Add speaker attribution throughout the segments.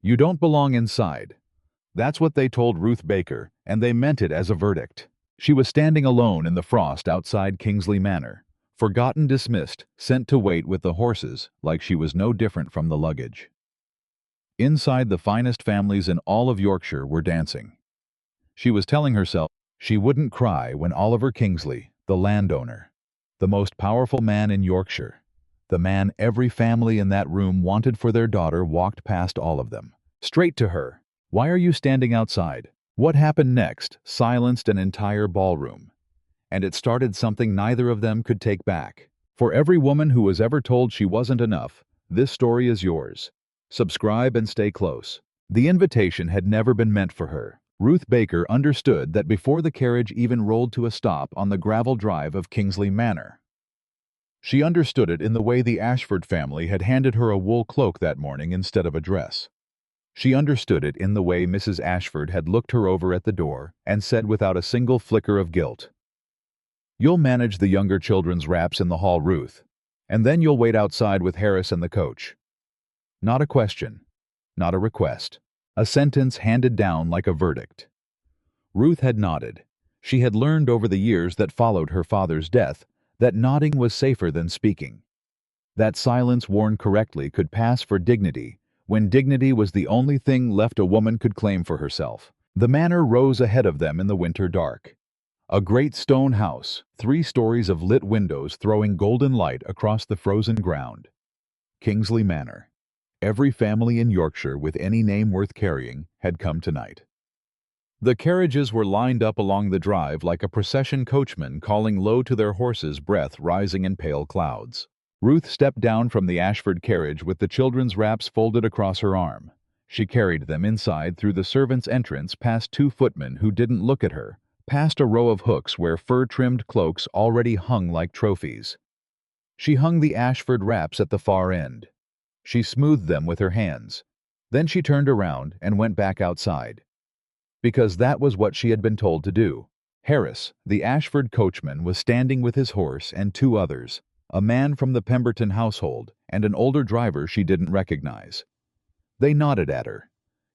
Speaker 1: You don't belong inside. That's what they told Ruth Baker, and they meant it as a verdict. She was standing alone in the frost outside Kingsley Manor, forgotten, dismissed, sent to wait with the horses like she was no different from the luggage. Inside, the finest families in all of Yorkshire were dancing. She was telling herself she wouldn't cry when Oliver Kingsley, the landowner, the most powerful man in Yorkshire, the man every family in that room wanted for their daughter, walked past all of them, straight to her. "Why are you standing outside?" What happened next silenced an entire ballroom. And it started something neither of them could take back. For every woman who was ever told she wasn't enough, this story is yours. Subscribe and stay close. The invitation had never been meant for her. Ruth Baker understood that before the carriage even rolled to a stop on the gravel drive of Kingsley Manor. She understood it in the way the Ashford family had handed her a wool cloak that morning instead of a dress. She understood it in the way Mrs. Ashford had looked her over at the door and said without a single flicker of guilt, "You'll manage the younger children's wraps in the hall, Ruth, and then you'll wait outside with Harris and the coach." Not a question, not a request, a sentence handed down like a verdict. Ruth had nodded. She had learned over the years that followed her father's death that nodding was safer than speaking. That silence worn correctly could pass for dignity, when dignity was the only thing left a woman could claim for herself. The manor rose ahead of them in the winter dark. A great stone house, 3 stories of lit windows throwing golden light across the frozen ground. Kingsley Manor. Every family in Yorkshire with any name worth carrying had come tonight. The carriages were lined up along the drive like a procession, coachmen calling low to their horses, breath rising in pale clouds. Ruth stepped down from the Ashford carriage with the children's wraps folded across her arm. She carried them inside through the servants' entrance, past 2 footmen who didn't look at her, past a row of hooks where fur-trimmed cloaks already hung like trophies. She hung the Ashford wraps at the far end. She smoothed them with her hands. Then she turned around and went back outside. Because that was what she had been told to do. Harris, the Ashford coachman, was standing with his horse and 2 others, a man from the Pemberton household and an older driver she didn't recognize. They nodded at her.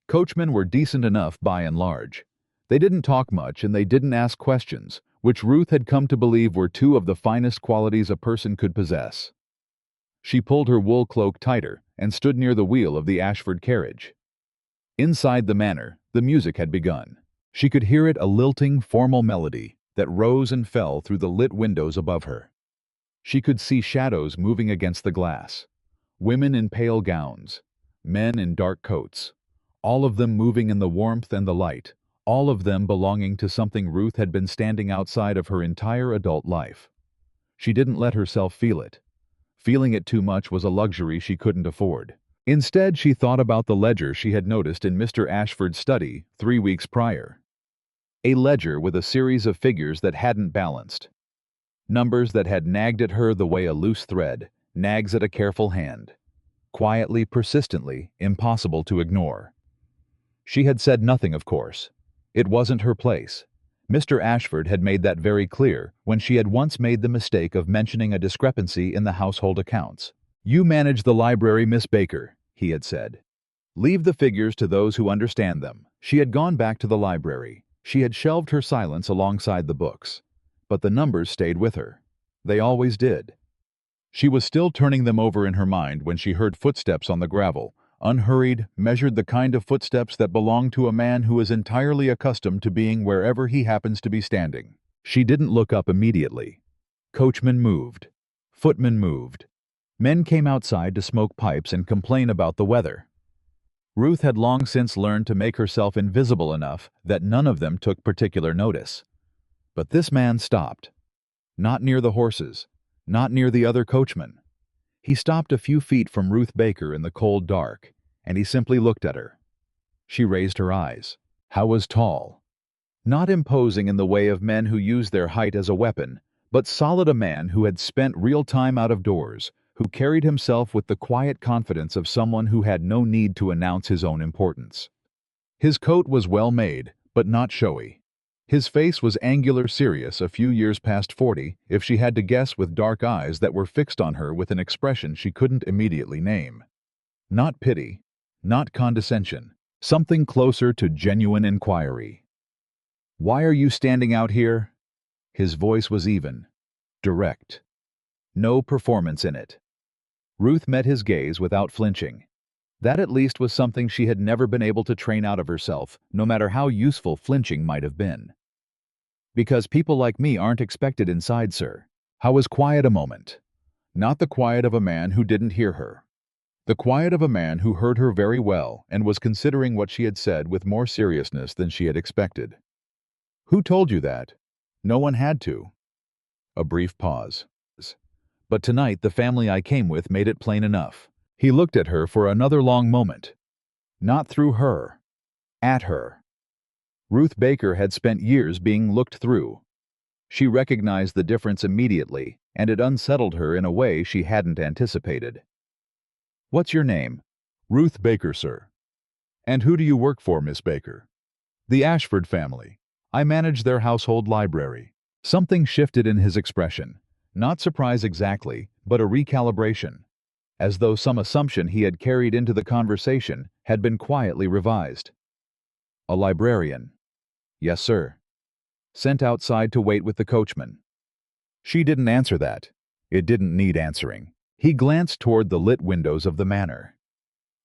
Speaker 1: Coachmen were decent enough by and large. They didn't talk much and they didn't ask questions, which Ruth had come to believe were 2 of the finest qualities a person could possess. She pulled her wool cloak tighter and stood near the wheel of the Ashford carriage. Inside the manor, the music had begun. She could hear it, a lilting, formal melody that rose and fell through the lit windows above her. She could see shadows moving against the glass. Women in pale gowns, men in dark coats, all of them moving in the warmth and the light, all of them belonging to something Ruth had been standing outside of her entire adult life. She didn't let herself feel it. Feeling it too much was a luxury she couldn't afford. Instead, she thought about the ledger she had noticed in Mr. Ashford's study 3 weeks prior. A ledger with a series of figures that hadn't balanced. Numbers that had nagged at her the way a loose thread nags at a careful hand. Quietly, persistently, impossible to ignore. She had said nothing, of course. It wasn't her place. Mr. Ashford had made that very clear when she had once made the mistake of mentioning a discrepancy in the household accounts. "You manage the library, Miss Baker," he had said. "Leave the figures to those who understand them." She had gone back to the library. She had shelved her silence alongside the books. But the numbers stayed with her. They always did. She was still turning them over in her mind when she heard footsteps on the gravel, unhurried, measured, the kind of footsteps that belong to a man who is entirely accustomed to being wherever he happens to be standing. She didn't look up immediately. Coachmen moved. Footmen moved. Men came outside to smoke pipes and complain about the weather. Ruth had long since learned to make herself invisible enough that none of them took particular notice. But this man stopped. Not near the horses, not near the other coachmen. He stopped a few feet from Ruth Baker in the cold dark, and he simply looked at her. She raised her eyes. How was tall? Not imposing in the way of men who use their height as a weapon, but solid, a man who had spent real time out of doors, who carried himself with the quiet confidence of someone who had no need to announce his own importance. His coat was well made, but not showy. His face was angular, serious, a few years past 40, if she had to guess, with dark eyes that were fixed on her with an expression she couldn't immediately name. Not pity, not condescension, something closer to genuine inquiry. "Why are you standing out here?" His voice was even, direct. No performance in it. Ruth met his gaze without flinching. That at least was something she had never been able to train out of herself, no matter how useful flinching might have been. "Because people like me aren't expected inside, sir." How was quiet a moment. Not the quiet of a man who didn't hear her. The quiet of a man who heard her very well and was considering what she had said with more seriousness than she had expected. "Who told you that?" "No one had to." A brief pause. "But tonight the family I came with made it plain enough." He looked at her for another long moment. Not through her. At her. Ruth Baker had spent years being looked through. She recognized the difference immediately, and it unsettled her in a way she hadn't anticipated. "What's your name?" "Ruth Baker, sir." "And who do you work for, Miss Baker?" "The Ashford family. I manage their household library." Something shifted in his expression. Not surprise exactly, but a recalibration. As though some assumption he had carried into the conversation had been quietly revised. "A librarian." "Yes, sir." "Sent outside to wait with the coachman." She didn't answer that. It didn't need answering. He glanced toward the lit windows of the manor.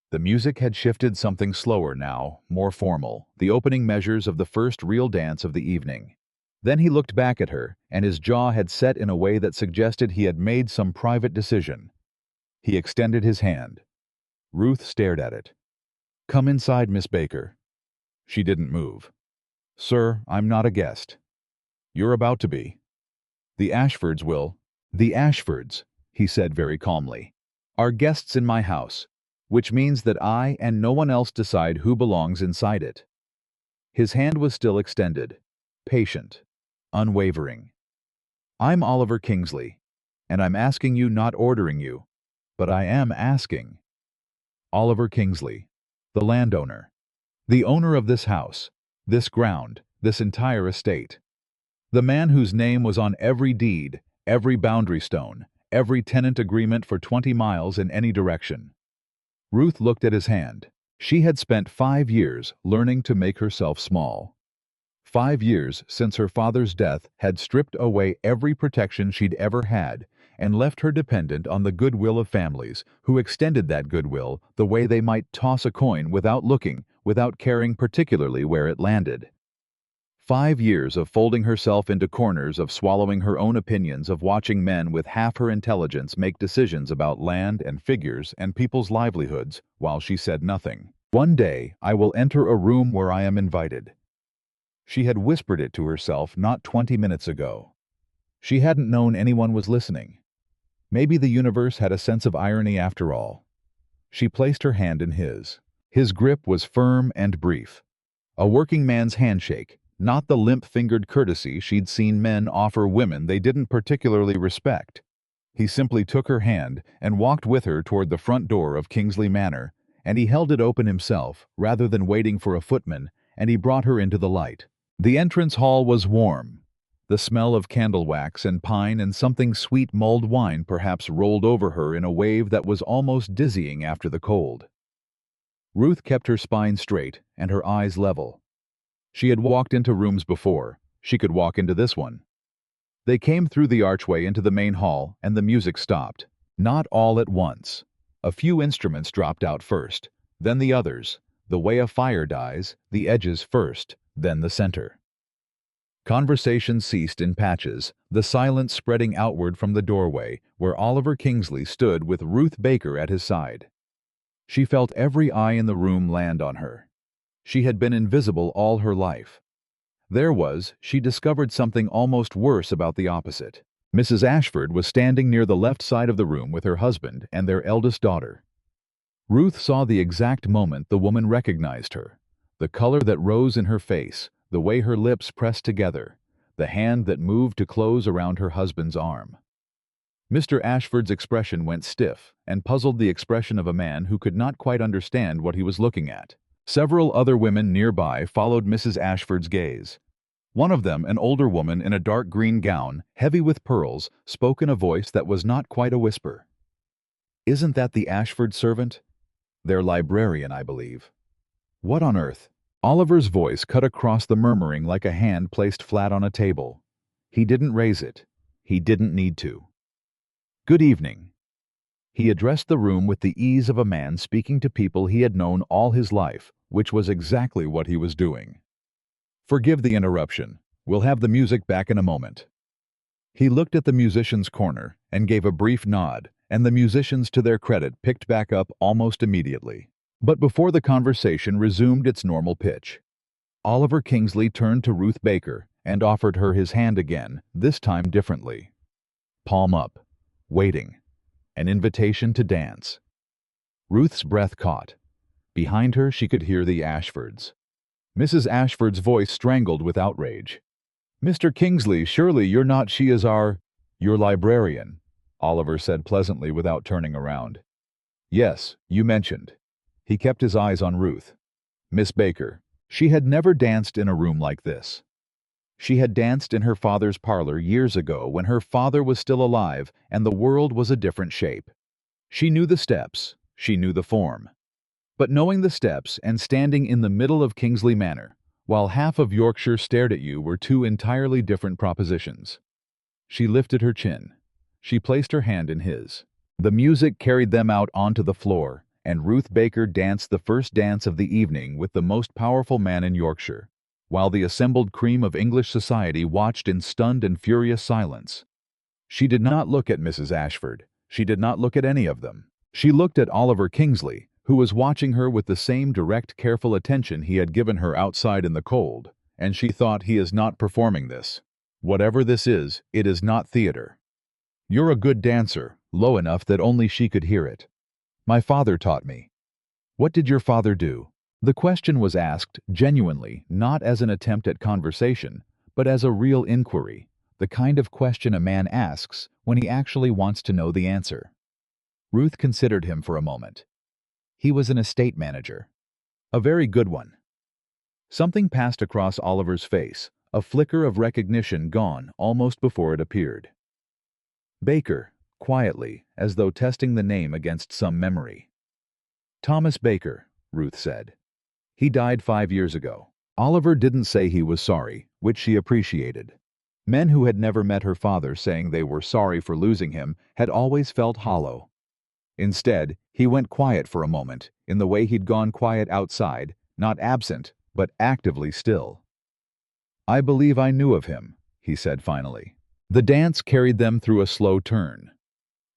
Speaker 1: The music had shifted something slower now, more formal, the opening measures of the first real dance of the evening. Then he looked back at her, and his jaw had set in a way that suggested he had made some private decision. He extended his hand. Ruth stared at it. "Come inside, Miss Baker." She didn't move. "Sir, I'm not a guest." "You're about to be." "The Ashfords will—" "The Ashfords," he said very calmly, "are guests in my house, which means that I and no one else decide who belongs inside it." His hand was still extended, patient, unwavering. "I'm Oliver Kingsley, and I'm asking you, not ordering you, but I am asking." Oliver Kingsley, the landowner, the owner of this house, this ground, this entire estate. The man whose name was on every deed, every boundary stone, every tenant agreement for 20 miles in any direction. Ruth looked at his hand. She had spent 5 years learning to make herself small. 5 years since her father's death had stripped away every protection she'd ever had and left her dependent on the goodwill of families who extended that goodwill the way they might toss a coin without looking, without caring particularly where it landed. 5 years of folding herself into corners, of swallowing her own opinions, of watching men with half her intelligence make decisions about land and figures and people's livelihoods while she said nothing. "One day I will enter a room where I am invited." She had whispered it to herself not 20 minutes ago. She hadn't known anyone was listening. Maybe the universe had a sense of irony after all. She placed her hand in his. His grip was firm and brief. A working man's handshake, not the limp-fingered courtesy she'd seen men offer women they didn't particularly respect. He simply took her hand and walked with her toward the front door of Kingsley Manor, and he held it open himself, rather than waiting for a footman, and he brought her into the light. The entrance hall was warm. The smell of candle wax and pine and something sweet mulled wine perhaps rolled over her in a wave that was almost dizzying after the cold. Ruth kept her spine straight and her eyes level. She had walked into rooms before. She could walk into this one. They came through the archway into the main hall, and the music stopped. Not all at once. A few instruments dropped out first, then the others. The way a fire dies, the edges first, then the center. Conversation ceased in patches, the silence spreading outward from the doorway, where Oliver Kingsley stood with Ruth Baker at his side. She felt every eye in the room land on her. She had been invisible all her life. She discovered something almost worse about the opposite. Mrs. Ashford was standing near the left side of the room with her husband and their eldest daughter. Ruth saw the exact moment the woman recognized her. The color that rose in her face, the way her lips pressed together, the hand that moved to close around her husband's arm. Mr. Ashford's expression went stiff and puzzled the expression of a man who could not quite understand what he was looking at. Several other women nearby followed Mrs. Ashford's gaze. One of them, an older woman in a dark green gown, heavy with pearls, spoke in a voice that was not quite a whisper. "Isn't that the Ashford servant?" Their librarian, I believe. What on earth? Oliver's voice cut across the murmuring like a hand placed flat on a table. He didn't raise it. He didn't need to. Good evening. He addressed the room with the ease of a man speaking to people he had known all his life, which was exactly what he was doing. Forgive the interruption. We'll have the music back in a moment. He looked at the musicians' corner and gave a brief nod, and the musicians, to their credit, picked back up almost immediately. But before the conversation resumed its normal pitch, Oliver Kingsley turned to Ruth Baker and offered her his hand again, this time differently. Palm up. Waiting. An invitation to dance. Ruth's breath caught. Behind her she could hear the Ashfords. Mrs. Ashford's voice strangled with outrage. "Mr. Kingsley, surely you're not she is your librarian," Oliver said pleasantly without turning around. "Yes, you mentioned." He kept his eyes on Ruth. Miss Baker. She had never danced in a room like this. She had danced in her father's parlor years ago when her father was still alive and the world was a different shape. She knew the steps, she knew the form. But knowing the steps and standing in the middle of Kingsley Manor, while half of Yorkshire stared at you, were two entirely different propositions. She lifted her chin. She placed her hand in his. The music carried them out onto the floor, and Ruth Baker danced the first dance of the evening with the most powerful man in Yorkshire, while the assembled cream of English society watched in stunned and furious silence. She did not look at Mrs. Ashford. She did not look at any of them. She looked at Oliver Kingsley, who was watching her with the same direct, careful attention he had given her outside in the cold, and she thought, he is not performing this. Whatever this is, it is not theater. You're a good dancer, low enough that only she could hear it. My father taught me. What did your father do? The question was asked genuinely, not as an attempt at conversation, but as a real inquiry, the kind of question a man asks when he actually wants to know the answer. Ruth considered him for a moment. He was an estate manager. A very good one. Something passed across Oliver's face, a flicker of recognition gone almost before it appeared. Baker, quietly, as though testing the name against some memory. Thomas Baker, Ruth said. He died 5 years ago. Oliver didn't say he was sorry, which she appreciated. Men who had never met her father saying they were sorry for losing him had always felt hollow. Instead, he went quiet for a moment, in the way he'd gone quiet outside, not absent, but actively still. I believe I knew of him, he said finally. The dance carried them through a slow turn.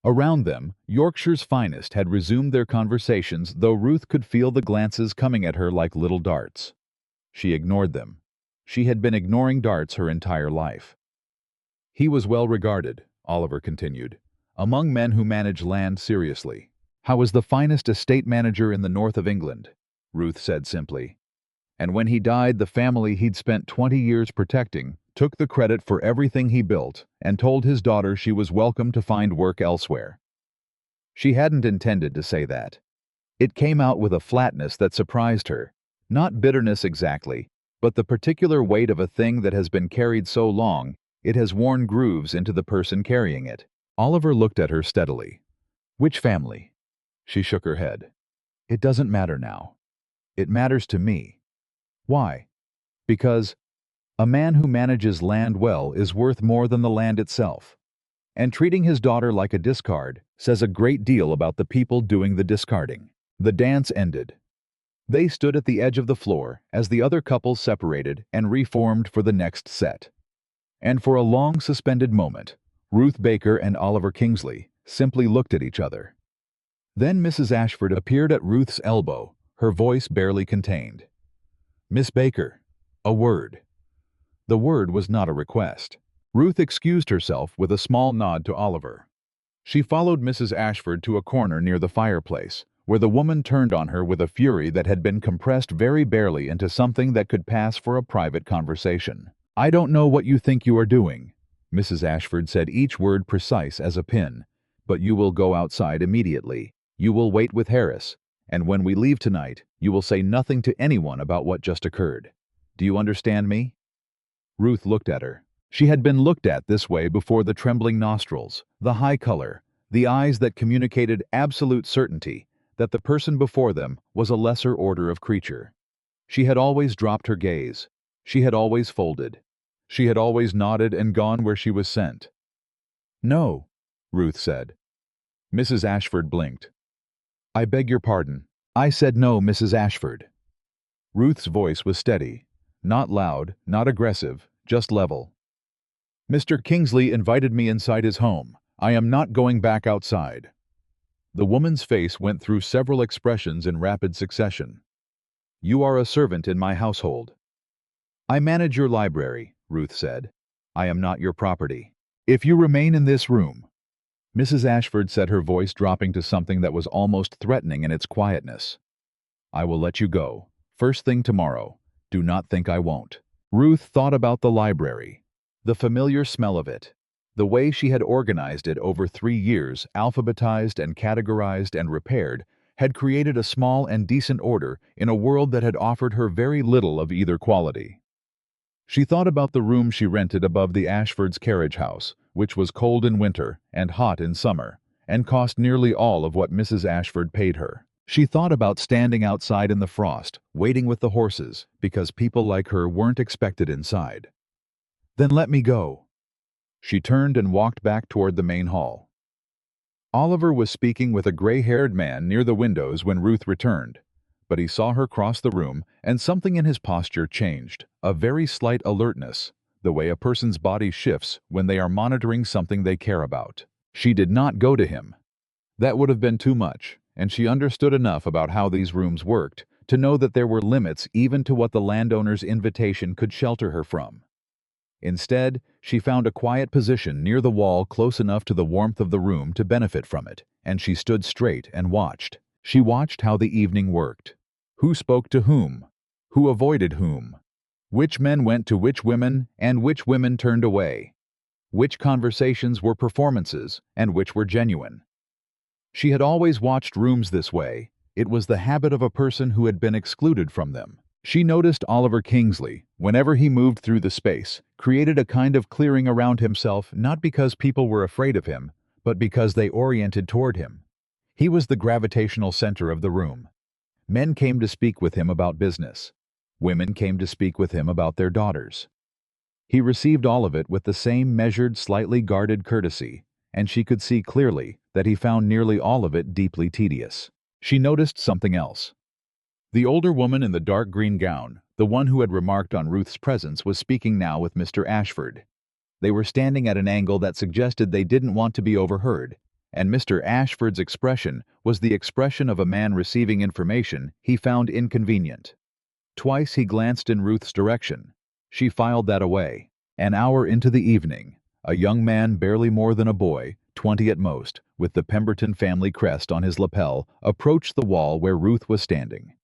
Speaker 1: Around them, Yorkshire's finest had resumed their conversations, though Ruth could feel the glances coming at her like little darts. She ignored them. She had been ignoring darts her entire life. He was well regarded, Oliver continued, among men who manage land seriously. How was the finest estate manager in the north of England, Ruth said simply. And when he died, the family he'd spent 20 years protecting took the credit for everything he built and told his daughter she was welcome to find work elsewhere. She hadn't intended to say that. It came out with a flatness that surprised her, not bitterness exactly, but the particular weight of a thing that has been carried so long it has worn grooves into the person carrying it. Oliver looked at her steadily. Which family? She shook her head. It doesn't matter now. It matters to me. Why? Because a man who manages land well is worth more than the land itself. And treating his daughter like a discard says a great deal about the people doing the discarding. The dance ended. They stood at the edge of the floor as the other couples separated and reformed for the next set. And for a long suspended moment, Ruth Baker and Oliver Kingsley simply looked at each other. Then Mrs. Ashford appeared at Ruth's elbow, her voice barely contained. Miss Baker, a word. The word was not a request. Ruth excused herself with a small nod to Oliver. She followed Mrs. Ashford to a corner near the fireplace, where the woman turned on her with a fury that had been compressed very barely into something that could pass for a private conversation. I don't know what you think you are doing, Mrs. Ashford said, each word precise as a pin, but you will go outside immediately. You will wait with Harris, and when we leave tonight, you will say nothing to anyone about what just occurred. Do you understand me? Ruth looked at her. She had been looked at this way before: the trembling nostrils, the high color, the eyes that communicated absolute certainty, that the person before them was a lesser order of creature. She had always dropped her gaze. She had always folded. She had always nodded and gone where she was sent. "No," Ruth said. Mrs. Ashford blinked. "I beg your pardon. I said no, Mrs. Ashford." Ruth's voice was steady. Not loud, not aggressive, just level. "Mr. Kingsley invited me inside his home. I am not going back outside." The woman's face went through several expressions in rapid succession. "You are a servant in my household." "I manage your library," Ruth said. "I am not your property. If you remain in this room—" Mrs. Ashford said, her voice dropping to something that was almost threatening in its quietness. "I will let you go. First thing tomorrow. Do not think I won't." Ruth thought about the library. The familiar smell of it. The way she had organized it over 3 years, alphabetized and categorized and repaired, had created a small and decent order in a world that had offered her very little of either quality. She thought about the room she rented above the Ashfords' carriage house, which was cold in winter and hot in summer, and cost nearly all of what Mrs. Ashford paid her. She thought about standing outside in the frost, waiting with the horses, because people like her weren't expected inside. "Then let me go." She turned and walked back toward the main hall. Oliver was speaking with a gray-haired man near the windows when Ruth returned, but he saw her cross the room and something in his posture changed, a very slight alertness, the way a person's body shifts when they are monitoring something they care about. She did not go to him. That would have been too much, and she understood enough about how these rooms worked to know that there were limits even to what the landowner's invitation could shelter her from. Instead, she found a quiet position near the wall close enough to the warmth of the room to benefit from it, and she stood straight and watched. She watched how the evening worked. Who spoke to whom? Who avoided whom? Which men went to which women and which women turned away? Which conversations were performances and which were genuine? She had always watched rooms this way. It was the habit of a person who had been excluded from them. She noticed Oliver Kingsley, whenever he moved through the space, created a kind of clearing around himself, not because people were afraid of him, but because they oriented toward him. He was the gravitational center of the room. Men came to speak with him about business. Women came to speak with him about their daughters. He received all of it with the same measured, slightly guarded courtesy, and she could see clearly that he found nearly all of it deeply tedious. She noticed something else. The older woman in the dark green gown, the one who had remarked on Ruth's presence, was speaking now with Mr. Ashford. They were standing at an angle that suggested they didn't want to be overheard, and Mr. Ashford's expression was the expression of a man receiving information he found inconvenient. Twice he glanced in Ruth's direction. She filed that away. An hour into the evening, a young man barely more than a boy, 20 at most, with the Pemberton family crest on his lapel, approached the wall where Ruth was standing.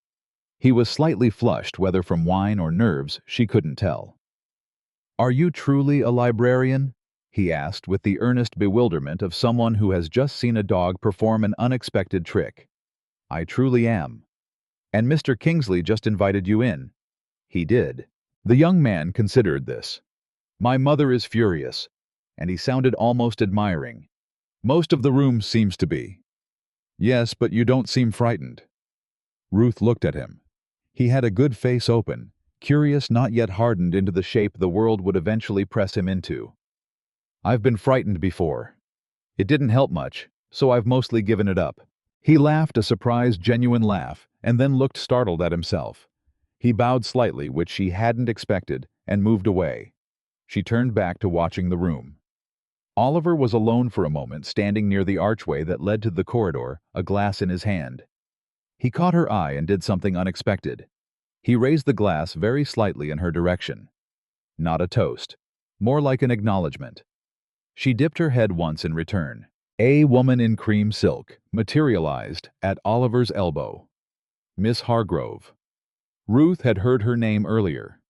Speaker 1: He was slightly flushed, whether from wine or nerves, she couldn't tell. "Are you truly a librarian?" he asked with the earnest bewilderment of someone who has just seen a dog perform an unexpected trick. "I truly am." "And Mr. Kingsley just invited you in." "He did." The young man considered this. "My mother is furious," and he sounded almost admiring. "Most of the room seems to be." "Yes, but you don't seem frightened." Ruth looked at him. He had a good face open, curious not yet hardened into the shape the world would eventually press him into. "I've been frightened before. It didn't help much, so I've mostly given it up." He laughed a surprised, genuine laugh, and then looked startled at himself. He bowed slightly, which she hadn't expected, and moved away. She turned back to watching the room. Oliver was alone for a moment, standing near the archway that led to the corridor, a glass in his hand. He caught her eye and did something unexpected. He raised the glass very slightly in her direction. Not a toast. More like an acknowledgement. She dipped her head once in return. A woman in cream silk materialized at Oliver's elbow. Miss Hargrove. Ruth had heard her name earlier.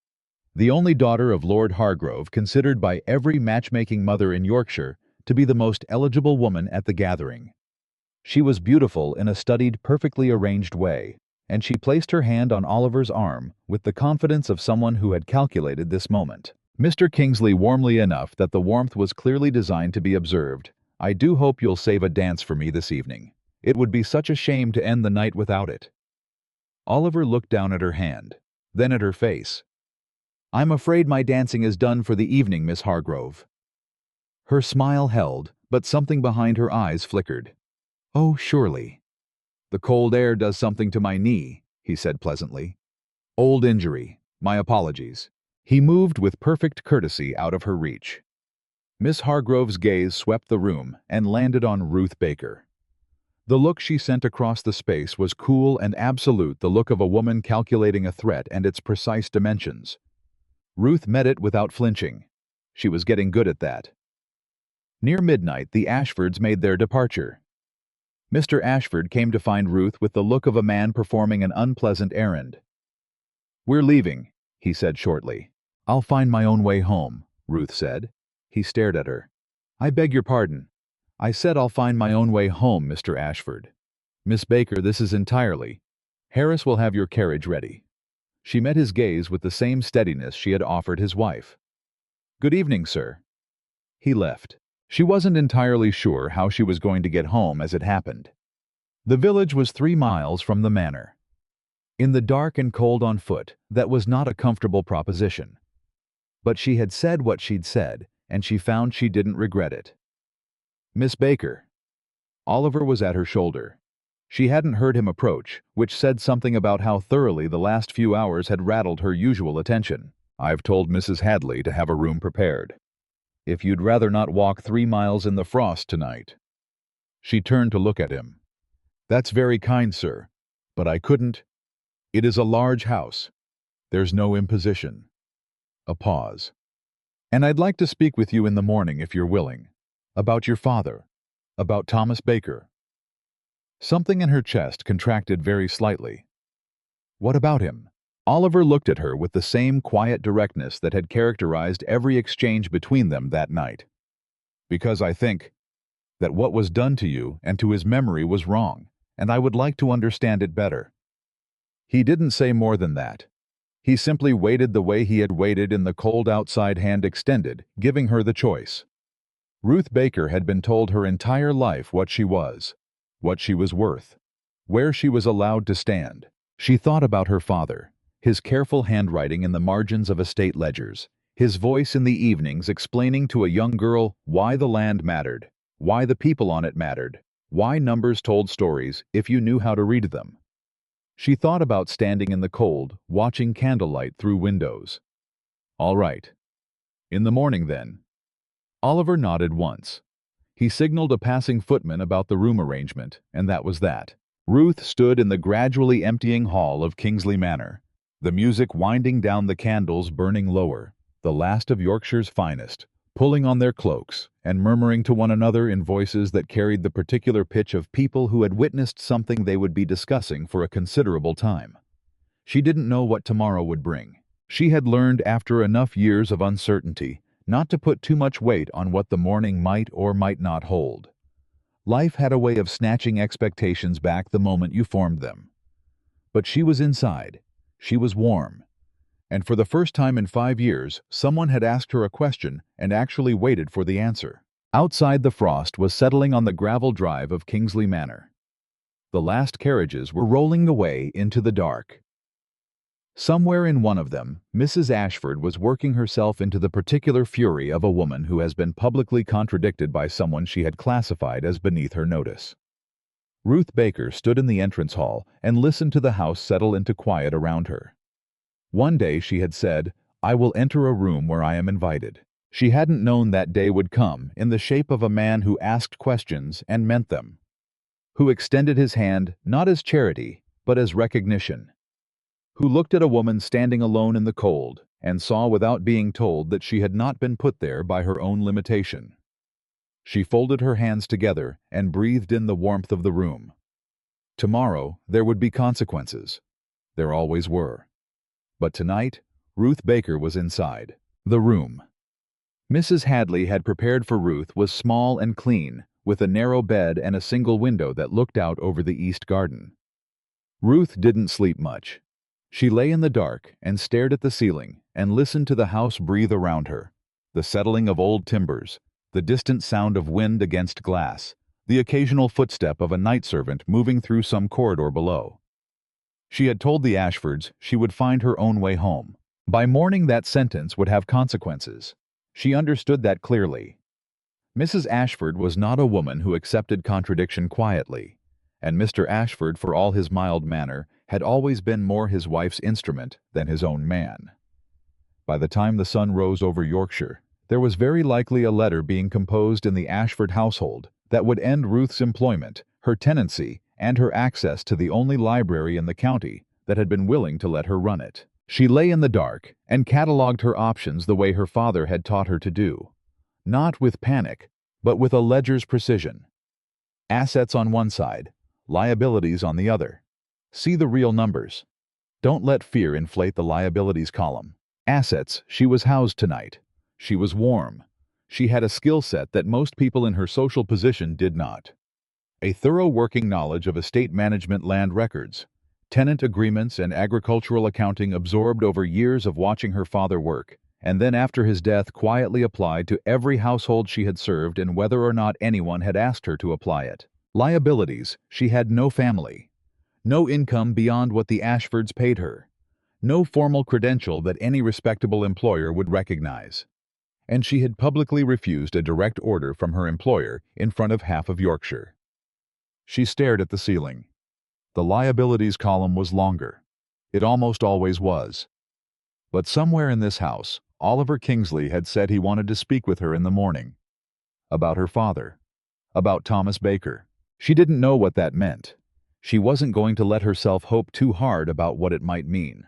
Speaker 1: The only daughter of Lord Hargrove, considered by every matchmaking mother in Yorkshire to be the most eligible woman at the gathering. She was beautiful in a studied, perfectly arranged way, and she placed her hand on Oliver's arm with the confidence of someone who had calculated this moment. Mr. Kingsley, warmly enough that the warmth was clearly designed to be observed, "I do hope you'll save a dance for me this evening. It would be such a shame to end the night without it. Oliver looked down at her hand, then at her face. "I'm afraid my dancing is done for the evening, Miss Hargrove." Her smile held, but something behind her eyes flickered. "Oh, surely." "The cold air does something to my knee," he said pleasantly. "Old injury. My apologies." He moved with perfect courtesy out of her reach. Miss Hargrove's gaze swept the room and landed on Ruth Baker. The look she sent across the space was cool and absolute, the look of a woman calculating a threat and its precise dimensions. Ruth met it without flinching. She was getting good at that. Near midnight, the Ashfords made their departure. Mr. Ashford came to find Ruth with the look of a man performing an unpleasant errand. "We're leaving," he said shortly. "I'll find my own way home," Ruth said. He stared at her. "I beg your pardon. I said I'll find my own way home, Mr. Ashford. Miss Baker, this is entirely. Harris will have your carriage ready." She met his gaze with the same steadiness she had offered his wife. "Good evening, sir." He left. She wasn't entirely sure how she was going to get home as it happened. The village was 3 miles from the manor. In the dark and cold on foot, that was not a comfortable proposition. But she had said what she'd said, and she found she didn't regret it. "Miss Baker." Oliver was at her shoulder. She hadn't heard him approach, which said something about how thoroughly the last few hours had rattled her usual attention. "I've told Mrs. Hadley to have a room prepared. If you'd rather not walk 3 miles in the frost tonight." She turned to look at him. "That's very kind, sir, but I couldn't. It is a large house. There's no imposition." A pause. "And I'd like to speak with you in the morning if you're willing. About your father. About Thomas Baker." Something in her chest contracted very slightly. "What about him?" Oliver looked at her with the same quiet directness that had characterized every exchange between them that night. "Because I think that what was done to you and to his memory was wrong, and I would like to understand it better." He didn't say more than that. He simply waited the way he had waited in the cold outside, hand extended, giving her the choice. Ruth Baker had been told her entire life what she was worth, where she was allowed to stand. She thought about her father, his careful handwriting in the margins of estate ledgers, his voice in the evenings explaining to a young girl why the land mattered, why the people on it mattered, why numbers told stories if you knew how to read them. She thought about standing in the cold, watching candlelight through windows. "All right. In the morning, then." Oliver nodded once. He signaled a passing footman about the room arrangement, and that was that. Ruth stood in the gradually emptying hall of Kingsley Manor, the music winding down, the candles burning lower, the last of Yorkshire's finest, pulling on their cloaks and murmuring to one another in voices that carried the particular pitch of people who had witnessed something they would be discussing for a considerable time. She didn't know what tomorrow would bring. She had learned after enough years of uncertainty not to put too much weight on what the morning might or might not hold. Life had a way of snatching expectations back the moment you formed them. But she was inside. She was warm. And for the first time in 5 years, someone had asked her a question and actually waited for the answer. Outside, the frost was settling on the gravel drive of Kingsley Manor. The last carriages were rolling away into the dark. Somewhere in one of them, Mrs. Ashford was working herself into the particular fury of a woman who has been publicly contradicted by someone she had classified as beneath her notice. Ruth Baker stood in the entrance hall and listened to the house settle into quiet around her. One day she had said, "I will enter a room where I am invited." She hadn't known that day would come in the shape of a man who asked questions and meant them, who extended his hand not as charity, but as recognition, who looked at a woman standing alone in the cold and saw without being told that she had not been put there by her own limitation. She folded her hands together and breathed in the warmth of the room. Tomorrow there would be consequences. There always were. But tonight, Ruth Baker was inside the room. Mrs. Hadley had prepared for Ruth was small and clean, with a narrow bed and a single window that looked out over the east garden. Ruth didn't sleep much. She lay in the dark and stared at the ceiling and listened to the house breathe around her, the settling of old timbers, the distant sound of wind against glass, the occasional footstep of a night servant moving through some corridor below. She had told the Ashfords she would find her own way home. By morning, that sentence would have consequences. She understood that clearly. Mrs. Ashford was not a woman who accepted contradiction quietly, and Mr. Ashford, for all his mild manner, had always been more his wife's instrument than his own man. By the time the sun rose over Yorkshire, there was very likely a letter being composed in the Ashford household that would end Ruth's employment, her tenancy, and her access to the only library in the county that had been willing to let her run it. She lay in the dark and catalogued her options the way her father had taught her to do. Not with panic, but with a ledger's precision. Assets on one side, liabilities on the other. See the real numbers. Don't let fear inflate the liabilities column. Assets: she was housed tonight. She was warm. She had a skill set that most people in her social position did not. A thorough working knowledge of estate management, land records, tenant agreements, and agricultural accounting absorbed over years of watching her father work, and then after his death quietly applied to every household she had served in, whether or not anyone had asked her to apply it. Liabilities: she had no family, no income beyond what the Ashfords paid her, no formal credential that any respectable employer would recognize. And she had publicly refused a direct order from her employer in front of half of Yorkshire. She stared at the ceiling. The liabilities column was longer. It almost always was. But somewhere in this house, Oliver Kingsley had said he wanted to speak with her in the morning. About her father. About Thomas Baker. She didn't know what that meant. She wasn't going to let herself hope too hard about what it might mean.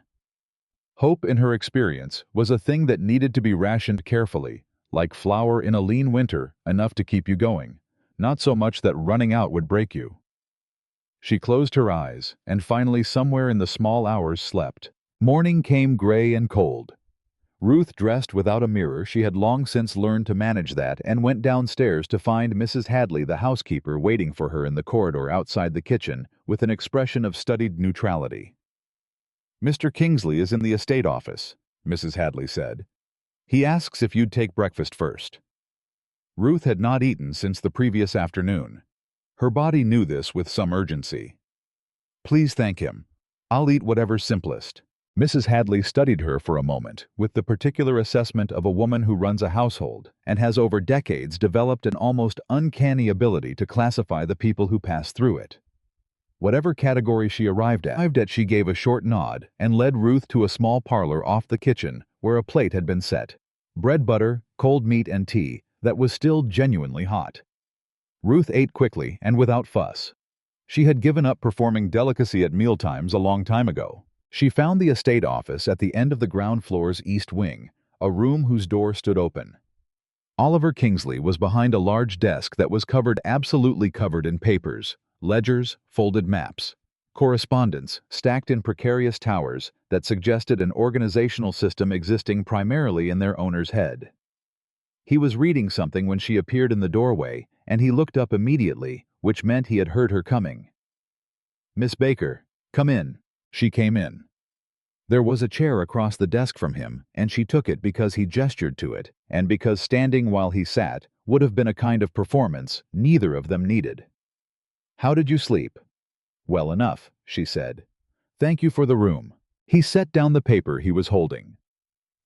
Speaker 1: Hope, in her experience, was a thing that needed to be rationed carefully, like flour in a lean winter, enough to keep you going, not so much that running out would break you. She closed her eyes, and finally somewhere in the small hours slept. Morning came gray and cold. Ruth dressed without a mirror. She had long since learned to manage that, and went downstairs to find Mrs. Hadley, the housekeeper, waiting for her in the corridor outside the kitchen with an expression of studied neutrality. "Mr. Kingsley is in the estate office," Mrs. Hadley said. "He asks if you'd take breakfast first." Ruth had not eaten since the previous afternoon. Her body knew this with some urgency. "Please thank him. I'll eat whatever's simplest." Mrs. Hadley studied her for a moment with the particular assessment of a woman who runs a household and has over decades developed an almost uncanny ability to classify the people who pass through it. Whatever category she arrived at, she gave a short nod and led Ruth to a small parlor off the kitchen where a plate had been set. Bread, butter, cold meat, and tea that was still genuinely hot. Ruth ate quickly and without fuss. She had given up performing delicacy at mealtimes a long time ago. She found the estate office at the end of the ground floor's east wing, a room whose door stood open. Oliver Kingsley was behind a large desk that was absolutely covered in papers, ledgers, folded maps, correspondence stacked in precarious towers that suggested an organizational system existing primarily in their owner's head. He was reading something when she appeared in the doorway, and he looked up immediately, which meant he had heard her coming. "Miss Baker, come in." She came in. There was a chair across the desk from him, and she took it because he gestured to it, and because standing while he sat would have been a kind of performance neither of them needed. "How did you sleep?" "Well enough," she said. "Thank you for the room." He set down the paper he was holding.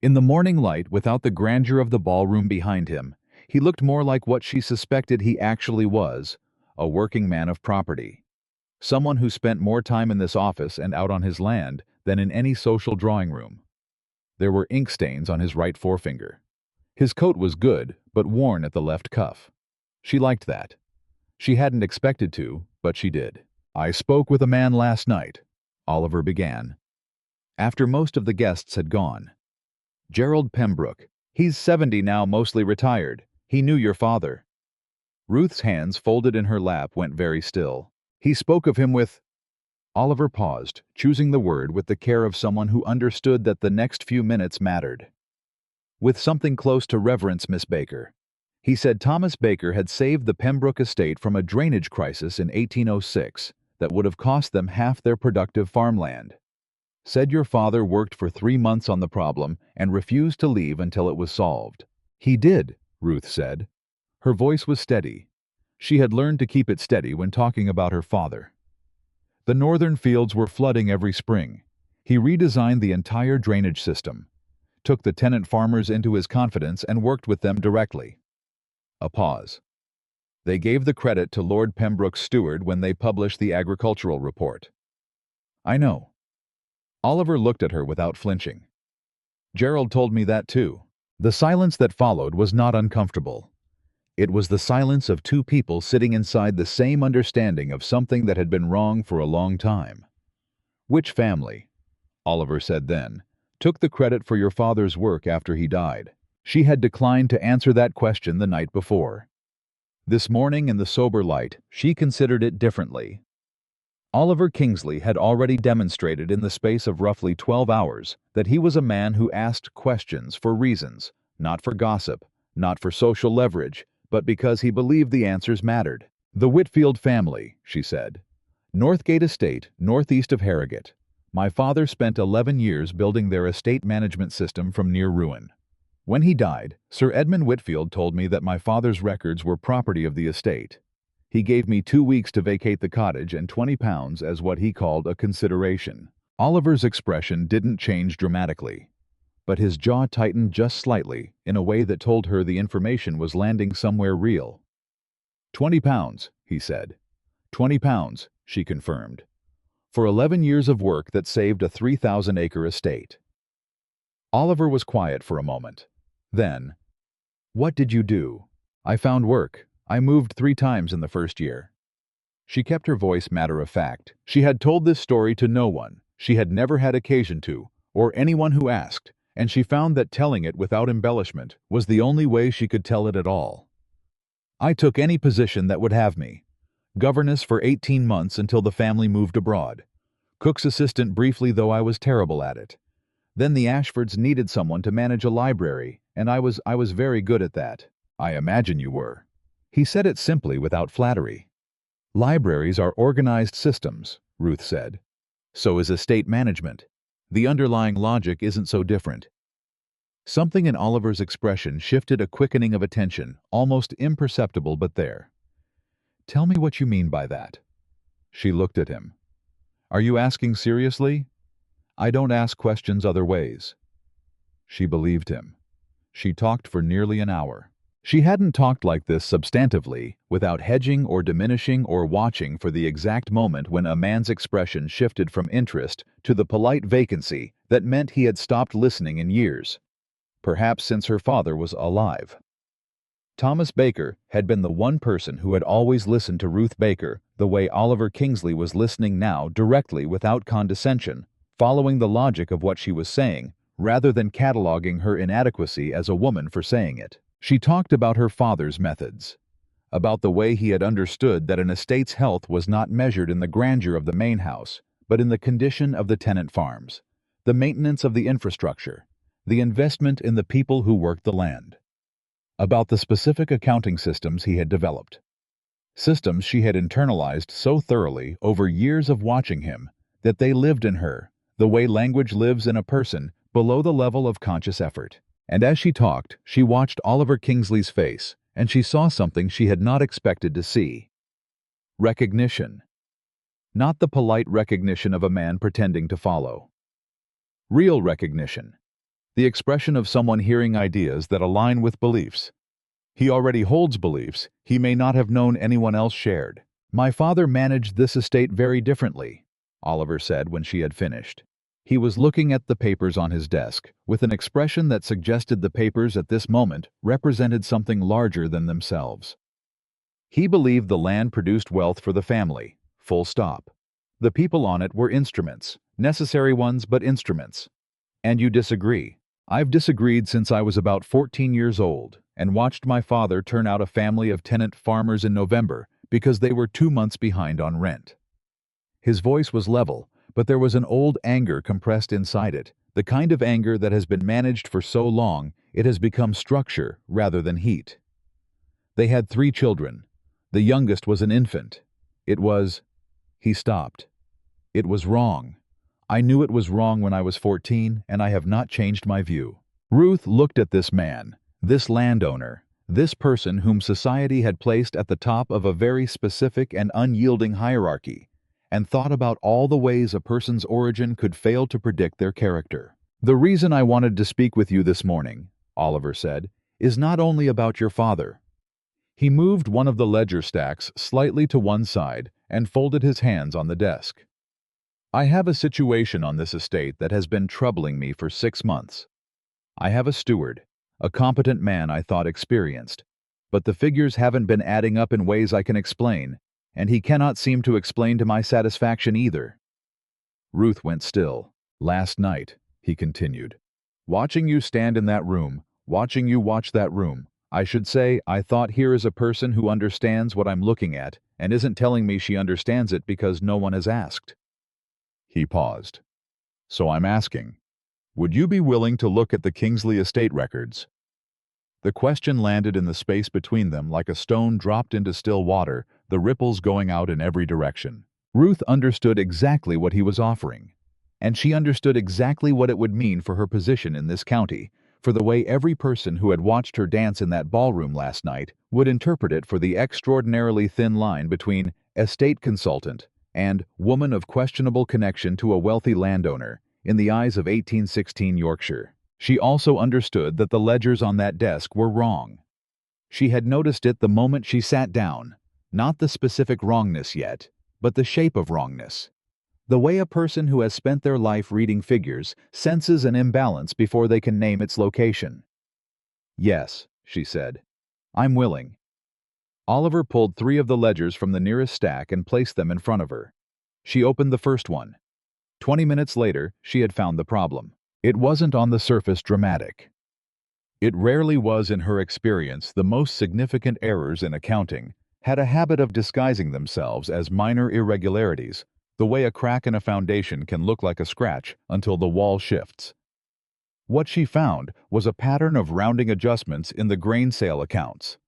Speaker 1: In the morning light, without the grandeur of the ballroom behind him, he looked more like what she suspected he actually was, a working man of property. Someone who spent more time in this office and out on his land than in any social drawing room. There were ink stains on his right forefinger. His coat was good, but worn at the left cuff. She liked that. She hadn't expected to, but she did. "I spoke with a man last night," Oliver began, after most of the guests had gone. "Gerald Pembroke. He's 70 now, mostly retired. He knew your father." Ruth's hands folded in her lap went very still. "He spoke of him with—" Oliver paused, choosing the word with the care of someone who understood that the next few minutes mattered. "With something close to reverence, Miss Baker. He said Thomas Baker had saved the Pembroke estate from a drainage crisis in 1806 that would have cost them half their productive farmland. Said your father worked for 3 months on the problem and refused to leave until it was solved." "He did," Ruth said. Her voice was steady. She had learned to keep it steady when talking about her father. The northern fields were flooding every spring. He redesigned the entire drainage system, took the tenant farmers into his confidence and worked with them directly. A pause. They gave the credit to Lord Pembroke's steward when they published the agricultural report. I know. Oliver looked at her without flinching. Gerald told me that too. The silence that followed was not uncomfortable. It was the silence of two people sitting inside the same understanding of something that had been wrong for a long time. Which family, Oliver said then, took the credit for your father's work after he died? She had declined to answer that question the night before. This morning in the sober light, she considered it differently. Oliver Kingsley had already demonstrated in the space of roughly 12 hours that he was a man who asked questions for reasons, not for gossip, not for social leverage, but because he believed the answers mattered. The Whitfield family, she said. Northgate Estate, northeast of Harrogate. My father spent 11 years building their estate management system from near ruin. When he died, Sir Edmund Whitfield told me that my father's records were property of the estate. He gave me 2 weeks to vacate the cottage and £20 as what he called a consideration. Oliver's expression didn't change dramatically, but his jaw tightened just slightly in a way that told her the information was landing somewhere real. £20, he said. £20, she confirmed. For 11 years of work that saved a 3,000-acre estate. Oliver was quiet for a moment. Then, what did you do? I found work. I moved 3 times in the first year. She kept her voice matter-of-fact. She had told this story to no one. She had never had occasion to, or anyone who asked, and she found that telling it without embellishment was the only way she could tell it at all. I took any position that would have me. Governess for 18 months until the family moved abroad. Cook's assistant briefly, though I was terrible at it. Then the Ashfords needed someone to manage a library, and I was very good at that. I imagine you were. He said it simply without flattery. Libraries are organized systems, Ruth said. So is estate management. The underlying logic isn't so different. Something in Oliver's expression shifted, a quickening of attention, almost imperceptible but there. Tell me what you mean by that. She looked at him. Are you asking seriously? I don't ask questions other ways. She believed him. She talked for nearly an hour. She hadn't talked like this substantively, without hedging or diminishing or watching for the exact moment when a man's expression shifted from interest to the polite vacancy that meant he had stopped listening in years, perhaps since her father was alive. Thomas Baker had been the one person who had always listened to Ruth Baker the way Oliver Kingsley was listening now, directly, without condescension, following the logic of what she was saying, rather than cataloging her inadequacy as a woman for saying it. She talked about her father's methods, about the way he had understood that an estate's health was not measured in the grandeur of the main house, but in the condition of the tenant farms, the maintenance of the infrastructure, the investment in the people who worked the land. About the specific accounting systems he had developed. Systems she had internalized so thoroughly over years of watching him that they lived in her, the way language lives in a person, below the level of conscious effort. And as she talked, she watched Oliver Kingsley's face, and she saw something she had not expected to see. Recognition. Not the polite recognition of a man pretending to follow. Real recognition. The expression of someone hearing ideas that align with beliefs. He already holds beliefs he may not have known anyone else shared. My father managed this estate very differently, Oliver said when she had finished. He was looking at the papers on his desk, with an expression that suggested the papers at this moment represented something larger than themselves. He believed the land produced wealth for the family, full stop. The people on it were instruments, necessary ones but instruments. And you disagree. I've disagreed since I was about 14 years old, and watched my father turn out a family of tenant farmers in November because they were 2 months behind on rent. His voice was level, but there was an old anger compressed inside it, the kind of anger that has been managed for so long it has become structure rather than heat. They had 3 children. The youngest was an infant. It was... He stopped. It was wrong. I knew it was wrong when I was 14, and I have not changed my view. Ruth looked at this man, this landowner, This person whom society had placed at the top of a very specific and unyielding hierarchy, and thought about all the ways a person's origin could fail to predict their character. "The reason I wanted to speak with you this morning," Oliver said, "is not only about your father." He moved one of the ledger stacks slightly to one side and folded his hands on the desk. "I have a situation on this estate that has been troubling me for 6 months. I have a steward, a competent man I thought experienced, but the figures haven't been adding up in ways I can explain, and he cannot seem to explain to my satisfaction either." Ruth went still. "Last night," he continued, "watching you stand in that room, watching you watch that room, I should say I thought here is a person who understands what I'm looking at and isn't telling me she understands it because no one has asked." He paused. "So I'm asking, would you be willing to look at the Kingsley estate records?" The question landed in the space between them like a stone dropped into still water, the ripples going out in every direction. Ruth understood exactly what he was offering, and she understood exactly what it would mean for her position in this county, for the way every person who had watched her dance in that ballroom last night would interpret it, for the extraordinarily thin line between estate consultant and woman of questionable connection to a wealthy landowner in the eyes of 1816 Yorkshire. She also understood that the ledgers on that desk were wrong. She had noticed it the moment she sat down, not the specific wrongness yet, but the shape of wrongness. The way a person who has spent their life reading figures senses an imbalance before they can name its location. "Yes," she said, "I'm willing." Oliver pulled 3 of the ledgers from the nearest stack and placed them in front of her. She opened the first one. 20 minutes later, she had found the problem. It wasn't on the surface dramatic. It rarely was in her experience. The most significant errors in accounting had a habit of disguising themselves as minor irregularities, the way a crack in a foundation can look like a scratch until the wall shifts. What she found was a pattern of rounding adjustments in the grain sale accounts.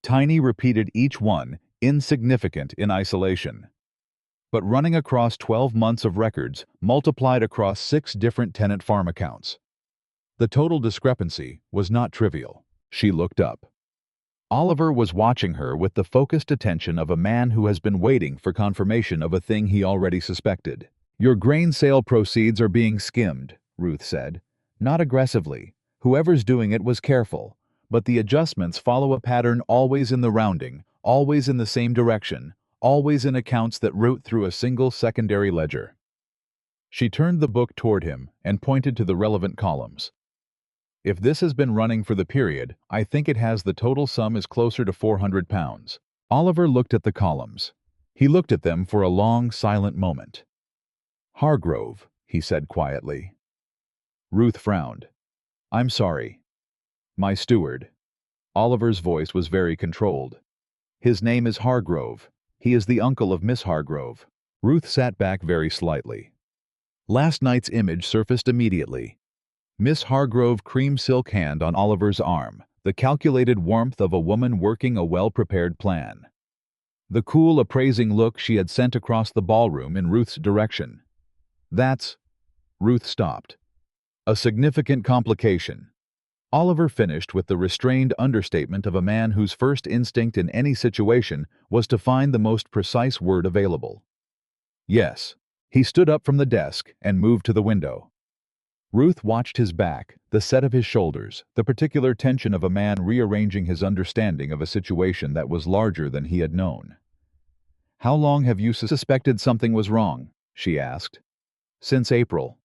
Speaker 1: Tiny repeated each one, insignificant in isolation, but running across 12 months of records multiplied across 6 different tenant farm accounts. The total discrepancy was not trivial. She looked up. Oliver was watching her with the focused attention of a man who has been waiting for confirmation of a thing he already suspected. "Your grain sale proceeds are being skimmed," Ruth said. "Not aggressively. Whoever's doing it was careful. But the adjustments follow a pattern, always in the rounding, always in the same direction, always in accounts that route through a single secondary ledger." She turned the book toward him and pointed to the relevant columns. "If this has been running for the period, I think it has the total sum is closer to £400. Oliver looked at the columns. He looked at them for a long, silent moment. "Hargrove," he said quietly. Ruth frowned. "I'm sorry. My steward." Oliver's voice was very controlled. "His name is Hargrove. He is the uncle of Miss Hargrove." Ruth sat back very slightly. Last night's image surfaced immediately. Miss Hargrove, cream silk hand on Oliver's arm, the calculated warmth of a woman working a well-prepared plan. The cool, appraising look she had sent across the ballroom in Ruth's direction. "That's—" Ruth stopped. "A significant complication." Oliver finished with the restrained understatement of a man whose first instinct in any situation was to find the most precise word available. "Yes." He stood up from the desk and moved to the window. Ruth watched his back, the set of his shoulders, the particular tension of a man rearranging his understanding of a situation that was larger than he had known. "How long have you suspected something was wrong?" she asked. "Since April."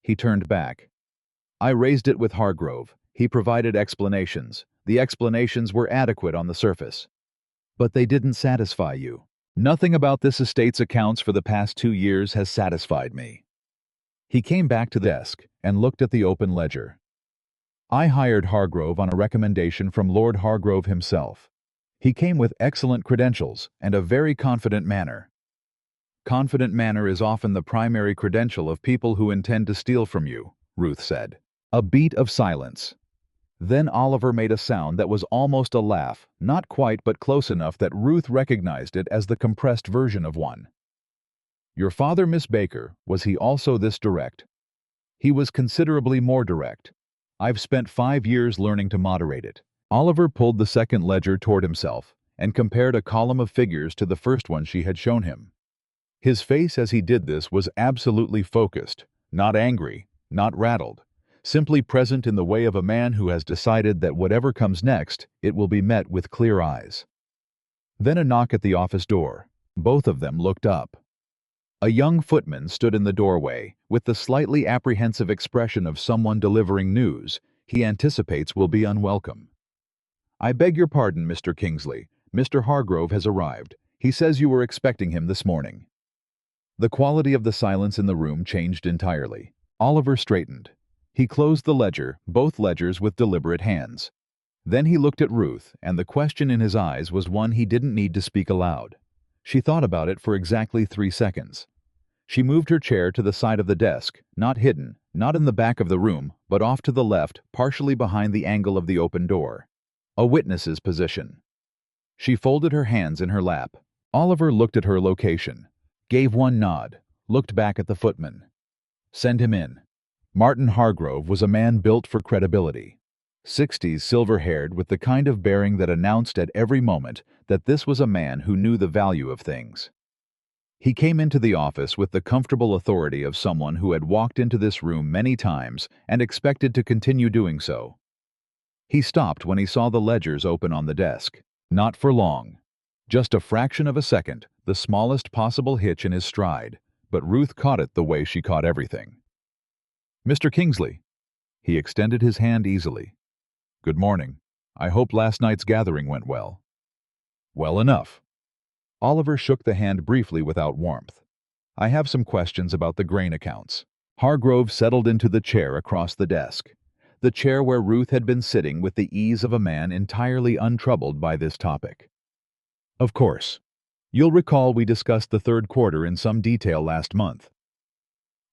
Speaker 1: He turned back. "I raised it with Hargrove. He provided explanations. The explanations were adequate on the surface. But they didn't satisfy you. Nothing about this estate's accounts for the past 2 years has satisfied me." He came back to the desk and looked at the open ledger. "I hired Hargrove on a recommendation from Lord Hargrove himself. He came with excellent credentials and a very confident manner." "Confident manner is often the primary credential of people who intend to steal from you," Ruth said. A beat of silence. Then Oliver made a sound that was almost a laugh, not quite but close enough that Ruth recognized it as the compressed version of one. "Your father, Miss Baker, was he also this direct?" "He was considerably more direct. I've spent 5 years learning to moderate it. Oliver pulled the second ledger toward himself and compared a column of figures to the first one she had shown him. His face as he did this was absolutely focused, not angry, not rattled, simply present in the way of a man who has decided that whatever comes next, it will be met with clear eyes. Then a knock at the office door. Both of them looked up. A young footman stood in the doorway, with the slightly apprehensive expression of someone delivering news he anticipates will be unwelcome. "I beg your pardon, Mr. Kingsley. Mr. Hargrove has arrived. He says you were expecting him this morning." The quality of the silence in the room changed entirely. Oliver straightened. He closed the ledger, both ledgers with deliberate hands. Then he looked at Ruth, and the question in his eyes was one he didn't need to speak aloud. She thought about it for exactly 3 seconds. She moved her chair to the side of the desk, not hidden, not in the back of the room, but off to the left, partially behind the angle of the open door. A witness's position. She folded her hands in her lap. Oliver looked at her location, gave one nod, looked back at the footman. "Send him in." Martin Hargrove was a man built for credibility. 60s, silver-haired, with the kind of bearing that announced at every moment that this was a man who knew the value of things. He came into the office with the comfortable authority of someone who had walked into this room many times and expected to continue doing so. He stopped when he saw the ledgers open on the desk. Not for long. Just a fraction of a second, the smallest possible hitch in his stride, but Ruth caught it the way she caught everything. "Mr. Kingsley." He extended his hand easily. "Good morning. I hope last night's gathering went well." "Well enough." Oliver shook the hand briefly without warmth. "I have some questions about the grain accounts." Hargrove settled into the chair across the desk, the chair where Ruth had been sitting with the ease of a man entirely untroubled by this topic. "Of course. You'll recall we discussed the third quarter in some detail last month."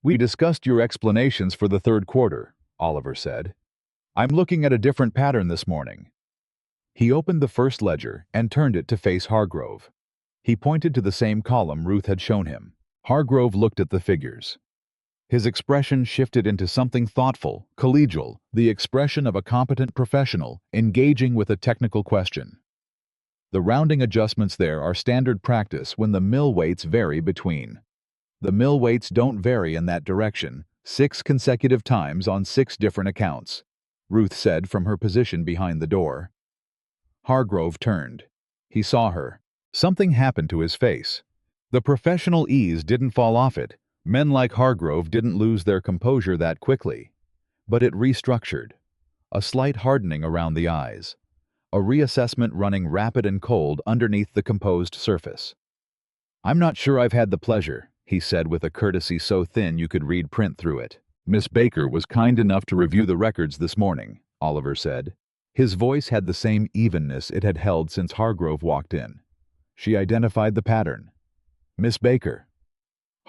Speaker 1: "We discussed your explanations for the third quarter," Oliver said. "I'm looking at a different pattern this morning." He opened the first ledger and turned it to face Hargrove. He pointed to the same column Ruth had shown him. Hargrove looked at the figures. His expression shifted into something thoughtful, collegial, the expression of a competent professional engaging with a technical question. "The rounding adjustments there are standard practice when the mill weights vary between." "The mill weights don't vary in that direction, 6 consecutive times on 6 different accounts," Ruth said from her position behind the door. Hargrove turned. He saw her. Something happened to his face. The professional ease didn't fall off it. Men like Hargrove didn't lose their composure that quickly. But it restructured. A slight hardening around the eyes. A reassessment running rapid and cold underneath the composed surface. "I'm not sure I've had the pleasure," he said with a courtesy so thin you could read print through it. "Miss Baker was kind enough to review the records this morning," Oliver said. His voice had the same evenness it had held since Hargrove walked in. "She identified the pattern." "Miss Baker."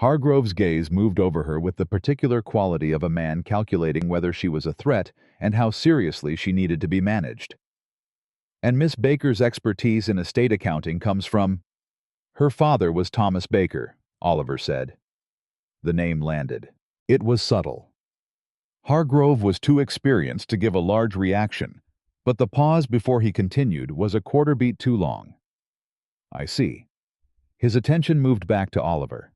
Speaker 1: Hargrove's gaze moved over her with the particular quality of a man calculating whether she was a threat and how seriously she needed to be managed. "And Miss Baker's expertise in estate accounting comes from—" "Her father was Thomas Baker," Oliver said. The name landed. It was subtle. Hargrove was too experienced to give a large reaction, but the pause before he continued was a quarter beat too long. "I see." His attention moved back to Oliver.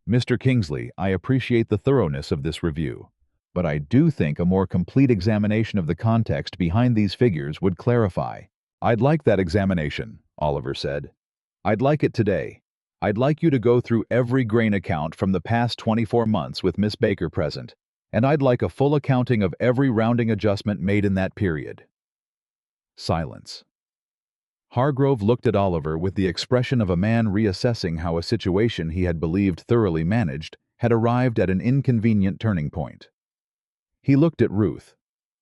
Speaker 1: "Mr. Kingsley, I appreciate the thoroughness of this review, but I do think a more complete examination of the context behind these figures would clarify." "I'd like that examination," Oliver said. "I'd like it today. I'd like you to go through every grain account from the past 24 months with Miss Baker present, and I'd like a full accounting of every rounding adjustment made in that period." Silence. Hargrove looked at Oliver with the expression of a man reassessing how a situation he had believed thoroughly managed had arrived at an inconvenient turning point. He looked at Ruth.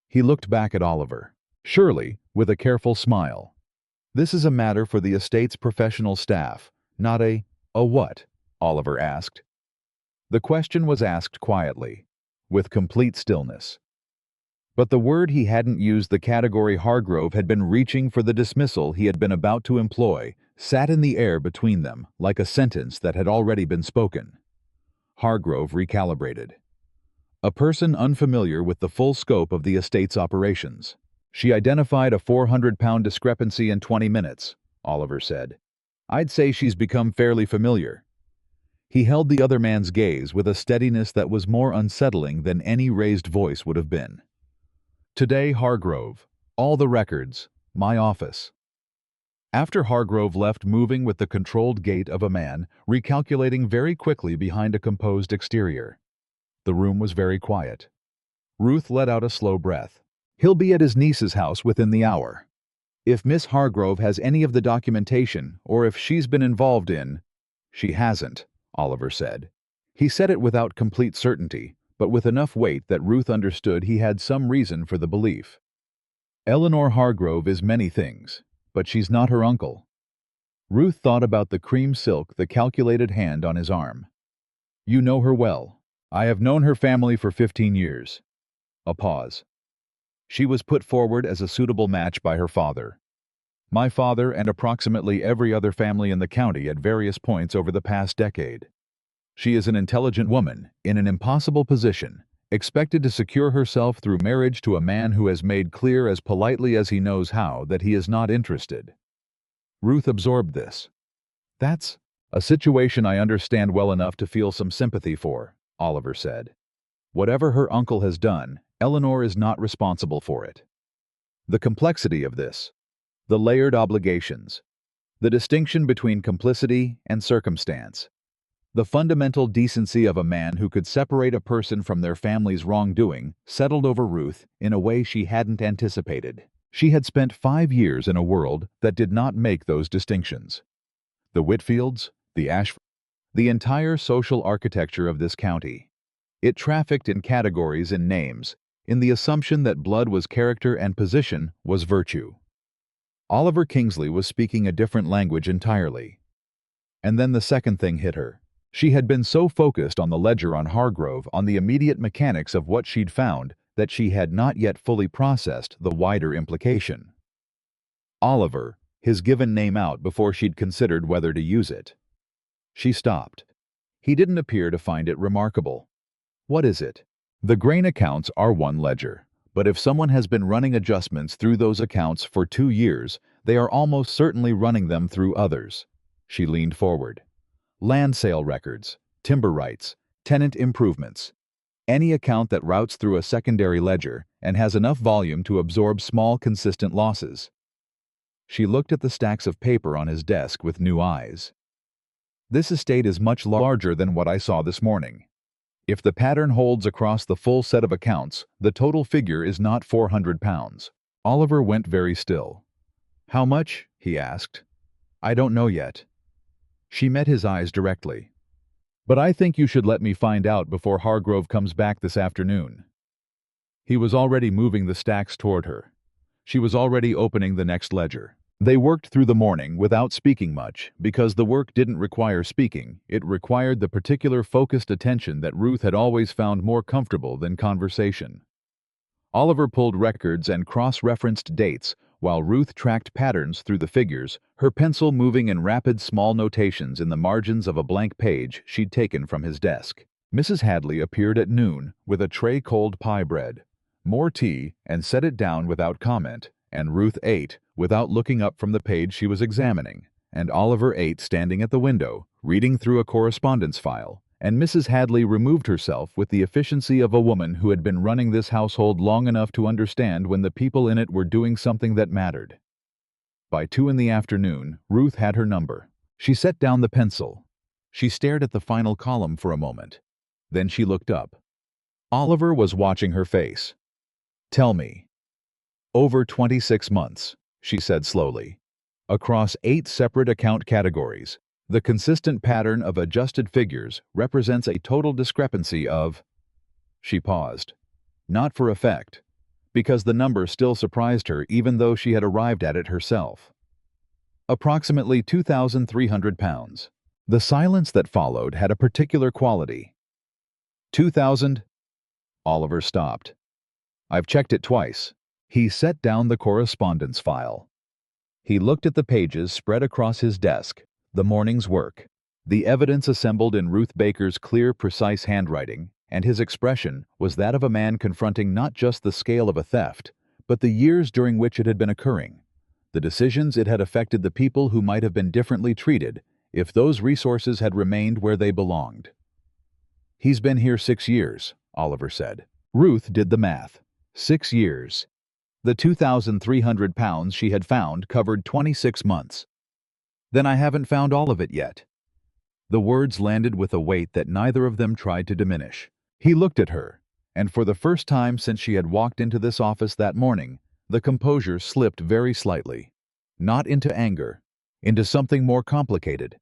Speaker 1: He looked back at Oliver. Surely, with a careful smile. "This is a matter for the estate's professional staff, not a what?" Oliver asked. The question was asked quietly, with complete stillness. But the word he hadn't used, the category Hargrove had been reaching for, the dismissal he had been about to employ, sat in the air between them like a sentence that had already been spoken. Hargrove recalibrated. A person unfamiliar with the full scope of the estate's operations. She identified a 400-pound discrepancy in 20 minutes, Oliver said. I'd say she's become fairly familiar. He held the other man's gaze with a steadiness that was more unsettling than any raised voice would have been. Today, Hargrove. All the records. My office. After Hargrove left, moving with the controlled gait of a man, recalculating very quickly behind a composed exterior. The room was very quiet. Ruth let out a slow breath. He'll be at his niece's house within the hour. If Miss Hargrove has any of the documentation, or if she's been involved in— She hasn't, Oliver said. He said it without complete certainty, but with enough weight that Ruth understood he had some reason for the belief. Eleanor Hargrove is many things, but she's not her uncle. Ruth thought about the cream silk, the calculated hand on his arm. You know her well. I have known her family for 15 years. A pause. She was put forward as a suitable match by her father. My father and approximately every other family in the county at various points over the past decade. She is an intelligent woman, in an impossible position, expected to secure herself through marriage to a man who has made clear as politely as he knows how that he is not interested. Ruth absorbed this. That's a situation I understand well enough to feel some sympathy for, Oliver said. Whatever her uncle has done, Eleanor is not responsible for it. The complexity of this, the layered obligations, the distinction between complicity and circumstance, the fundamental decency of a man who could separate a person from their family's wrongdoing settled over Ruth in a way she hadn't anticipated. She had spent 5 years in a world that did not make those distinctions. The Whitfields, the Ashfords, the entire social architecture of this county. It trafficked in categories and names, in the assumption that blood was character and position was virtue. Oliver Kingsley was speaking a different language entirely. And then the second thing hit her. She had been so focused on the ledger on Hargrove, on the immediate mechanics of what she'd found, that she had not yet fully processed the wider implication. Oliver, his given name out before she'd considered whether to use it. She stopped. He didn't appear to find it remarkable. What is it? The grain accounts are one ledger, but if someone has been running adjustments through those accounts for 2 years, they are almost certainly running them through others. She leaned forward. Land sale records, timber rights, tenant improvements. Any account that routes through a secondary ledger and has enough volume to absorb small, consistent losses. She looked at the stacks of paper on his desk with new eyes. This estate is much larger than what I saw this morning. If the pattern holds across the full set of accounts, the total figure is not 400 pounds. Oliver went very still. How much? He asked. I don't know yet. She met his eyes directly. But I think you should let me find out before Hargrove comes back this afternoon. He was already moving the stacks toward her. She was already opening the next ledger. They worked through the morning without speaking much, because the work didn't require speaking. It required the particular focused attention that Ruth had always found more comfortable than conversation. Oliver pulled records and cross-referenced dates, while Ruth tracked patterns through the figures, her pencil moving in rapid small notations in the margins of a blank page she'd taken from his desk. Mrs. Hadley appeared at noon with a tray cold pie bread, more tea, and set it down without comment, and Ruth ate, without looking up from the page she was examining, and Oliver ate standing at the window, reading through a correspondence file, and Mrs. Hadley removed herself with the efficiency of a woman who had been running this household long enough to understand when the people in it were doing something that mattered. By 2 in the afternoon, Ruth had her number. She set down the pencil. She stared at the final column for a moment. Then she looked up. Oliver was watching her face. Tell me. Over 26 months, she said slowly. Across 8 separate account categories, the consistent pattern of adjusted figures represents a total discrepancy of— She paused. Not for effect, because the number still surprised her even though she had arrived at it herself. Approximately 2,300 pounds. The silence that followed had a particular quality. 2,000? Oliver stopped. I've checked it twice. He set down the correspondence file. He looked at the pages spread across his desk, the morning's work, the evidence assembled in Ruth Baker's clear, precise handwriting, and his expression was that of a man confronting not just the scale of a theft, but the years during which it had been occurring. The decisions it had affected the people who might have been differently treated if those resources had remained where they belonged. "He's been here 6 years," Oliver said. Ruth did the math. 6 years. The 2,300 pounds she had found covered 26 months. "Then I haven't found all of it yet." The words landed with a weight that neither of them tried to diminish. He looked at her, and for the first time since she had walked into this office that morning, the composure slipped very slightly. Not into anger, into something more complicated.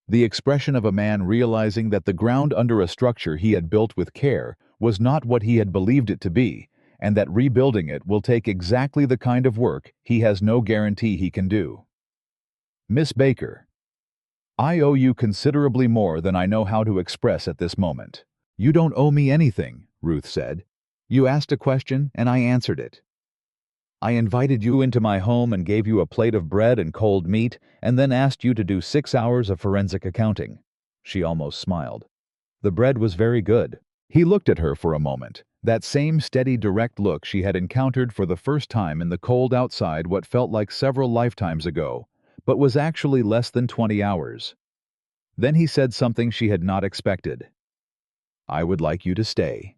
Speaker 1: The expression of a man realizing that the ground under a structure he had built with care was not what he had believed it to be, and that rebuilding it will take exactly the kind of work he has no guarantee he can do. "Miss Baker, I owe you considerably more than I know how to express at this moment." "You don't owe me anything," Ruth said. "You asked a question and I answered it. I invited you into my home and gave you a plate of bread and cold meat, and then asked you to do 6 hours of forensic accounting." She almost smiled. "The bread was very good." He looked at her for a moment, that same steady, direct look she had encountered for the first time in the cold outside what felt like several lifetimes ago, but was actually less than 20 hours. Then he said something she had not expected. "I would like you to stay."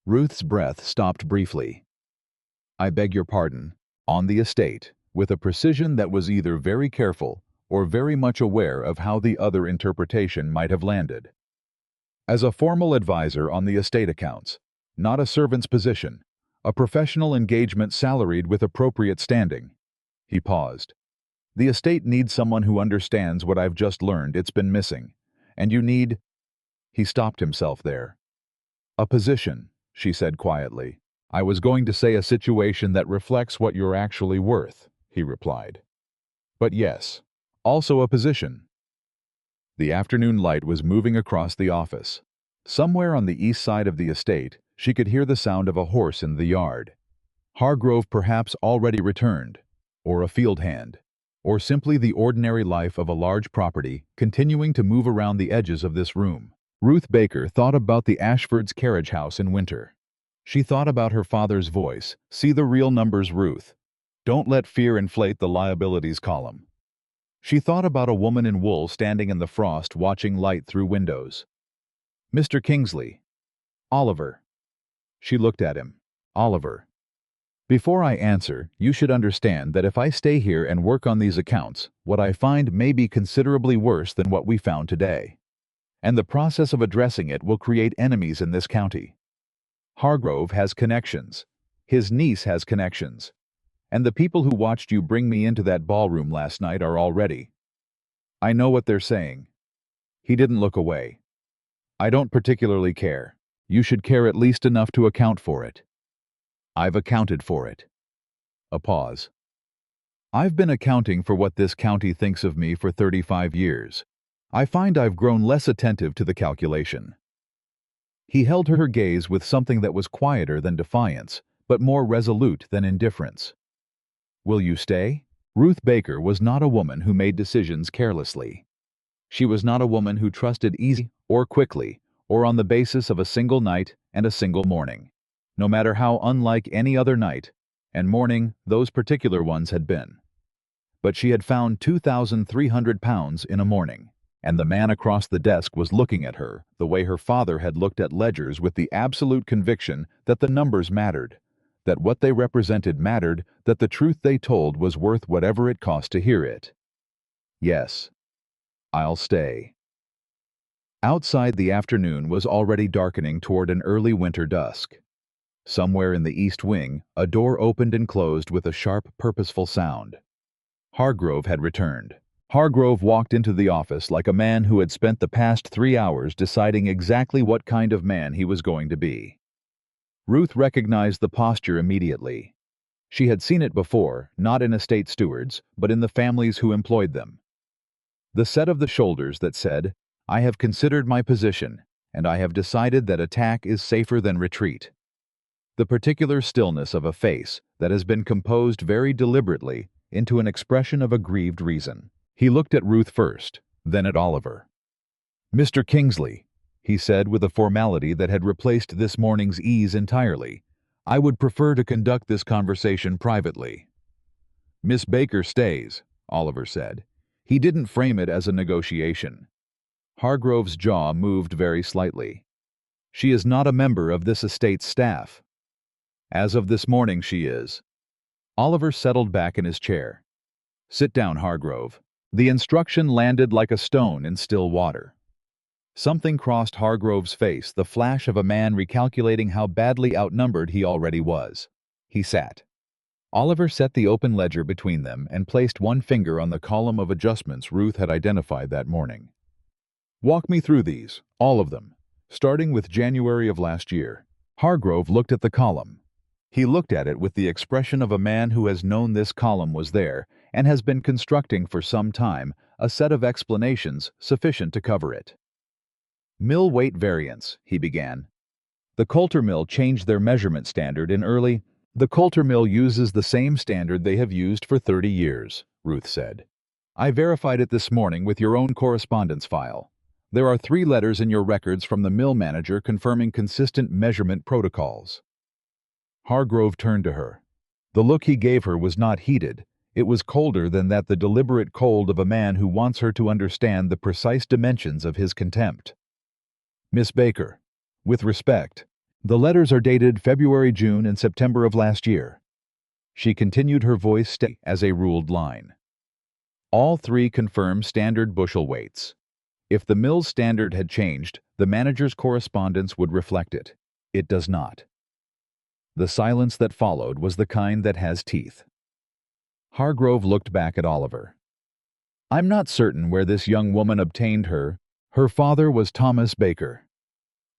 Speaker 1: Ruth's breath stopped briefly. "I beg your pardon." On the estate, with a precision that was either very careful or very much aware of how the other interpretation might have landed. "As a formal advisor on the estate accounts, not a servant's position, a professional engagement salaried with appropriate standing." He paused. "The estate needs someone who understands what I've just learned it's been missing, and you need—" He stopped himself there. "A position," she said quietly. "I was going to say a situation that reflects what you're actually worth," he replied. "But yes, also a position." The afternoon light was moving across the office. Somewhere on the east side of the estate, she could hear the sound of a horse in the yard. Hargrove perhaps already returned, or a field hand, or simply the ordinary life of a large property continuing to move around the edges of this room. Ruth Baker thought about the Ashfords' carriage house in winter. She thought about her father's voice. "See the real numbers, Ruth. Don't let fear inflate the liabilities column." She thought about a woman in wool standing in the frost watching light through windows. "Mr. Kingsley." "Oliver." She looked at him. "Oliver. Before I answer, you should understand that if I stay here and work on these accounts, what I find may be considerably worse than what we found today. And the process of addressing it will create enemies in this county. Hargrove has connections. His niece has connections. And the people who watched you bring me into that ballroom last night are already. I know what they're saying." He didn't look away. "I don't particularly care. You should care at least enough to account for it." "I've accounted for it." A pause. "I've been accounting for what this county thinks of me for 35 years. I find I've grown less attentive to the calculation." He held her gaze with something that was quieter than defiance, but more resolute than indifference. "Will you stay?" Ruth Baker was not a woman who made decisions carelessly. She was not a woman who trusted easy or quickly, or on the basis of a single night and a single morning, no matter how unlike any other night and morning those particular ones had been. But she had found 2,300 pounds in a morning, and the man across the desk was looking at her the way her father had looked at ledgers, with the absolute conviction that the numbers mattered, that what they represented mattered, that the truth they told was worth whatever it cost to hear it. "Yes, I'll stay." Outside, the afternoon was already darkening toward an early winter dusk. Somewhere in the east wing, a door opened and closed with a sharp, purposeful sound. Hargrove had returned. Hargrove walked into the office like a man who had spent the past 3 hours deciding exactly what kind of man he was going to be. Ruth recognized the posture immediately. She had seen it before, not in estate stewards, but in the families who employed them. The set of the shoulders that said, "I have considered my position, and I have decided that attack is safer than retreat." The particular stillness of a face that has been composed very deliberately into an expression of aggrieved reason. He looked at Ruth first, then at Oliver. "Mr. Kingsley," he said with a formality that had replaced this morning's ease entirely, I would prefer to conduct this conversation privately. Miss Baker stays, Oliver said. He didn't frame it as a negotiation. Hargrove's jaw moved very slightly. She is not a member of this estate's staff. As of this morning, she is. Oliver settled back in his chair. Sit down, Hargrove. The instruction landed like a stone in still water. Something crossed Hargrove's face, the flash of a man recalculating how badly outnumbered he already was. He sat. Oliver set the open ledger between them and placed one finger on the column of adjustments Ruth had identified that morning. Walk me through these, all of them, starting with January of last year. Hargrove looked at the column. He looked at it with the expression of a man who has known this column was there and has been constructing for some time a set of explanations sufficient to cover it. Mill weight variance, he began. The Coulter Mill changed their measurement standard in early. The Coulter Mill uses the same standard they have used for 30 years, Ruth said. I verified it this morning with your own correspondence file. There are 3 letters in your records from the mill manager confirming consistent measurement protocols. Hargrove turned to her. The look he gave her was not heated. It was colder than that, the deliberate cold of a man who wants her to understand the precise dimensions of his contempt. Miss Baker, with respect, the letters are dated February, June, and September of last year. She continued, her voice steady as a ruled line. All 3 confirm standard bushel weights. If the mill's standard had changed, the manager's correspondence would reflect it. It does not. The silence that followed was the kind that has teeth. Hargrove looked back at Oliver. I'm not certain where this young woman obtained her. Her father was Thomas Baker.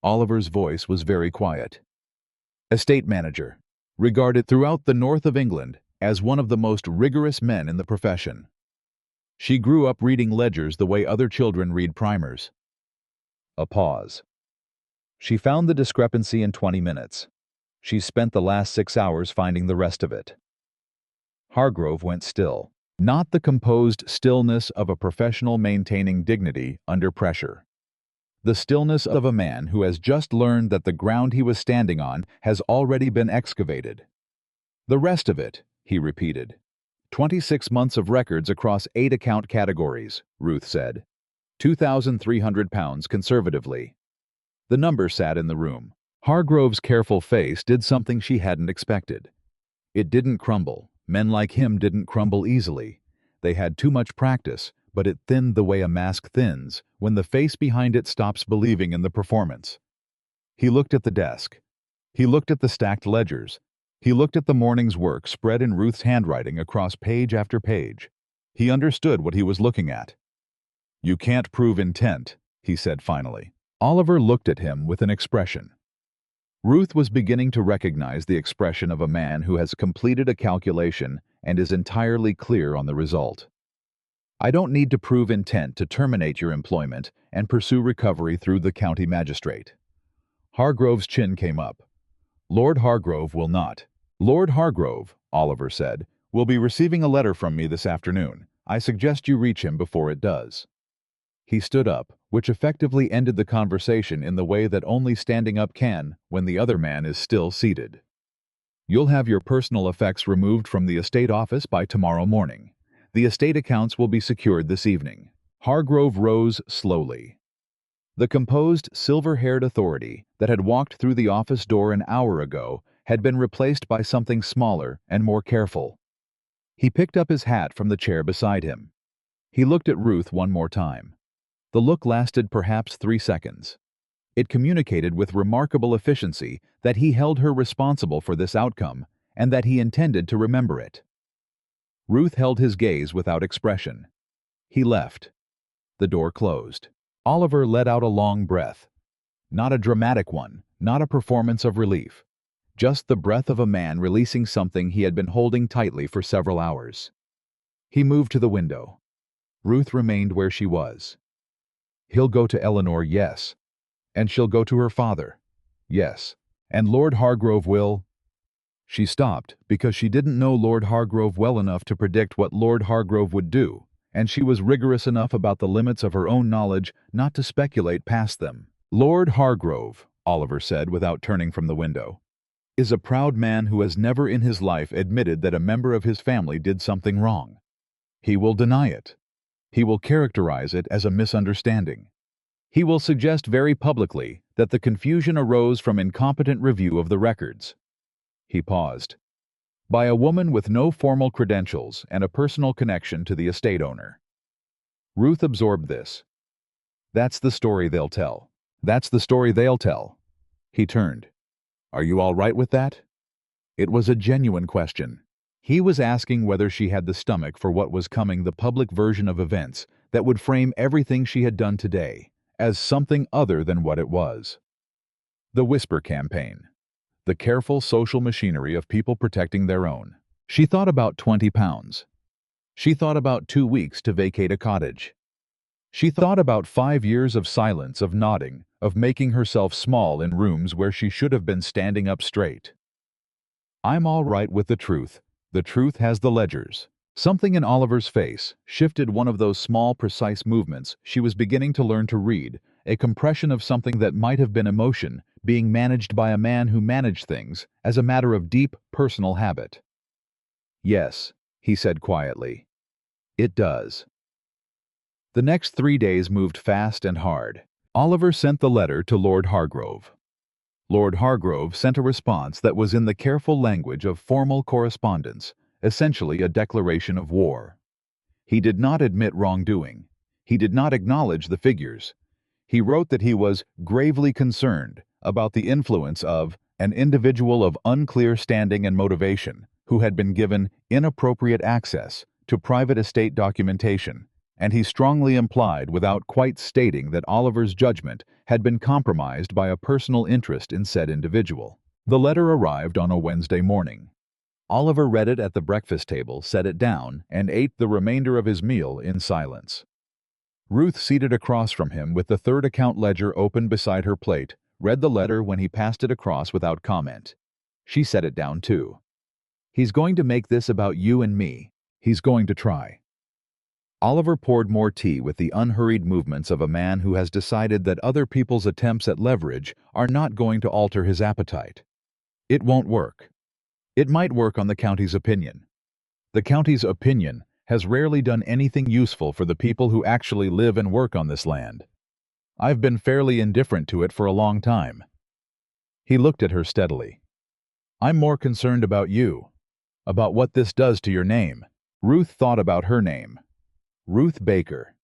Speaker 1: Oliver's voice was very quiet. Estate manager, regarded throughout the north of England as one of the most rigorous men in the profession. She grew up reading ledgers the way other children read primers. A pause. She found the discrepancy in 20 minutes. She spent the last 6 hours finding the rest of it. Hargrove went still, not the composed stillness of a professional maintaining dignity under pressure. The stillness of a man who has just learned that the ground he was standing on has already been excavated. The rest of it, he repeated. 26 months of records across 8 account categories, Ruth said. 2,300 pounds conservatively. The number sat in the room. Hargrove's careful face did something she hadn't expected. It didn't crumble. Men like him didn't crumble easily. They had too much practice, but it thinned the way a mask thins when the face behind it stops believing in the performance. He looked at the desk. He looked at the stacked ledgers. He looked at the morning's work spread in Ruth's handwriting across page after page. He understood what he was looking at. You can't prove intent, he said finally. Oliver looked at him with an expression. Ruth was beginning to recognize the expression of a man who has completed a calculation and is entirely clear on the result. I don't need to prove intent to terminate your employment and pursue recovery through the county magistrate. Hargrove's chin came up. Lord Hargrove will not. Lord Hargrove, Oliver said, will be receiving a letter from me this afternoon. I suggest you reach him before it does. He stood up, which effectively ended the conversation in the way that only standing up can when the other man is still seated. You'll have your personal effects removed from the estate office by tomorrow morning. The estate accounts will be secured this evening. Hargrove rose slowly. The composed, silver-haired authority that had walked through the office door an hour ago had been replaced by something smaller and more careful. He picked up his hat from the chair beside him. He looked at Ruth one more time. The look lasted perhaps 3 seconds. It communicated with remarkable efficiency that he held her responsible for this outcome and that he intended to remember it. Ruth held his gaze without expression. He left. The door closed. Oliver let out a long breath. Not a dramatic one, not a performance of relief. Just the breath of a man releasing something he had been holding tightly for several hours. He moved to the window. Ruth remained where she was. He'll go to Eleanor, yes. And she'll go to her father. Yes. And Lord Hargrove will... She stopped because she didn't know Lord Hargrove well enough to predict what Lord Hargrove would do, and she was rigorous enough about the limits of her own knowledge not to speculate past them. Lord Hargrove, Oliver said without turning from the window. is a proud man who has never in his life admitted that a member of his family did something wrong. He will deny it. He will characterize it as a misunderstanding. He will suggest very publicly that the confusion arose from incompetent review of the records. He paused. By a woman with no formal credentials and a personal connection to the estate owner. Ruth absorbed this. That's the story they'll tell. That's the story they'll tell. He turned. Are you all right with that? It was a genuine question. He was asking whether she had the stomach for what was coming, the public version of events that would frame everything she had done today as something other than what it was. The whisper campaign. The careful social machinery of people protecting their own. She thought about 20 pounds. She thought about 2 weeks to vacate a cottage. She thought about 5 years of silence, of nodding, of making herself small in rooms where she should have been standing up straight. I'm all right with the truth. The truth has the ledgers. Something in Oliver's face shifted, one of those small, precise movements she was beginning to learn to read, a compression of something that might have been emotion being managed by a man who managed things as a matter of deep, personal habit. Yes, he said quietly. It does. The next 3 days moved fast and hard. Oliver sent the letter to Lord Hargrove. Lord Hargrove sent a response that was in the careful language of formal correspondence, essentially a declaration of war. He did not admit wrongdoing. He did not acknowledge the figures. He wrote that he was gravely concerned about the influence of an individual of unclear standing and motivation who had been given inappropriate access to private estate documentation, and he strongly implied, without quite stating, that Oliver's judgment had been compromised by a personal interest in said individual. The letter arrived on a Wednesday morning. Oliver read it at the breakfast table, set it down, and ate the remainder of his meal in silence. Ruth, seated across from him with the third account ledger open beside her plate, read the letter when he passed it across without comment. She set it down too. He's going to make this about you and me. He's going to try. Oliver poured more tea with the unhurried movements of a man who has decided that other people's attempts at leverage are not going to alter his appetite. It won't work. It might work on the county's opinion. The county's opinion has rarely done anything useful for the people who actually live and work on this land. I've been fairly indifferent to it for a long time. He looked at her steadily. I'm more concerned about you, about what this does to your name. Ruth thought about her name. Ruth Baker,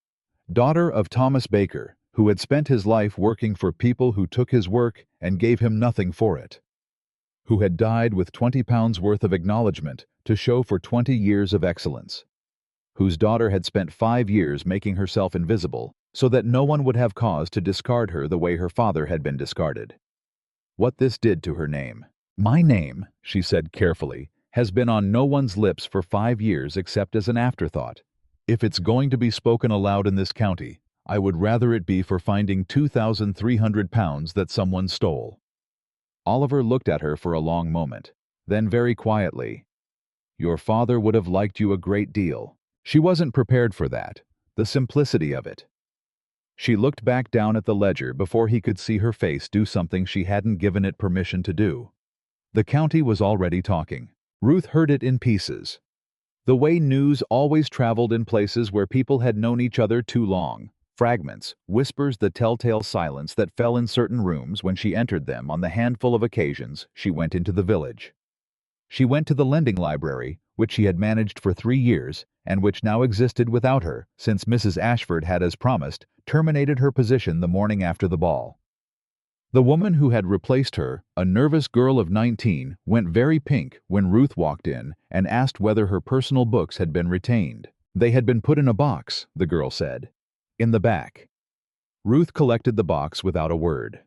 Speaker 1: daughter of Thomas Baker, who had spent his life working for people who took his work and gave him nothing for it, who had died with 20 pounds worth of acknowledgement to show for 20 years of excellence, whose daughter had spent 5 years making herself invisible so that no one would have cause to discard her the way her father had been discarded. What this did to her name. My name, she said carefully, has been on no one's lips for 5 years except as an afterthought. If it's going to be spoken aloud in this county, I would rather it be for finding 2,300 pounds that someone stole. Oliver looked at her for a long moment, then very quietly. Your father would have liked you a great deal. She wasn't prepared for that, the simplicity of it. She looked back down at the ledger before he could see her face do something she hadn't given it permission to do. The county was already talking. Ruth heard it in pieces. The way news always traveled in places where people had known each other too long. Fragments, whispers, the telltale silence that fell in certain rooms when she entered them on the handful of occasions she went into the village. She went to the lending library, which she had managed for 3 years, and which now existed without her, since Mrs. Ashford had, as promised, terminated her position the morning after the ball. The woman who had replaced her, a nervous girl of 19, went very pink when Ruth walked in and asked whether her personal books had been retained. They had been put in a box, the girl said. In the back. Ruth collected the box without a word.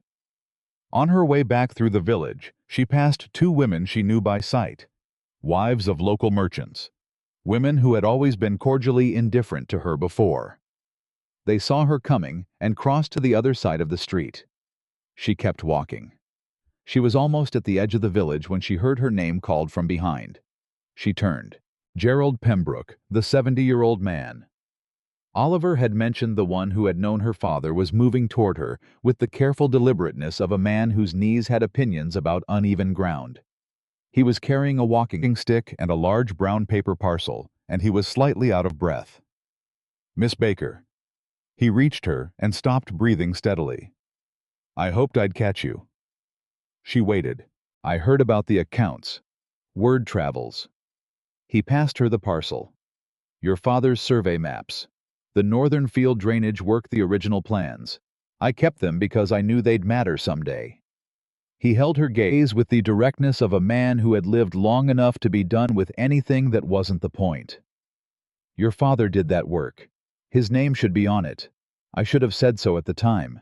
Speaker 1: On her way back through the village, she passed 2 women she knew by sight, wives of local merchants, women who had always been cordially indifferent to her before. They saw her coming and crossed to the other side of the street. She kept walking. She was almost at the edge of the village when she heard her name called from behind. She turned. Gerald Pembroke, the 70-year-old man. Oliver had mentioned the one who had known her father was moving toward her with the careful deliberateness of a man whose knees had opinions about uneven ground. He was carrying a walking stick and a large brown paper parcel, and he was slightly out of breath. "Miss Baker." He reached her and stopped breathing steadily. "I hoped I'd catch you." She waited. "I heard about the accounts. Word travels." He passed her the parcel. "Your father's survey maps. The northern field drainage work, the original plans. I kept them because I knew they'd matter someday." He held her gaze with the directness of a man who had lived long enough to be done with anything that wasn't the point. "Your father did that work. His name should be on it. I should have said so at the time."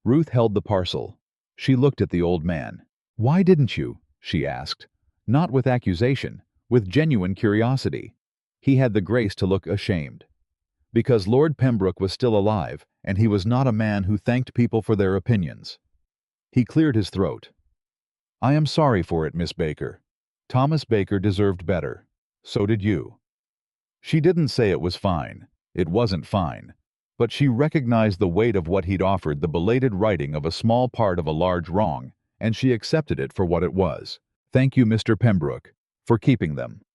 Speaker 1: Ruth held the parcel. She looked at the old man. "Why didn't you?" she asked. Not with accusation, with genuine curiosity. He had the grace to look ashamed. Because Lord Pembroke was still alive, and he was not a man who thanked people for their opinions. He cleared his throat. "I am sorry for it, Miss Baker. Thomas Baker deserved better. So did you." She didn't say it was fine. It wasn't fine. But she recognized the weight of what he'd offered, the belated righting of a small part of a large wrong, and she accepted it for what it was. "Thank you, Mr. Pembroke, for keeping them."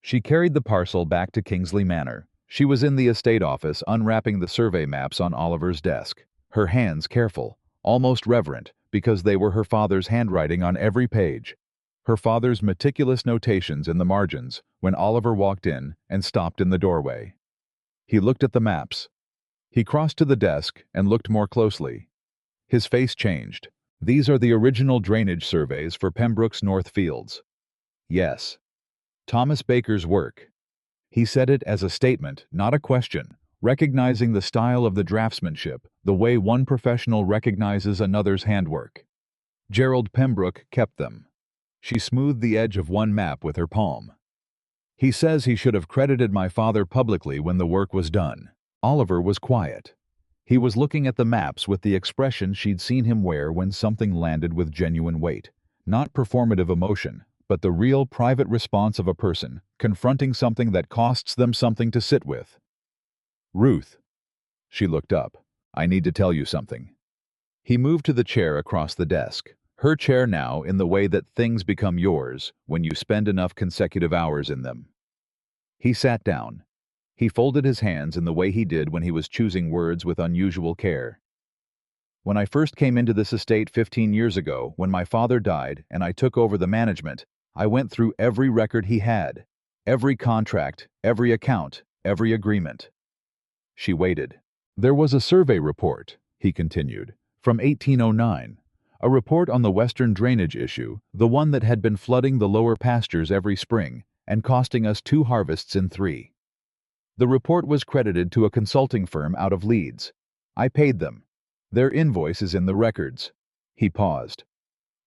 Speaker 1: She carried the parcel back to Kingsley Manor. She was in the estate office unwrapping the survey maps on Oliver's desk, her hands careful, almost reverent, because they were her father's handwriting on every page. Her father's meticulous notations in the margins when Oliver walked in and stopped in the doorway. He looked at the maps. He crossed to the desk and looked more closely. His face changed. "These are the original drainage surveys for Pembroke's North Fields." "Yes." "Thomas Baker's work." He said it as a statement, not a question, recognizing the style of the draftsmanship, the way one professional recognizes another's handwork. "Gerald Pembroke kept them." She smoothed the edge of one map with her palm. "He says he should have credited my father publicly when the work was done." Oliver was quiet. He was looking at the maps with the expression she'd seen him wear when something landed with genuine weight. Not performative emotion, but the real private response of a person confronting something that costs them something to sit with. "Ruth." She looked up. "I need to tell you something." He moved to the chair across the desk. Her chair now, in the way that things become yours when you spend enough consecutive hours in them. He sat down. He folded his hands in the way he did when he was choosing words with unusual care. "When I first came into this estate 15 years ago, when my father died and I took over the management, I went through every record he had, every contract, every account, every agreement." She waited. "There was a survey report," he continued, "from 1809. A report on the western drainage issue, the one that had been flooding the lower pastures every spring and costing us 2 harvests in 3. The report was credited to a consulting firm out of Leeds. I paid them. Their invoice is in the records." He paused.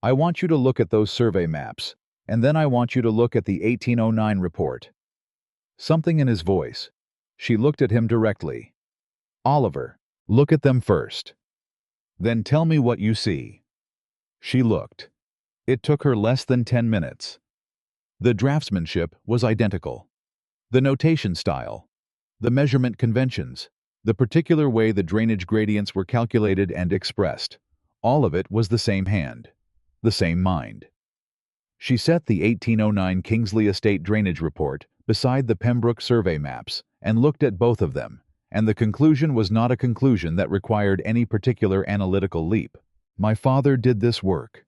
Speaker 1: "I want you to look at those survey maps, and then I want you to look at the 1809 report." Something in his voice. She looked at him directly. "Oliver, look at them first. Then tell me what you see." She looked. It took her less than 10 minutes. The draftsmanship was identical. The notation style, the measurement conventions, the particular way the drainage gradients were calculated and expressed, all of it was the same hand, the same mind. She set the 1809 Kingsley Estate drainage report beside the Pembroke survey maps and looked at both of them, and the conclusion was not a conclusion that required any particular analytical leap. "My father did this work."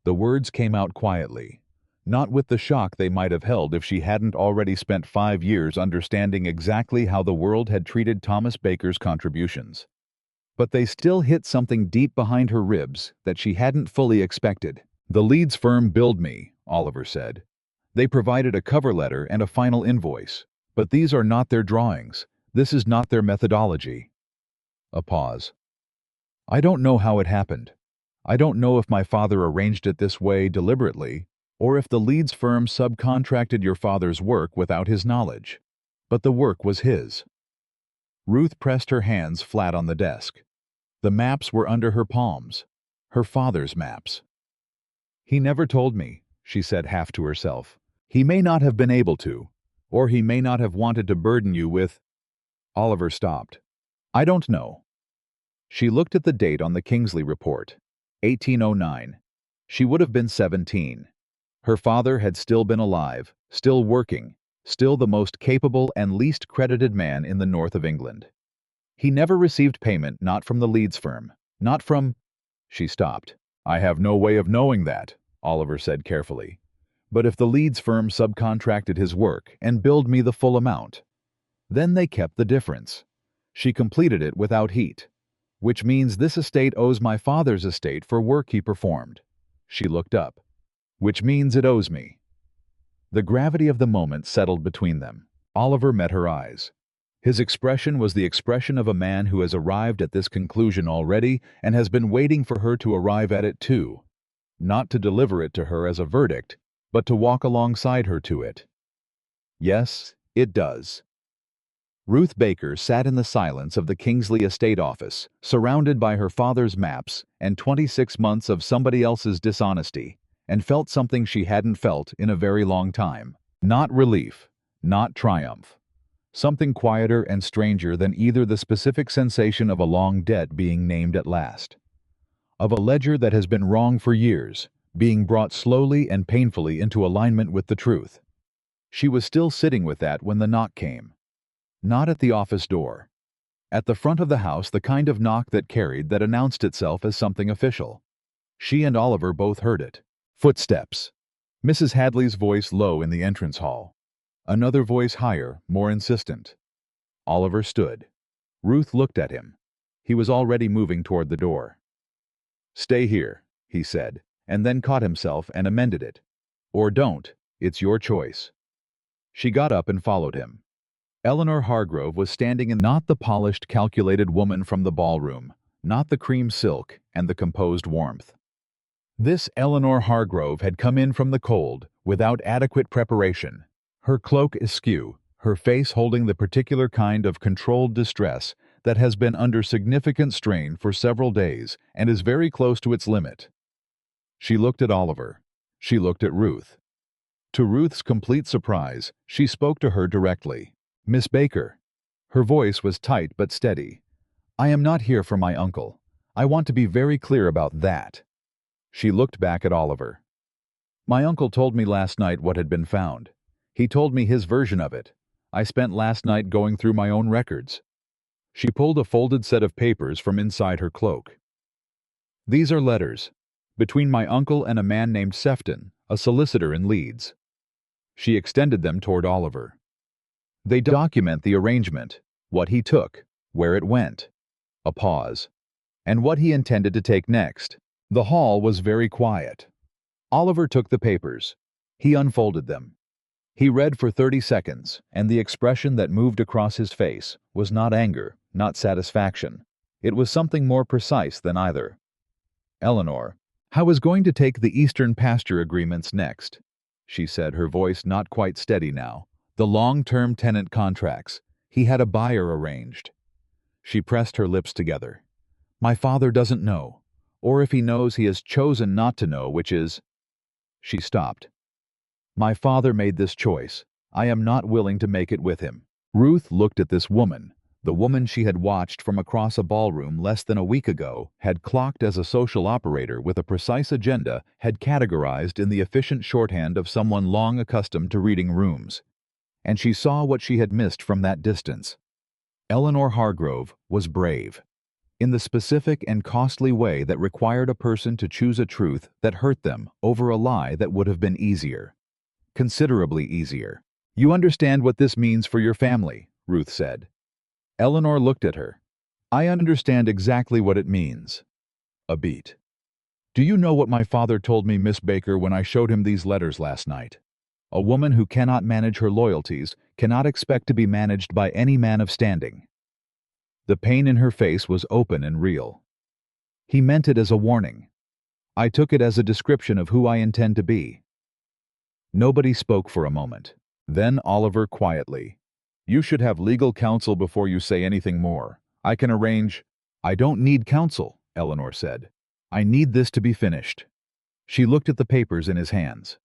Speaker 1: The words came out quietly, not with the shock they might have held if she hadn't already spent 5 years understanding exactly how the world had treated Thomas Baker's contributions. But they still hit something deep behind her ribs that she hadn't fully expected. "The Leeds firm billed me," Oliver said. "They provided a cover letter and a final invoice. But these are not their drawings. This is not their methodology." A pause. "I don't know how it happened. I don't know if my father arranged it this way deliberately, or if the Leeds firm subcontracted your father's work without his knowledge. But the work was his." Ruth pressed her hands flat on the desk. The maps were under her palms. Her father's maps. "He never told me," she said half to herself. "He may not have been able to, or he may not have wanted to burden you with—" Oliver stopped. "I don't know." She looked at the date on the Kingsley report, 1809. She would have been 17. Her father had still been alive, still working, still the most capable and least credited man in the north of England. He never received payment, not from the Leeds firm, not from... She stopped. I have no way of knowing that, Oliver said carefully. But if the Leeds firm subcontracted his work and billed me the full amount, then they kept the difference. She completed it without heat, which means this estate owes my father's estate for work he performed. She looked up. Which means it owes me. The gravity of the moment settled between them. Oliver met her eyes. His expression was the expression of a man who has arrived at this conclusion already and has been waiting for her to arrive at it too. Not to deliver it to her as a verdict, but to walk alongside her to it. Yes, it does. Ruth Baker sat in the silence of the Kingsley estate office, surrounded by her father's maps and 26 months of somebody else's dishonesty, and felt something she hadn't felt in a very long time. Not relief, not triumph. Something quieter and stranger than either the specific sensation of a long debt being named at last, of a ledger that has been wrong for years, being brought slowly and painfully into alignment with the truth. She was still sitting with that when the knock came. Not at the office door. At the front of the house, the kind of knock that announced itself as something official. She and Oliver both heard it. Footsteps. Mrs. Hadley's voice low in the entrance hall. Another voice higher, more insistent. Oliver stood. Ruth looked at him. He was already moving toward the door. Stay here, he said, and then caught himself and amended it. Or don't, it's your choice. She got up and followed him. Eleanor Hargrove was standing in, not the polished, calculated woman from the ballroom, not the cream silk and the composed warmth. This Eleanor Hargrove had come in from the cold, without adequate preparation, her cloak askew, her face holding the particular kind of controlled distress that has been under significant strain for several days and is very close to its limit. She looked at Oliver. She looked at Ruth. To Ruth's complete surprise, she spoke to her directly. Miss Baker. Her voice was tight but steady. I am not here for my uncle. I want to be very clear about that. She looked back at Oliver. My uncle told me last night what had been found. He told me his version of it. I spent last night going through my own records. She pulled a folded set of papers from inside her cloak. These are letters, between my uncle and a man named Sefton, a solicitor in Leeds. She extended them toward Oliver. They document the arrangement, what he took, where it went. A pause. And what he intended to take next. The hall was very quiet. Oliver took the papers. He unfolded them. He read for 30 seconds, and the expression that moved across his face was not anger, not satisfaction. It was something more precise than either. Eleanor, how is going to take the Eastern pasture agreements next? She said, her voice not quite steady now. The long-term tenant contracts. He had a buyer arranged. She pressed her lips together. My father doesn't know. Or if he knows, he has chosen not to know, which is... She stopped. My father made this choice. I am not willing to make it with him. Ruth looked at this woman. The woman she had watched from across a ballroom less than a week ago, had clocked as a social operator with a precise agenda, had categorized in the efficient shorthand of someone long accustomed to reading rooms. And she saw what she had missed from that distance. Eleanor Hargrove was brave. In the specific and costly way that required a person to choose a truth that hurt them over a lie that would have been easier. Considerably easier. You understand what this means for your family, Ruth said. Eleanor looked at her. I understand exactly what it means. A beat. Do you know what my father told me, Miss Baker, when I showed him these letters last night? A woman who cannot manage her loyalties cannot expect to be managed by any man of standing. The pain in her face was open and real. He meant it as a warning. I took it as a description of who I intend to be. Nobody spoke for a moment. Then Oliver quietly. You should have legal counsel before you say anything more. I can arrange... I don't need counsel, Eleanor said. I need this to be finished. She looked at the papers in his hands.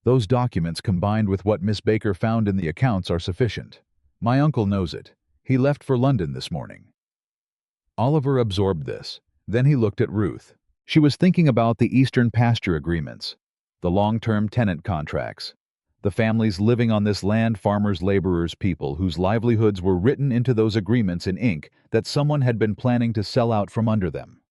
Speaker 1: Those documents combined with what Miss Baker found in the accounts are sufficient. My uncle knows it. He left for London this morning. Oliver absorbed this. Then he looked at Ruth. She was thinking about the Eastern pasture agreements. The long-term tenant contracts. The families living on this land, farmers, laborers, people whose livelihoods were written into those agreements in ink that someone had been planning to sell out from under them.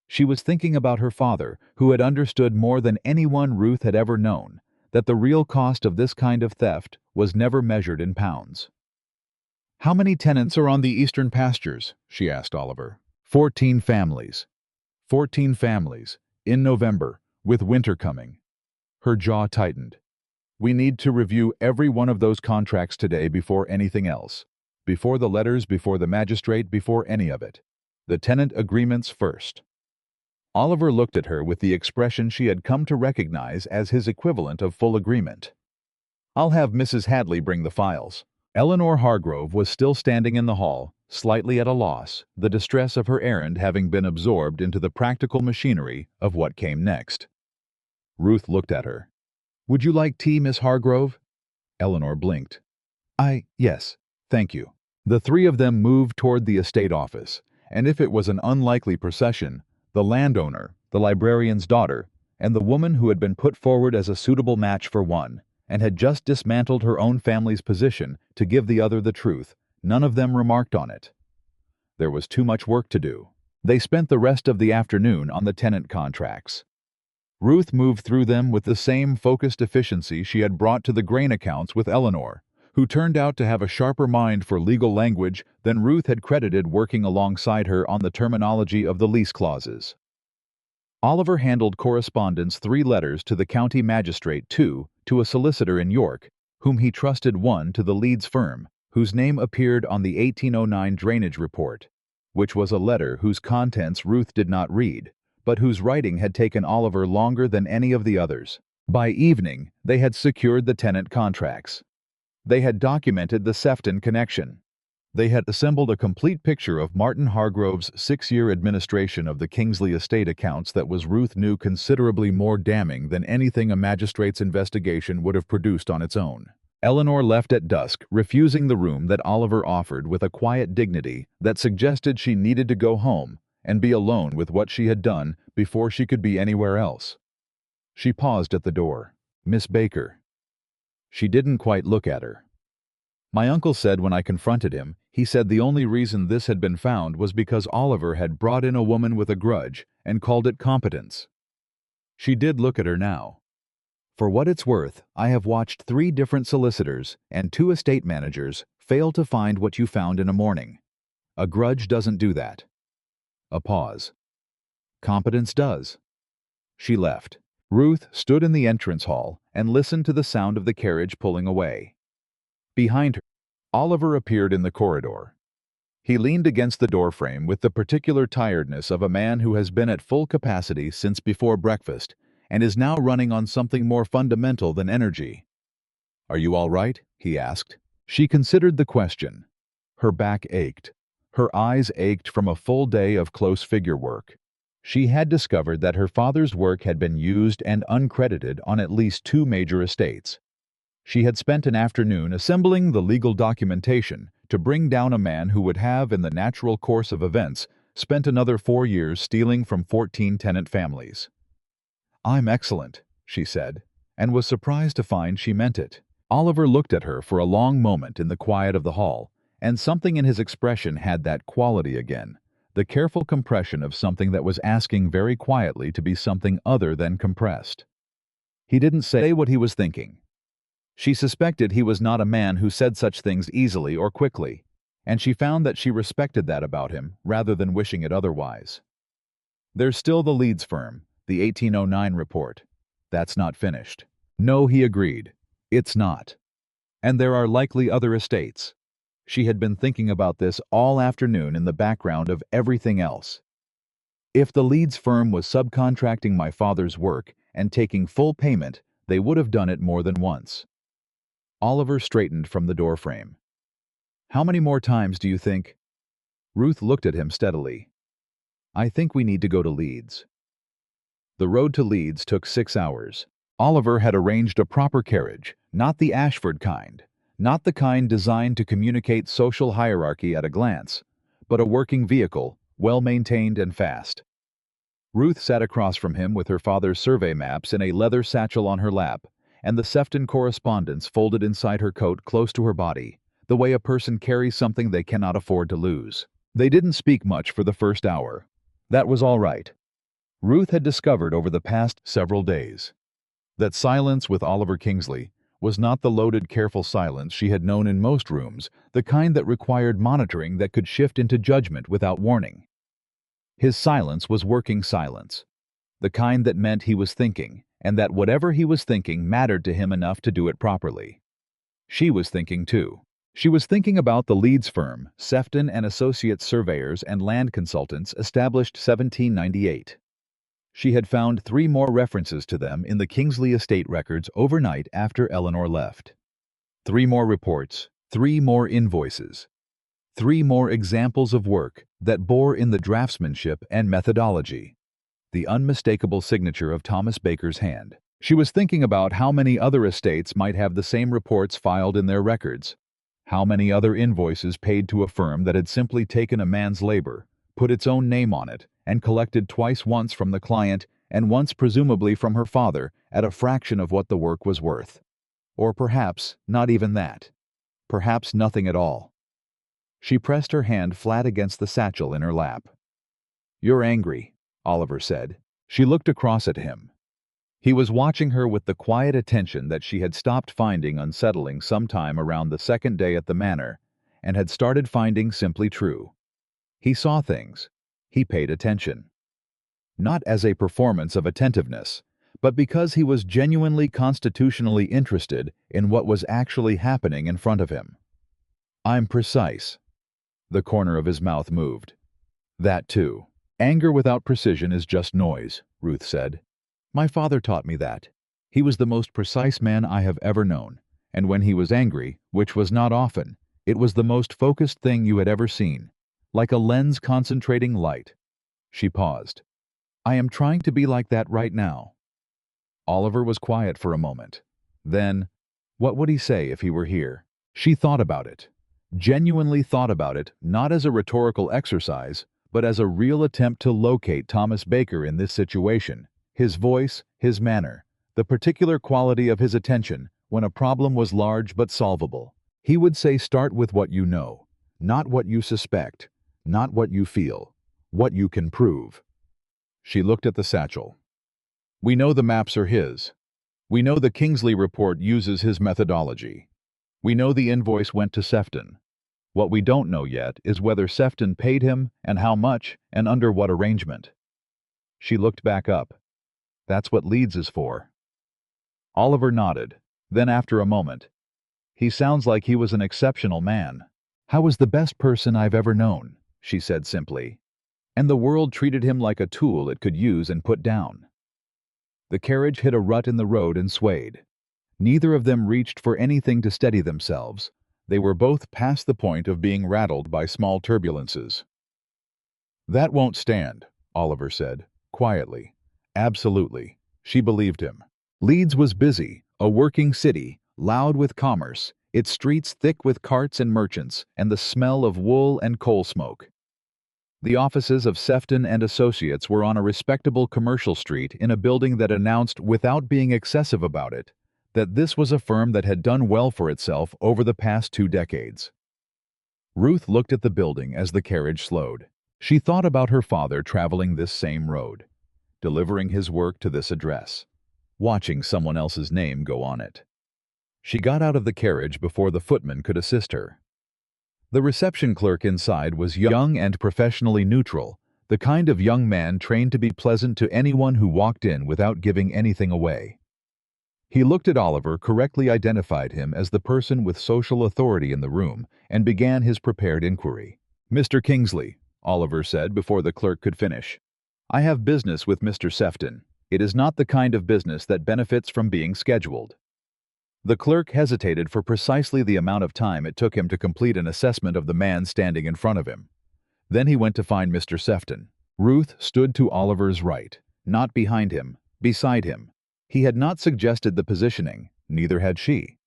Speaker 1: She was thinking about her father, who had understood more than anyone Ruth had ever known, that the real cost of this kind of theft was never measured in pounds. "How many tenants are on the eastern pastures?" she asked Oliver. 14 families. 14 families, in November, with winter coming. Her jaw tightened. "We need to review every one of those contracts today before anything else. Before the letters, before the magistrate, before any of it. The tenant agreements first." Oliver looked at her with the expression she had come to recognize as his equivalent of full agreement. "I'll have Mrs. Hadley bring the files." Eleanor Hargrove was still standing in the hall, slightly at a loss, the distress of her errand having been absorbed into the practical machinery of what came next. Ruth looked at her. "Would you like tea, Miss Hargrove?" Eleanor blinked. Yes, thank you." The three of them moved toward the estate office, and if it was an unlikely procession, the landowner, the librarian's daughter, and the woman who had been put forward as a suitable match for one, and had just dismantled her own family's position to give the other the truth, none of them remarked on it. There was too much work to do. They spent the rest of the afternoon on the tenant contracts. Ruth moved through them with the same focused efficiency she had brought to the grain accounts with Eleanor, who turned out to have a sharper mind for legal language than Ruth had credited working alongside her on the terminology of the lease clauses. Oliver handled correspondence 3 letters to the county magistrate, 2 to a solicitor in York, whom he trusted, 1 to the Leeds firm, whose name appeared on the 1809 drainage report, which was a letter whose contents Ruth did not read, but whose writing had taken Oliver longer than any of the others. By evening, they had secured the tenant contracts. They had documented the Sefton connection. They had assembled a complete picture of Martin Hargrove's 6-year administration of the Kingsley estate accounts that was, Ruth knew, considerably more damning than anything a magistrate's investigation would have produced on its own. Eleanor left at dusk, refusing the room that Oliver offered with a quiet dignity that suggested she needed to go home and be alone with what she had done before she could be anywhere else. She paused at the door. "Miss Baker." She didn't quite look at her. "My uncle said when I confronted him, he said the only reason this had been found was because Oliver had brought in a woman with a grudge and called it competence." She did look at her now. "For what it's worth, I have watched 3 different solicitors and 2 estate managers fail to find what you found in a morning. A grudge doesn't do that." A pause. "Competence does." She left. Ruth stood in the entrance hall and listened to the sound of the carriage pulling away. Behind her, Oliver appeared in the corridor. He leaned against the doorframe with the particular tiredness of a man who has been at full capacity since before breakfast and is now running on something more fundamental than energy. "Are you all right?" he asked. She considered the question. Her back ached. Her eyes ached from a full day of close figure work. She had discovered that her father's work had been used and uncredited on at least 2 major estates. She had spent an afternoon assembling the legal documentation to bring down a man who would have, in the natural course of events, spent another 4 years stealing from 14 tenant families. "I'm excellent," she said, and was surprised to find she meant it. Oliver looked at her for a long moment in the quiet of the hall, and something in his expression had that quality again, the careful compression of something that was asking very quietly to be something other than compressed. He didn't say what he was thinking. She suspected he was not a man who said such things easily or quickly, and she found that she respected that about him rather than wishing it otherwise. "There's still the Leeds firm, the 1809 report. That's not finished." "No," he agreed. "It's not. And there are likely other estates." She had been thinking about this all afternoon in the background of everything else. "If the Leeds firm was subcontracting my father's work and taking full payment, they would have done it more than once." Oliver straightened from the doorframe. "How many more times do you think?" Ruth looked at him steadily. "I think we need to go to Leeds." The road to Leeds took 6 hours. Oliver had arranged a proper carriage, not the Ashford kind, not the kind designed to communicate social hierarchy at a glance, but a working vehicle, well maintained and fast. Ruth sat across from him with her father's survey maps in a leather satchel on her lap, and the Sefton correspondence folded inside her coat close to her body, the way a person carries something they cannot afford to lose. They didn't speak much for the first hour. That was all right. Ruth had discovered over the past several days that silence with Oliver Kingsley was not the loaded, careful silence she had known in most rooms, the kind that required monitoring that could shift into judgment without warning. His silence was working silence, the kind that meant he was thinking, and that whatever he was thinking mattered to him enough to do it properly. She was thinking too. She was thinking about the Leeds firm, Sefton and Associates Surveyors and Land Consultants, established 1798. She had found 3 more references to them in the Kingsley estate records overnight after Eleanor left. 3 more reports, 3 more invoices, 3 more examples of work that bore in the draftsmanship and methodology the unmistakable signature of Thomas Baker's hand. She was thinking about how many other estates might have the same reports filed in their records, how many other invoices paid to a firm that had simply taken a man's labor, put its own name on it, and collected twice, once from the client and once presumably from her father, at a fraction of what the work was worth. Or perhaps not even that. Perhaps nothing at all. She pressed her hand flat against the satchel in her lap. "You're angry," Oliver said. She looked across at him. He was watching her with the quiet attention that she had stopped finding unsettling sometime around the 2nd day at the manor, and had started finding simply true. He saw things. He paid attention. Not as a performance of attentiveness, but because he was genuinely constitutionally interested in what was actually happening in front of him. "I'm precise." The corner of his mouth moved. "That too. Anger without precision is just noise," Ruth said. "My father taught me that. He was the most precise man I have ever known, and when he was angry, which was not often, it was the most focused thing you had ever seen, like a lens concentrating light." She paused. "I am trying to be like that right now." Oliver was quiet for a moment. Then, what would he say if he were here? She thought about it. Genuinely thought about it, not as a rhetorical exercise, but as a real attempt to locate Thomas Baker in this situation. His voice, his manner, the particular quality of his attention when a problem was large but solvable. He would say, start with what you know, not what you suspect, not what you feel, what you can prove. She looked at the satchel. "We know the maps are his. We know the Kingsley report uses his methodology. We know the invoice went to Sefton. What we don't know yet is whether Sefton paid him and how much and under what arrangement." She looked back up. "That's what Leeds is for." Oliver nodded. Then after a moment, "He sounds like he was an exceptional man." "How was the best person I've ever known," she said simply. "And the world treated him like a tool it could use and put down." The carriage hit a rut in the road and swayed. Neither of them reached for anything to steady themselves. They were both past the point of being rattled by small turbulences. "That won't stand," Oliver said, quietly. Absolutely. She believed him. Leeds was busy, a working city, loud with commerce, its streets thick with carts and merchants, and the smell of wool and coal smoke. The offices of Sefton and Associates were on a respectable commercial street in a building that announced, without being excessive about it, that this was a firm that had done well for itself over the past 2 decades. Ruth looked at the building as the carriage slowed. She thought about her father traveling this same road, delivering his work to this address, watching someone else's name go on it. She got out of the carriage before the footman could assist her. The reception clerk inside was young and professionally neutral, the kind of young man trained to be pleasant to anyone who walked in without giving anything away. He looked at Oliver, correctly identified him as the person with social authority in the room, and began his prepared inquiry. "Mr. Kingsley," Oliver said before the clerk could finish, "I have business with Mr. Sefton. It is not the kind of business that benefits from being scheduled." The clerk hesitated for precisely the amount of time it took him to complete an assessment of the man standing in front of him. Then he went to find Mr. Sefton. Ruth stood to Oliver's right, not behind him, beside him. He had not suggested the positioning, neither had she.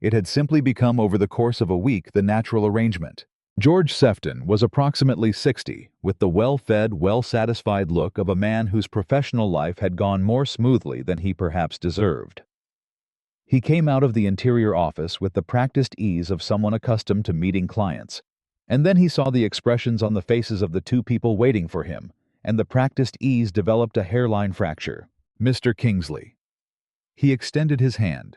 Speaker 1: It had simply become over the course of a week the natural arrangement. George Sefton was approximately 60, with the well-fed, well-satisfied look of a man whose professional life had gone more smoothly than he perhaps deserved. He came out of the interior office with the practiced ease of someone accustomed to meeting clients, and then he saw the expressions on the faces of the two people waiting for him, and the practiced ease developed a hairline fracture. "Mr. Kingsley." He extended his hand.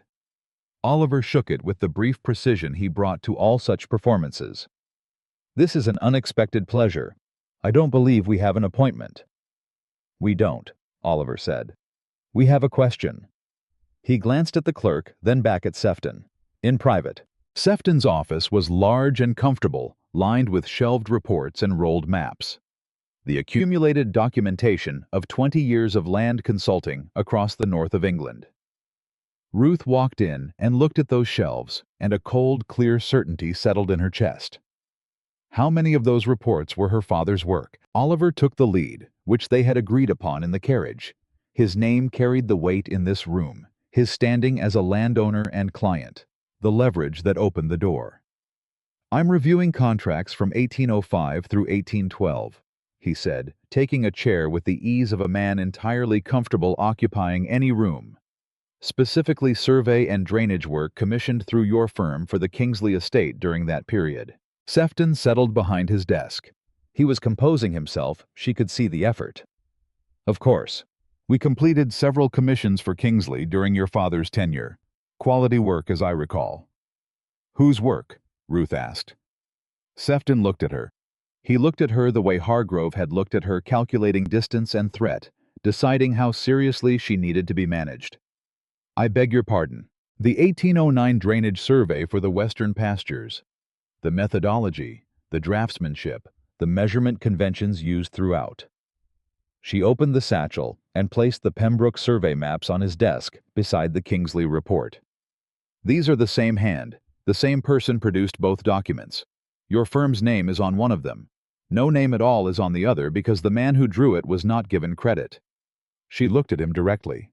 Speaker 1: Oliver shook it with the brief precision he brought to all such performances. "This is an unexpected pleasure. I don't believe we have an appointment." "We don't," Oliver said. "We have a question." He glanced at the clerk, then back at Sefton. "In private." Sefton's office was large and comfortable, lined with shelved reports and rolled maps. The accumulated documentation of 20 years of land consulting across the north of England. Ruth walked in and looked at those shelves, and a cold, clear certainty settled in her chest. How many of those reports were her father's work? Oliver took the lead, which they had agreed upon in the carriage. His name carried the weight in this room, his standing as a landowner and client, the leverage that opened the door. "I'm reviewing contracts from 1805 through 1812, he said, taking a chair with the ease of a man entirely comfortable occupying any room. "Specifically survey and drainage work commissioned through your firm for the Kingsley estate during that period." Sefton settled behind his desk. He was composing himself, she could see the effort. "Of course. We completed several commissions for Kingsley during your father's tenure. Quality work, as I recall." "Whose work?" Ruth asked. Sefton looked at her. He looked at her the way Hargrove had looked at her, calculating distance and threat, deciding how seriously she needed to be managed. "I beg your pardon. The 1809 drainage survey for the western pastures. The methodology, the draftsmanship, the measurement conventions used throughout." She opened the satchel and placed the Pembroke survey maps on his desk beside the Kingsley report. "These are the same hand. The same person produced both documents. Your firm's name is on one of them. No name at all is on the other because the man who drew it was not given credit." She looked at him directly.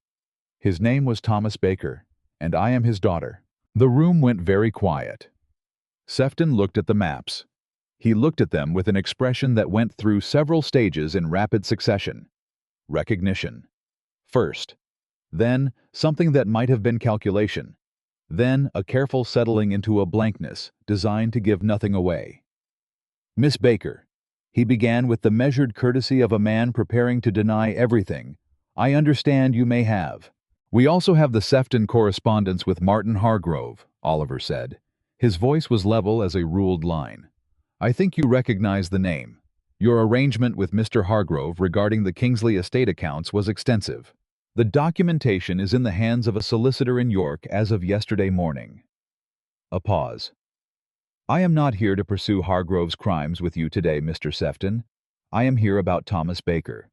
Speaker 1: "His name was Thomas Baker, and I am his daughter." The room went very quiet. Sefton looked at the maps. He looked at them with an expression that went through several stages in rapid succession. Recognition. First. Then something that might have been calculation. Then a careful settling into a blankness designed to give nothing away. "Miss Baker," he began with the measured courtesy of a man preparing to deny everything, "I understand you may have." "We also have the Sefton correspondence with Martin Hargrove," Oliver said. His voice was level as a ruled line. "I think you recognize the name. Your arrangement with Mr. Hargrove regarding the Kingsley estate accounts was extensive. The documentation is in the hands of a solicitor in York as of yesterday morning." A pause. "I am not here to pursue Hargrove's crimes with you today, Mr. Sefton. I am here about Thomas Baker.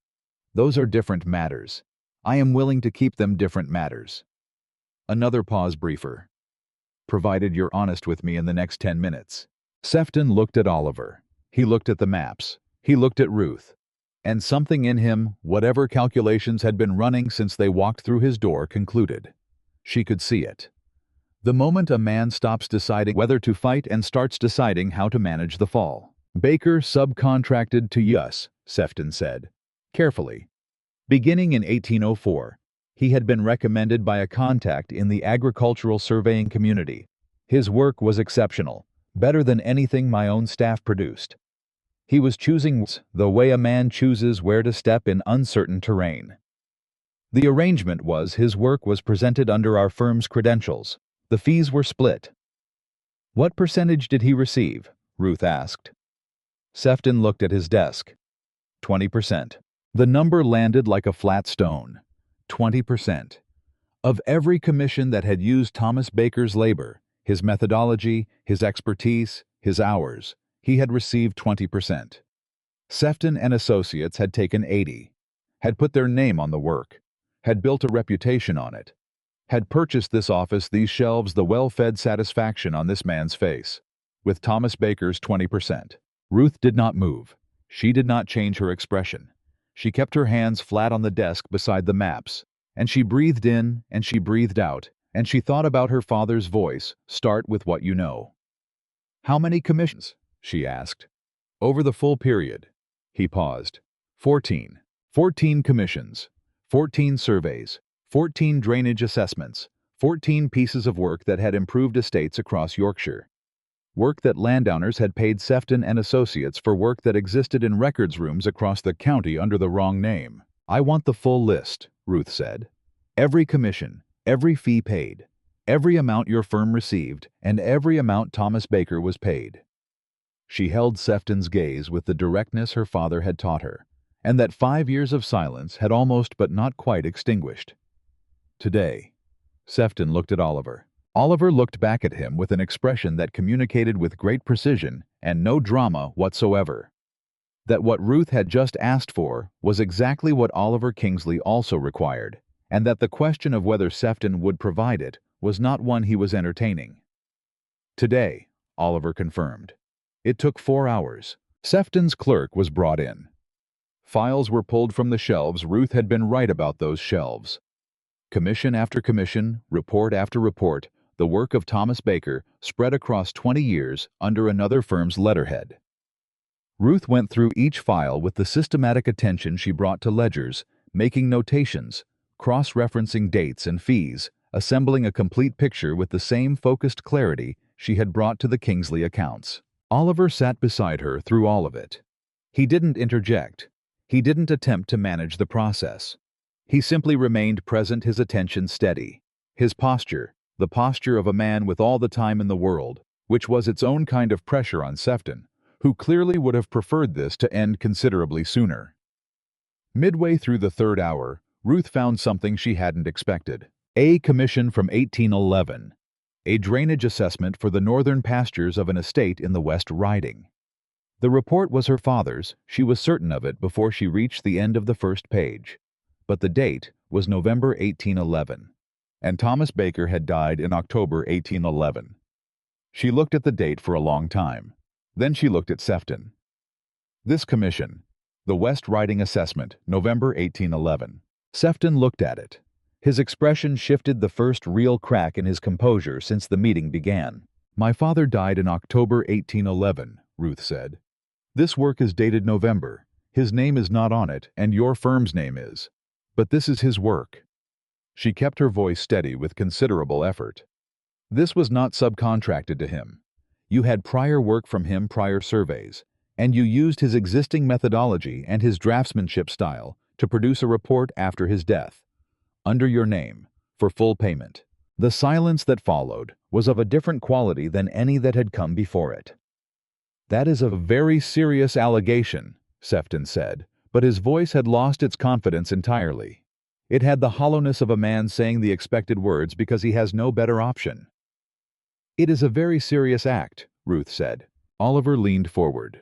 Speaker 1: Those are different matters. I am willing to keep them different matters." Another pause, briefer. "Provided you're honest with me in the next 10 minutes. Sefton looked at Oliver. He looked at the maps. He looked at Ruth. And something in him, whatever calculations had been running since they walked through his door, concluded. She could see it. The moment a man stops deciding whether to fight and starts deciding how to manage the fall. "Baker subcontracted to us," Sefton said, carefully. "Beginning in 1804, he had been recommended by a contact in the agricultural surveying community. His work was exceptional, better than anything my own staff produced. He was choosing the way a man chooses where to step in uncertain terrain. The arrangement was his work was presented under our firm's credentials. The fees were split." "What percentage did he receive?" Ruth asked. Sefton looked at his desk. 20%. The number landed like a flat stone. 20%. Of every commission that had used Thomas Baker's labor, his methodology, his expertise, his hours, he had received 20%. Sefton and Associates had taken 80, had put their name on the work, had built a reputation on it, had purchased this office, these shelves, the well-fed satisfaction on this man's face, with Thomas Baker's 20%. Ruth did not move. She did not change her expression. She kept her hands flat on the desk beside the maps, and she breathed in and she breathed out, and she thought about her father's voice, "Start with what you know." "How many commissions?" she asked. Over the full period. He paused. 14. 14 commissions. 14 surveys. 14 drainage assessments. 14 pieces of work that had improved estates across Yorkshire. Work that landowners had paid Sefton and Associates for work that existed in records rooms across the county under the wrong name. I want the full list, Ruth said. Every commission, every fee paid, every amount your firm received, and every amount Thomas Baker was paid. She held Sefton's gaze with the directness her father had taught her, and that 5 years of silence had almost but not quite extinguished. Today, Sefton looked at Oliver. Oliver looked back at him with an expression that communicated with great precision and no drama whatsoever. That what Ruth had just asked for was exactly what Oliver Kingsley also required, and that the question of whether Sefton would provide it was not one he was entertaining. Today, Oliver confirmed. It took 4 hours. Sefton's clerk was brought in. Files were pulled from the shelves. Ruth had been right about those shelves. Commission after commission, report after report, the work of Thomas Baker spread across 20 years under another firm's letterhead. Ruth went through each file with the systematic attention she brought to ledgers, making notations, cross-referencing dates and fees, assembling a complete picture with the same focused clarity she had brought to the Kingsley accounts. Oliver sat beside her through all of it. He didn't interject. He didn't attempt to manage the process. He simply remained present, his attention steady. His posture, the posture of a man with all the time in the world, which was its own kind of pressure on Sefton, who clearly would have preferred this to end considerably sooner. Midway through the 3rd hour, Ruth found something she hadn't expected. A commission from 1811. A drainage assessment for the northern pastures of an estate in the West Riding. The report was her father's, she was certain of it before she reached the end of the first page. But the date was November 1811, and Thomas Baker had died in October 1811. She looked at the date for a long time. Then she looked at Sefton. This commission, the West Riding Assessment, November 1811. Sefton looked at it. His expression shifted, the first real crack in his composure since the meeting began. My father died in October 1811, Ruth said. This work is dated November. His name is not on it, and your firm's name is. But this is his work. She kept her voice steady with considerable effort. This was not subcontracted to him. You had prior work from him, prior surveys, and you used his existing methodology and his draftsmanship style to produce a report after his death, under your name, for full payment. The silence that followed was of a different quality than any that had come before it. That is a very serious allegation, Sefton said, but his voice had lost its confidence entirely. It had the hollowness of a man saying the expected words because he has no better option. It is a very serious act, Ruth said. Oliver leaned forward.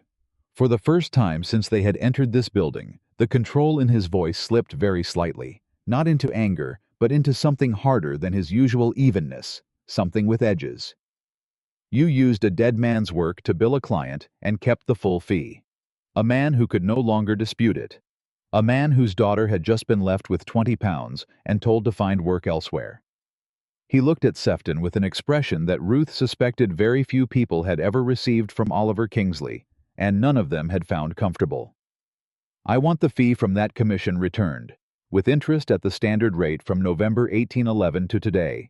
Speaker 1: For the first time since they had entered this building, the control in his voice slipped very slightly, not into anger, but into something harder than his usual evenness, something with edges. You used a dead man's work to bill a client and kept the full fee. A man who could no longer dispute it. A man whose daughter had just been left with £20 and told to find work elsewhere. He looked at Sefton with an expression that Ruth suspected very few people had ever received from Oliver Kingsley, and none of them had found comfortable. I want the fee from that commission returned, with interest at the standard rate from November 1811 to today,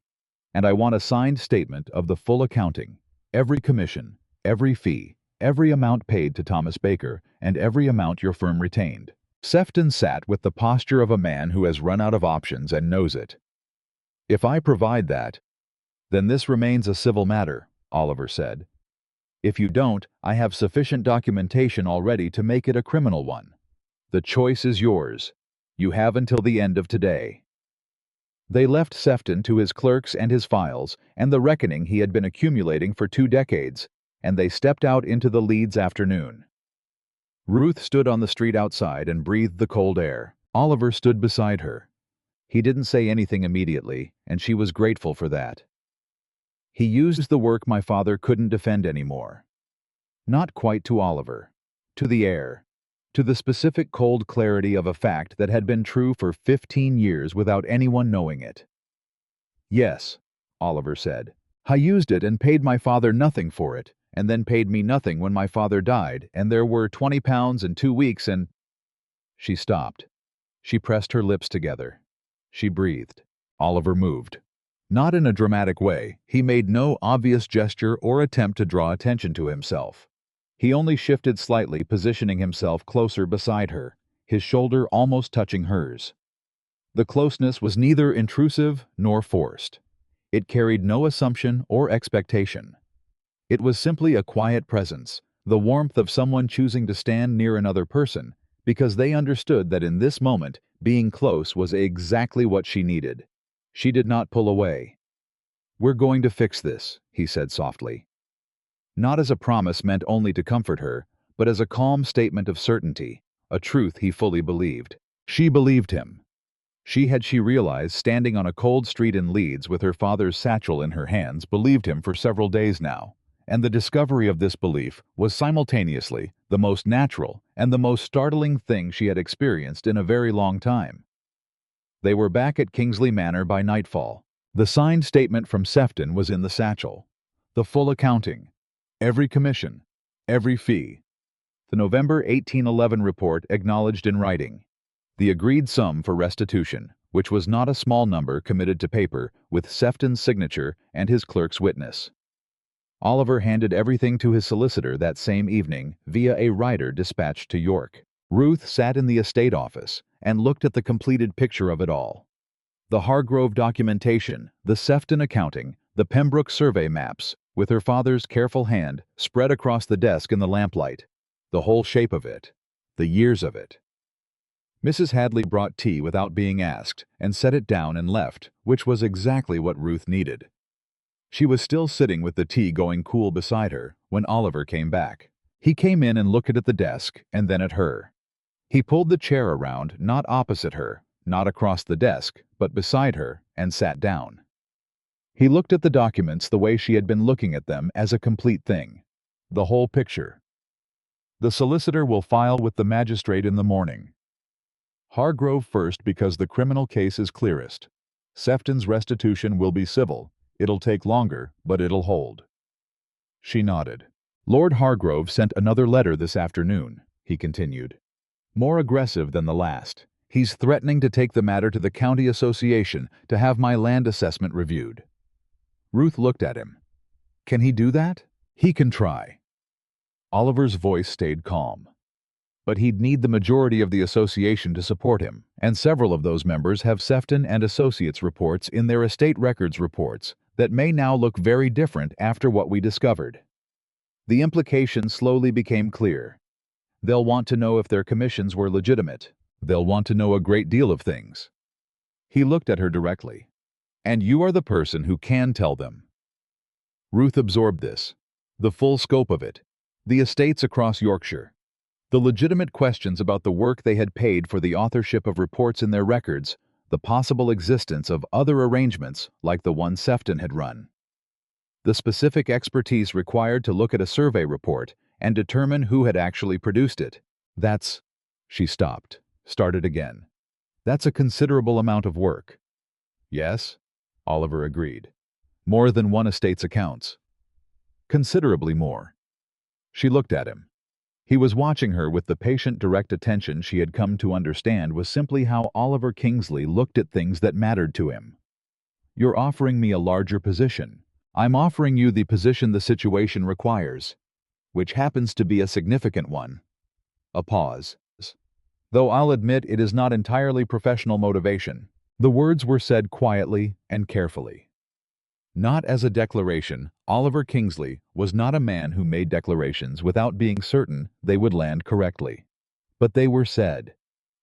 Speaker 1: and I want a signed statement of the full accounting, every commission, every fee, every amount paid to Thomas Baker, and every amount your firm retained. Sefton sat with the posture of a man who has run out of options and knows it. If I provide that, then this remains a civil matter, Oliver said. If you don't, I have sufficient documentation already to make it a criminal one. The choice is yours. You have until the end of today. They left Sefton to his clerks and his files and the reckoning he had been accumulating for 2 decades, and they stepped out into the Leeds afternoon. Ruth stood on the street outside and breathed the cold air. Oliver stood beside her. He didn't say anything immediately, and she was grateful for that. He used the work my father couldn't defend anymore. Not quite to Oliver. To the air. To the specific cold clarity of a fact that had been true for 15 years without anyone knowing it. Yes, Oliver said. I used it and paid my father nothing for it, and then paid me nothing when my father died, and there were £20 in 2 weeks and—" She stopped. She pressed her lips together. She breathed. Oliver moved. Not in a dramatic way. He made no obvious gesture or attempt to draw attention to himself. He only shifted slightly, positioning himself closer beside her, his shoulder almost touching hers. The closeness was neither intrusive nor forced. It carried no assumption or expectation. It was simply a quiet presence, the warmth of someone choosing to stand near another person, because they understood that in this moment, being close was exactly what she needed. She did not pull away. "We're going to fix this," he said softly. Not as a promise meant only to comfort her, but as a calm statement of certainty, a truth he fully believed. She believed him. She realized, standing on a cold street in Leeds with her father's satchel in her hands, believed him for several days now, and the discovery of this belief was simultaneously the most natural and the most startling thing she had experienced in a very long time. They were back at Kingsley Manor by nightfall. The signed statement from Sefton was in the satchel. The full accounting, every commission, every fee. The November 1811 report acknowledged in writing. The agreed sum for restitution, which was not a small number, committed to paper with Sefton's signature and his clerk's witness. Oliver handed everything to his solicitor that same evening via a rider dispatched to York. Ruth sat in the estate office and looked at the completed picture of it all. The Hargrove documentation, the Sefton accounting, the Pembroke survey maps, with her father's careful hand spread across the desk in the lamplight. The whole shape of it. The years of it. Mrs. Hadley brought tea without being asked and set it down and left, which was exactly what Ruth needed. She was still sitting with the tea going cool beside her when Oliver came back. He came in and looked at the desk and then at her. He pulled the chair around, not opposite her, not across the desk, but beside her, and sat down. He looked at the documents the way she had been looking at them, as a complete thing. The whole picture. "The solicitor will file with the magistrate in the morning. Hargrove first because the criminal case is clearest. Sefton's restitution will be civil. It'll take longer, but it'll hold." She nodded. "Lord Hargrove sent another letter this afternoon," he continued. "More aggressive than the last. He's threatening to take the matter to the county association to have my land assessment reviewed." Ruth looked at him. "Can he do that?" "He can try." Oliver's voice stayed calm. "But he'd need the majority of the association to support him, and several of those members have Sefton and Associates reports in their estate records reports that may now look very different after what we discovered." The implication slowly became clear. They'll want to know if their commissions were legitimate. They'll want to know a great deal of things. He looked at her directly. "And you are the person who can tell them." Ruth absorbed this. The full scope of it. The estates across Yorkshire. The legitimate questions about the work they had paid for, the authorship of reports in their records, the possible existence of other arrangements like the one Sefton had run. The specific expertise required to look at a survey report and determine who had actually produced it. That's— She stopped, started again. "That's a considerable amount of work." "Yes," Oliver agreed. "More than one estate's accounts." "Considerably more." She looked at him. He was watching her with the patient, direct attention she had come to understand was simply how Oliver Kingsley looked at things that mattered to him. "You're offering me a larger position. I'm offering you the position the situation requires, which happens to be a significant one." A pause. "Though I'll admit it is not entirely professional motivation." The words were said quietly and carefully. Not as a declaration. Oliver Kingsley was not a man who made declarations without being certain they would land correctly. But they were said.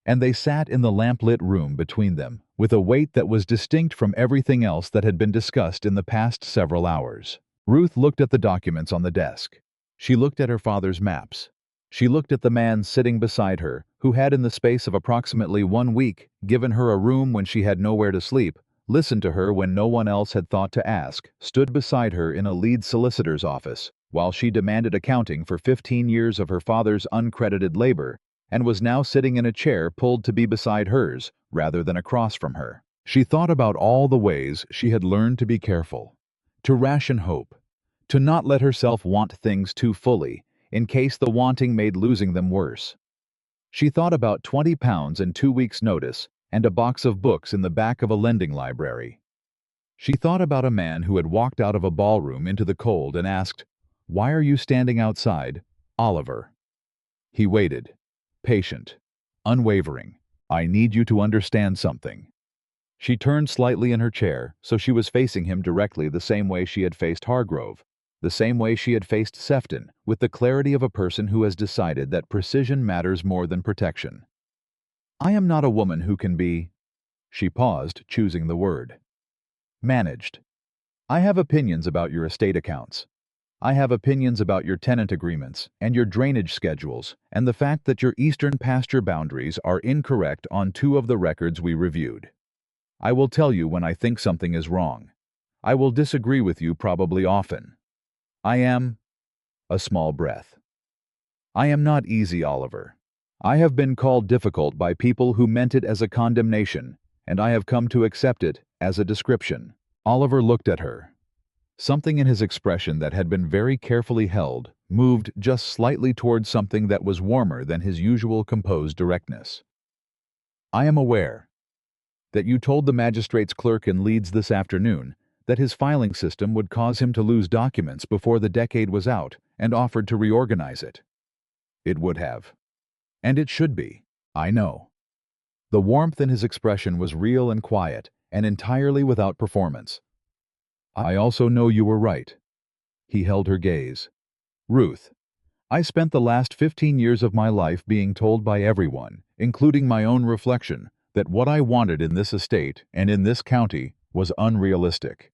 Speaker 1: And they sat in the lamp-lit room between them, with a weight that was distinct from everything else that had been discussed in the past several hours. Ruth looked at the documents on the desk. She looked at her father's maps. She looked at the man sitting beside her, who had in the space of approximately 1 week given her a room when she had nowhere to sleep, listened to her when no one else had thought to ask, stood beside her in a Leeds solicitor's office, while she demanded accounting for 15 years of her father's uncredited labor, and was now sitting in a chair pulled to be beside hers, rather than across from her. She thought about all the ways she had learned to be careful, to ration hope, To not let herself want things too fully, in case the wanting made losing them worse. She thought about £20 and 2 weeks' notice, and a box of books in the back of a lending library. She thought about a man who had walked out of a ballroom into the cold and asked, "Why are you standing outside, Oliver?" He waited, patient, unwavering. "I need you to understand something." She turned slightly in her chair, so she was facing him directly, the same way she had faced Hargrove, the same way she had faced Sefton, with the clarity of a person who has decided that precision matters more than protection. "I am not a woman who can be—" She paused, choosing the word. "Managed. I have opinions about your estate accounts. I have opinions about your tenant agreements and your drainage schedules and the fact that your eastern pasture boundaries are incorrect on 2 of the records we reviewed. I will tell you when I think something is wrong. I will disagree with you probably often. I am—" A small breath. "I am not easy, Oliver. I have been called difficult by people who meant it as a condemnation, and I have come to accept it as a description." Oliver looked at her. Something in his expression that had been very carefully held moved just slightly towards something that was warmer than his usual composed directness. "I am aware that you told the magistrate's clerk in Leeds this afternoon that his filing system would cause him to lose documents before the decade was out and offered to reorganize it." "It would have. And it should be. I know." The warmth in his expression was real and quiet, and entirely without performance. "I also know you were right." He held her gaze. "Ruth, I spent the last 15 years of my life being told by everyone, including my own reflection, that what I wanted in this estate and in this county was unrealistic.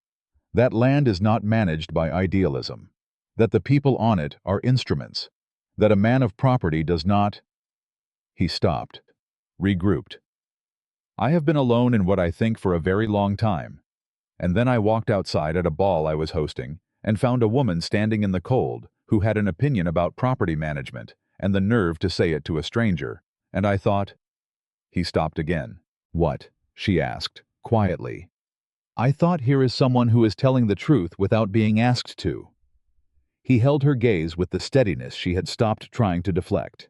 Speaker 1: That land is not managed by idealism. That the people on it are instruments. That a man of property does not—" He stopped, regrouped. "I have been alone in what I think for a very long time. And then I walked outside at a ball I was hosting and found a woman standing in the cold who had an opinion about property management and the nerve to say it to a stranger, and I thought—" He stopped again. "What?" she asked, quietly. "I thought, here is someone who is telling the truth without being asked to." He held her gaze with the steadiness she had stopped trying to deflect.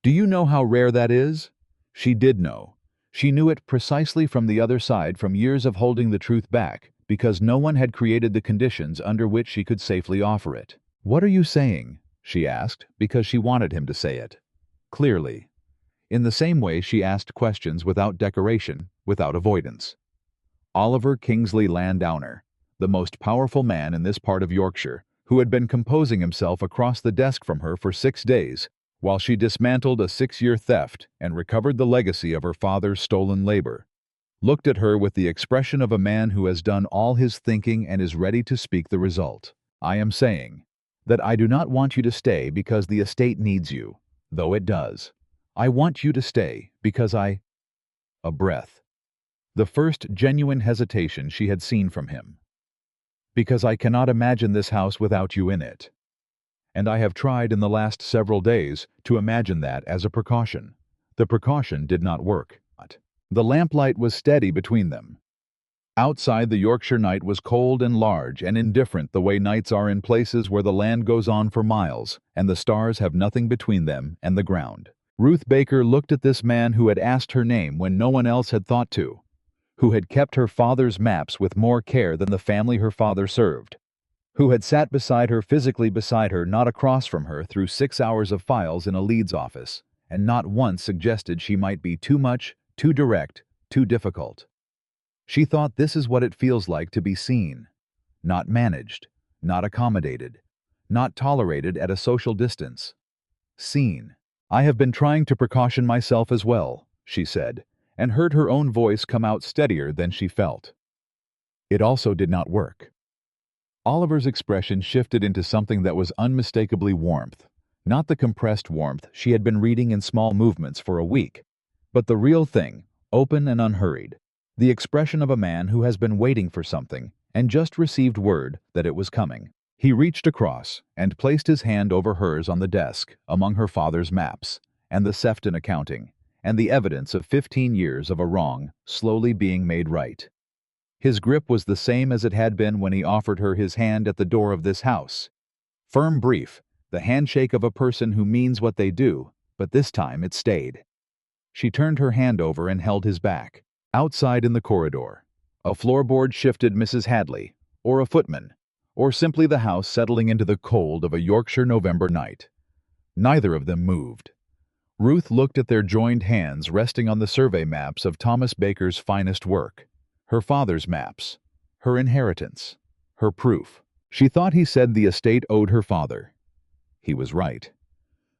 Speaker 1: "Do you know how rare that is?" She did know. She knew it precisely from the other side, from years of holding the truth back, because no one had created the conditions under which she could safely offer it. "What are you saying?" she asked, because she wanted him to say it. Clearly. In the same way she asked questions without decoration, without avoidance. Oliver Kingsley Landowner, the most powerful man in this part of Yorkshire, who had been composing himself across the desk from her for 6 days, while she dismantled a 6-year theft and recovered the legacy of her father's stolen labor, looked at her with the expression of a man who has done all his thinking and is ready to speak the result. "I am saying that I do not want you to stay because the estate needs you, though it does. I want you to stay because I—" A breath. The first genuine hesitation she had seen from him. "Because I cannot imagine this house without you in it. And I have tried in the last several days to imagine that as a precaution." The precaution did not work. The lamplight was steady between them. Outside, the Yorkshire night was cold and large and indifferent, the way nights are in places where the land goes on for miles and the stars have nothing between them and the ground. Ruth Baker looked at this man who had asked her name when no one else had thought to, who had kept her father's maps with more care than the family her father served, who had sat beside her, physically beside her, not across from her, through 6 hours of files in a Leeds office, and not once suggested she might be too much, too direct, too difficult. She thought, this is what it feels like to be seen, not managed, not accommodated, not tolerated at a social distance. Seen. "I have been trying to precaution myself as well," she said, and heard her own voice come out steadier than she felt. "It also did not work." Oliver's expression shifted into something that was unmistakably warmth, not the compressed warmth she had been reading in small movements for a week, but the real thing, open and unhurried, the expression of a man who has been waiting for something and just received word that it was coming. He reached across and placed his hand over hers on the desk among her father's maps and the Sefton accounting and the evidence of 15 years of a wrong slowly being made right. His grip was the same as it had been when he offered her his hand at the door of this house. Firm, brief, the handshake of a person who means what they do, but this time it stayed. She turned her hand over and held his back. Outside in the corridor, a floorboard shifted Mrs. Hadley, or a footman, or simply the house settling into the cold of a Yorkshire November night. Neither of them moved. Ruth looked at their joined hands resting on the survey maps of Thomas Baker's finest work. Her father's maps, her inheritance, her proof. She thought he said the estate owed her father. He was right.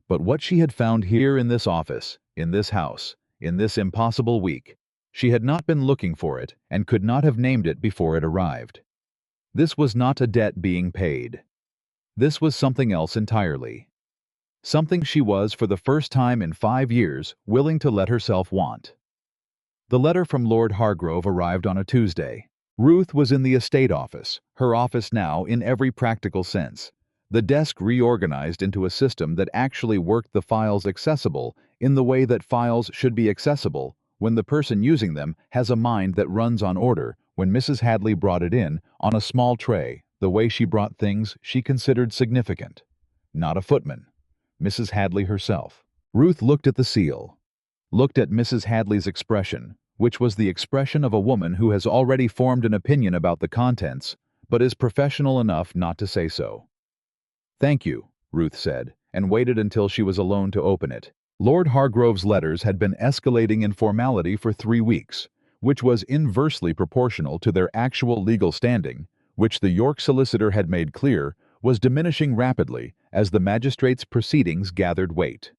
Speaker 1: But what she had found here in this office, in this house, in this impossible week, she had not been looking for it and could not have named it before it arrived. This was not a debt being paid. This was something else entirely. Something she was, for the first time in 5 years, willing to let herself want. The letter from Lord Hargrove arrived on a Tuesday. Ruth was in the estate office, her office now in every practical sense. The desk reorganized into a system that actually worked the files accessible in the way that files should be accessible when the person using them has a mind that runs on order. When Mrs. Hadley brought it in, on a small tray, the way she brought things she considered significant. Not a footman. Mrs. Hadley herself. Ruth looked at the seal. Looked at Mrs. Hadley's expression, which was the expression of a woman who has already formed an opinion about the contents, but is professional enough not to say so. "Thank you," Ruth said, and waited until she was alone to open it. Lord Hargrove's letters had been escalating in formality for 3 weeks, which was inversely proportional to their actual legal standing, which the York solicitor had made clear was diminishing rapidly as the magistrate's proceedings gathered weight.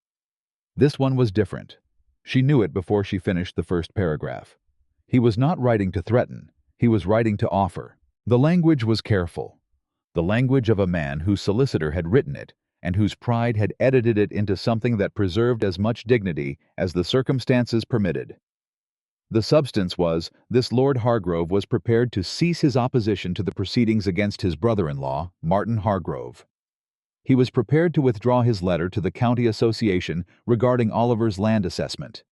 Speaker 1: This one was different. She knew it before she finished the first paragraph. He was not writing to threaten, he was writing to offer. The language was careful. The language of a man whose solicitor had written it, and whose pride had edited it into something that preserved as much dignity as the circumstances permitted. The substance was, this Lord Hargrove was prepared to cease his opposition to the proceedings against his brother-in-law, Martin Hargrove. He was prepared to withdraw his letter to the County Association regarding Oliver's land assessment.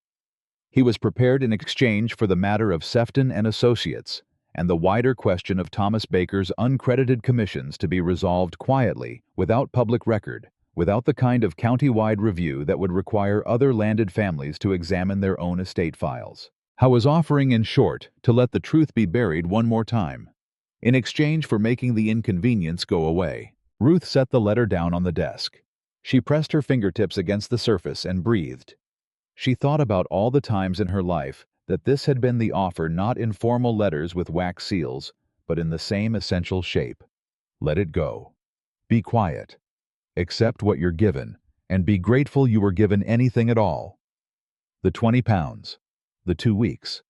Speaker 1: He was prepared in exchange for the matter of Sefton and Associates, and the wider question of Thomas Baker's uncredited commissions to be resolved quietly, without public record, without the kind of county-wide review that would require other landed families to examine their own estate files. Howe was offering, in short, to let the truth be buried one more time, in exchange for making the inconvenience go away. Ruth set the letter down on the desk. She pressed her fingertips against the surface and breathed. She thought about all the times in her life that this had been the offer, not in formal letters with wax seals, but in the same essential shape. Let it go. Be quiet. Accept what you're given, and be grateful you were given anything at all. The 20 pounds. The 2 weeks.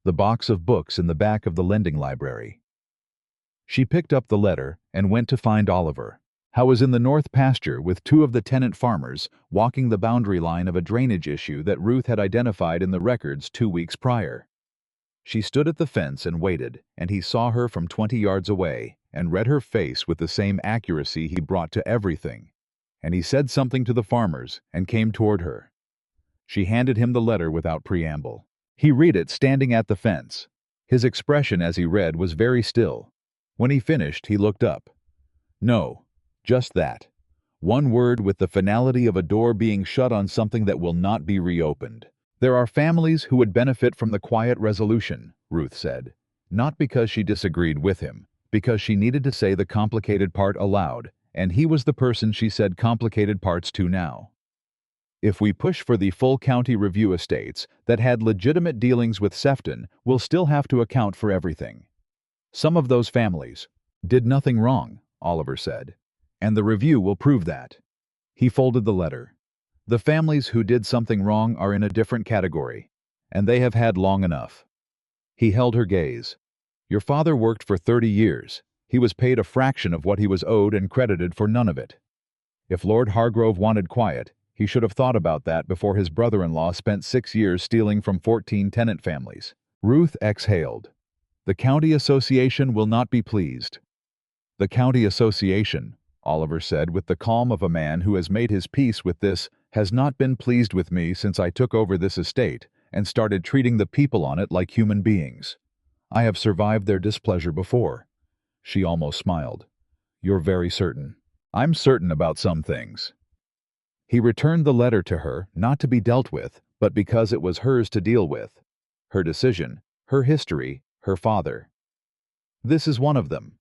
Speaker 1: The box of books in the back of the lending library. She picked up the letter and went to find Oliver. Howe was in the north pasture with 2 of the tenant farmers, walking the boundary line of a drainage issue that Ruth had identified in the records 2 weeks prior. She stood at the fence and waited, and he saw her from 20 yards away, and read her face with the same accuracy he brought to everything. And he said something to the farmers and came toward her. She handed him the letter without preamble. He read it standing at the fence. His expression as he read was very still. When he finished, he looked up. No, just that. One word with the finality of a door being shut on something that will not be reopened. There are families who would benefit from the quiet resolution, Ruth said. Not because she disagreed with him, because she needed to say the complicated part aloud, and he was the person she said complicated parts to now. If we push for the full county review estates that had legitimate dealings with Sefton, we'll still have to account for everything. Some of those families did nothing wrong, Oliver said, and the review will prove that. He folded the letter. The families who did something wrong are in a different category, and they have had long enough. He held her gaze. Your father worked for 30 years. He was paid a fraction of what he was owed and credited for none of it. If Lord Hargrove wanted quiet, he should have thought about that before his brother-in-law spent 6 years stealing from 14 tenant families. Ruth exhaled. The county association will not be pleased. The county association, Oliver said with the calm of a man who has made his peace with this, has not been pleased with me since I took over this estate and started treating the people on it like human beings. I have survived their displeasure before. She almost smiled. You're very certain. I'm certain about some things. He returned the letter to her, not to be dealt with, but because it was hers to deal with. Her decision, her history, her father. This is one of them.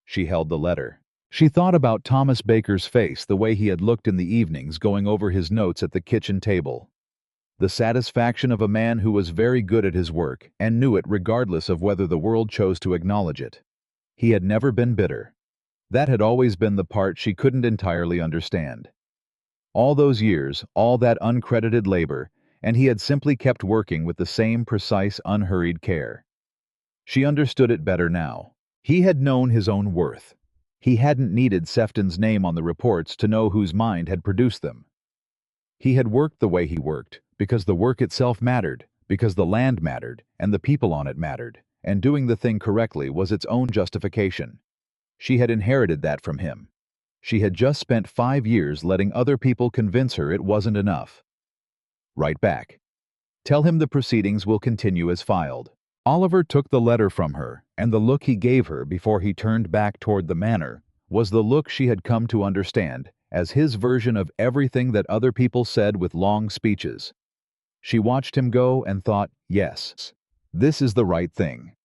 Speaker 1: She held the letter. She thought about Thomas Baker's face, the way he had looked in the evenings going over his notes at the kitchen table. The satisfaction of a man who was very good at his work and knew it regardless of whether the world chose to acknowledge it. He had never been bitter. That had always been the part she couldn't entirely understand. All those years, all that uncredited labor, and he had simply kept working with the same precise, unhurried care. She understood it better now. He had known his own worth. He hadn't needed Sefton's name on the reports to know whose mind had produced them. He had worked the way he worked, because the work itself mattered, because the land mattered, and the people on it mattered, and doing the thing correctly was its own justification. She had inherited that from him. She had just spent 5 years letting other people convince her it wasn't enough. Write back. Tell him the proceedings will continue as filed. Oliver took the letter from her, and the look he gave her before he turned back toward the manor was the look she had come to understand as his version of everything that other people said with long speeches. She watched him go and thought, yes, this is the right thing.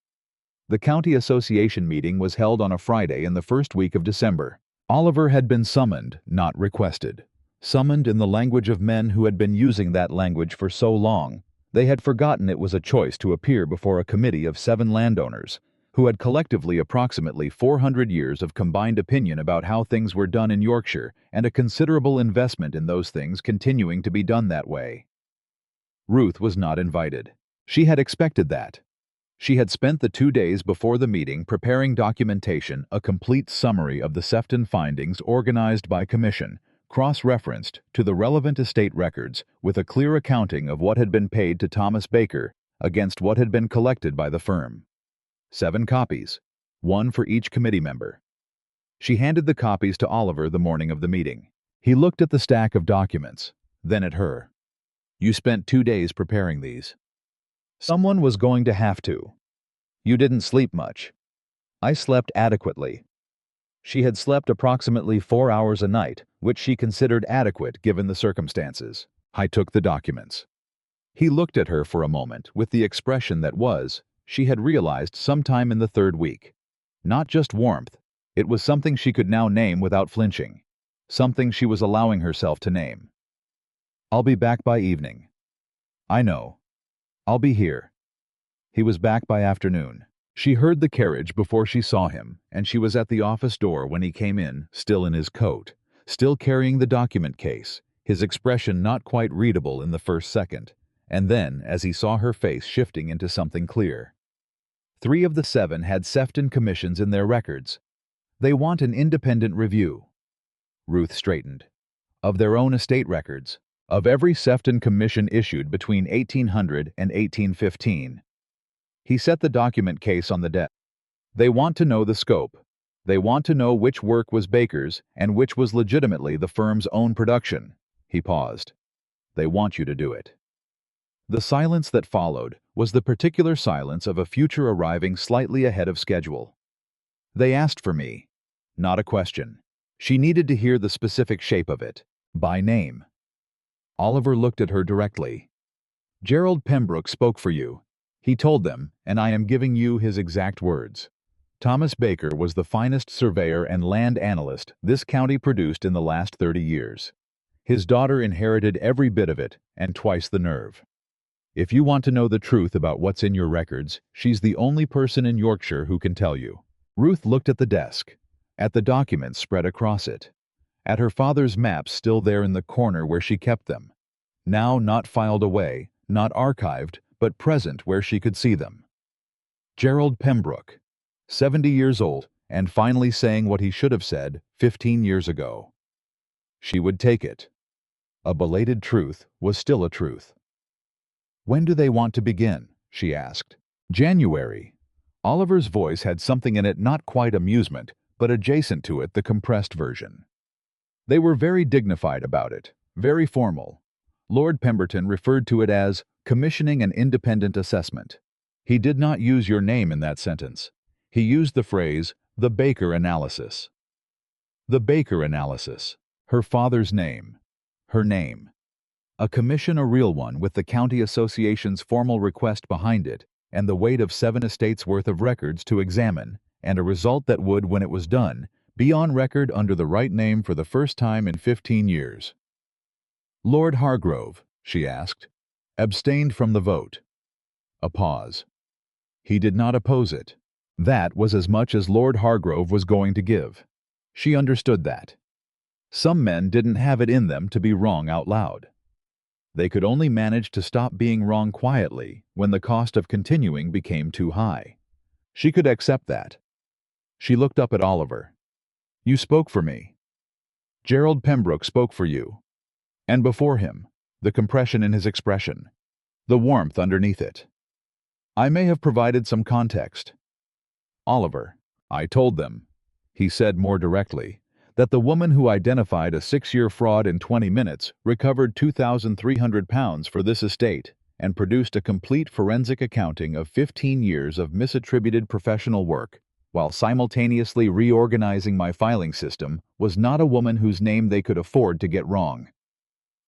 Speaker 1: The county association meeting was held on a Friday in the first week of December. Oliver had been summoned, not requested. Summoned in the language of men who had been using that language for so long, they had forgotten it was a choice to appear before a committee of 7 landowners, who had collectively approximately 400 years of combined opinion about how things were done in Yorkshire and a considerable investment in those things continuing to be done that way. Ruth was not invited. She had expected that. She had spent the 2 days before the meeting preparing documentation, a complete summary of the Sefton findings organized by commission, cross-referenced to the relevant estate records with a clear accounting of what had been paid to Thomas Baker against what had been collected by the firm. 7 copies, 1 for each committee member. She handed the copies to Oliver the morning of the meeting. He looked at the stack of documents, then at her. You spent 2 days preparing these. Someone was going to have to. You didn't sleep much. I slept adequately. She had slept approximately 4 hours a night, which she considered adequate given the circumstances. I took the documents. He looked at her for a moment with the expression that was, she had realized sometime in the 3rd week. Not just warmth, it was something she could now name without flinching. Something she was allowing herself to name. I'll be back by evening. I know. I'll be here. He was back by afternoon. She heard the carriage before she saw him, and she was at the office door when he came in, still in his coat, still carrying the document case, his expression not quite readable in the first second, and then as he saw her face shifting into something clear. 3 of the 7 had Sefton commissions in their records. They want an independent review. Ruth straightened. Of their own estate records, of every Sefton commission issued between 1800 and 1815. He set the document case on the desk. They want to know the scope. They want to know which work was Baker's and which was legitimately the firm's own production. He paused. They want you to do it. The silence that followed was the particular silence of a future arriving slightly ahead of schedule. They asked for me. Not a question. She needed to hear the specific shape of it, by name. Oliver looked at her directly. Gerald Pembroke spoke for you. He told them, and I am giving you his exact words. Thomas Baker was the finest surveyor and land analyst this county produced in the last 30 years. His daughter inherited every bit of it, and twice the nerve. If you want to know the truth about what's in your records, she's the only person in Yorkshire who can tell you. Ruth looked at the desk, at the documents spread across it, at her father's maps still there in the corner where she kept them, now not filed away, not archived, but present where she could see them. Gerald Pembroke, 70 years old, and finally saying what he should have said 15 years ago. She would take it. A belated truth was still a truth. When do they want to begin? She asked. January. Oliver's voice had something in it not quite amusement, but adjacent to it the compressed version. They were very dignified about it, very formal. Lord Pemberton referred to it as commissioning an independent assessment. He did not use your name in that sentence. He used the phrase, the Baker analysis. The Baker analysis. Her father's name. Her name. A commission, a real one, with the county association's formal request behind it, and the weight of 7 estates worth of records to examine, and a result that would, when it was done, be on record under the right name for the first time in 15 years. Lord Hargrove, she asked, abstained from the vote. A pause. He did not oppose it. That was as much as Lord Hargrove was going to give. She understood that. Some men didn't have it in them to be wrong out loud. They could only manage to stop being wrong quietly when the cost of continuing became too high. She could accept that. She looked up at Oliver. You spoke for me. Gerald Pembroke spoke for you. And before him, the compression in his expression, the warmth underneath it. I may have provided some context. Oliver, I told them, he said more directly, that the woman who identified a 6-year fraud in 20 minutes recovered £2,300 for this estate and produced a complete forensic accounting of 15 years of misattributed professional work, while simultaneously reorganizing my filing system, was not a woman whose name they could afford to get wrong.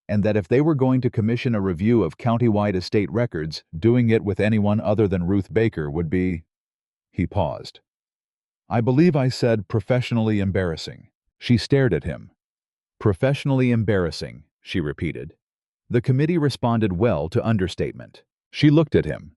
Speaker 1: And that if they were going to commission a review of countywide estate records, doing it with anyone other than Ruth Baker would be... He paused. I believe I said professionally embarrassing. She stared at him. Professionally embarrassing, she repeated. The committee responded well to understatement. She looked at him.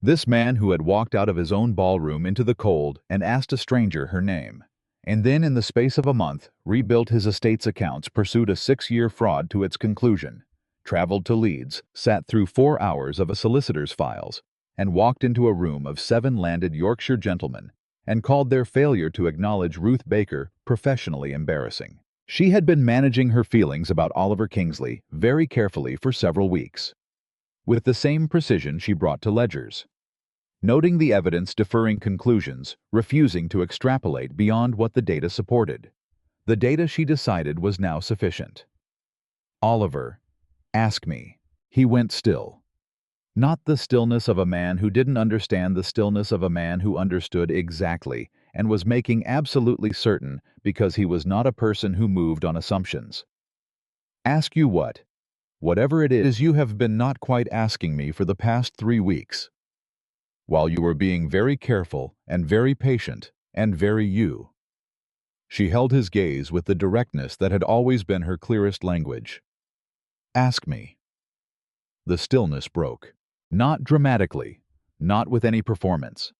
Speaker 1: This man who had walked out of his own ballroom into the cold and asked a stranger her name, and then in the space of a month rebuilt his estate's accounts, pursued a 6-year fraud to its conclusion, traveled to Leeds, sat through 4 hours of a solicitor's files, and walked into a room of 7 landed Yorkshire gentlemen, and called their failure to acknowledge Ruth Baker professionally embarrassing. She had been managing her feelings about Oliver Kingsley very carefully for several weeks. With the same precision she brought to ledgers, noting the evidence, deferring conclusions, refusing to extrapolate beyond what the data supported. The data, she decided, was now sufficient. Oliver, ask me. He went still. Not the stillness of a man who didn't understand, the stillness of a man who understood exactly and was making absolutely certain, because he was not a person who moved on assumptions. Ask you what? Whatever it is you have been not quite asking me for the past 3 weeks. While you were being very careful and very patient and very you. She held his gaze with the directness that had always been her clearest language. Ask me. The stillness broke. Not dramatically, not with any performance.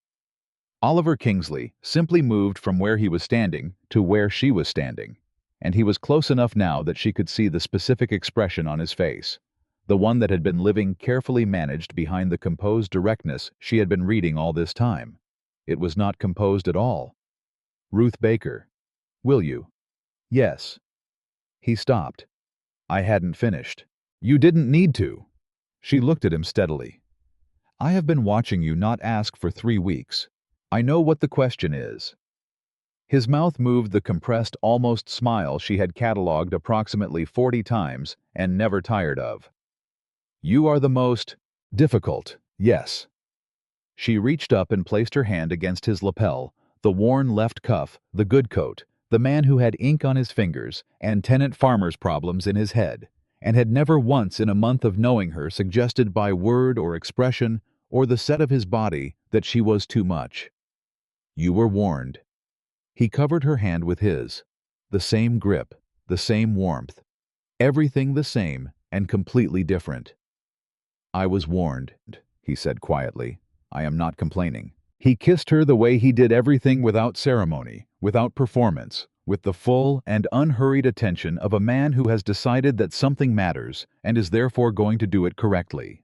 Speaker 1: Oliver Kingsley simply moved from where he was standing to where she was standing, and he was close enough now that she could see the specific expression on his face, the one that had been living carefully managed behind the composed directness she had been reading all this time. It was not composed at all. Ruth Baker. Will you? Yes. He stopped. I hadn't finished. You didn't need to. She looked at him steadily. I have been watching you not ask for 3 weeks. I know what the question is. His mouth moved the compressed, almost smile she had catalogued approximately 40 times and never tired of. You are the most difficult, yes. She reached up and placed her hand against his lapel, the worn left cuff, the good coat, the man who had ink on his fingers and tenant farmer's problems in his head, and had never once in a month of knowing her suggested by word or expression or the set of his body that she was too much. You were warned. He covered her hand with his. The same grip, the same warmth. Everything the same and completely different. I was warned, he said quietly. I am not complaining. He kissed her the way he did everything, without ceremony, without performance, with the full and unhurried attention of a man who has decided that something matters and is therefore going to do it correctly.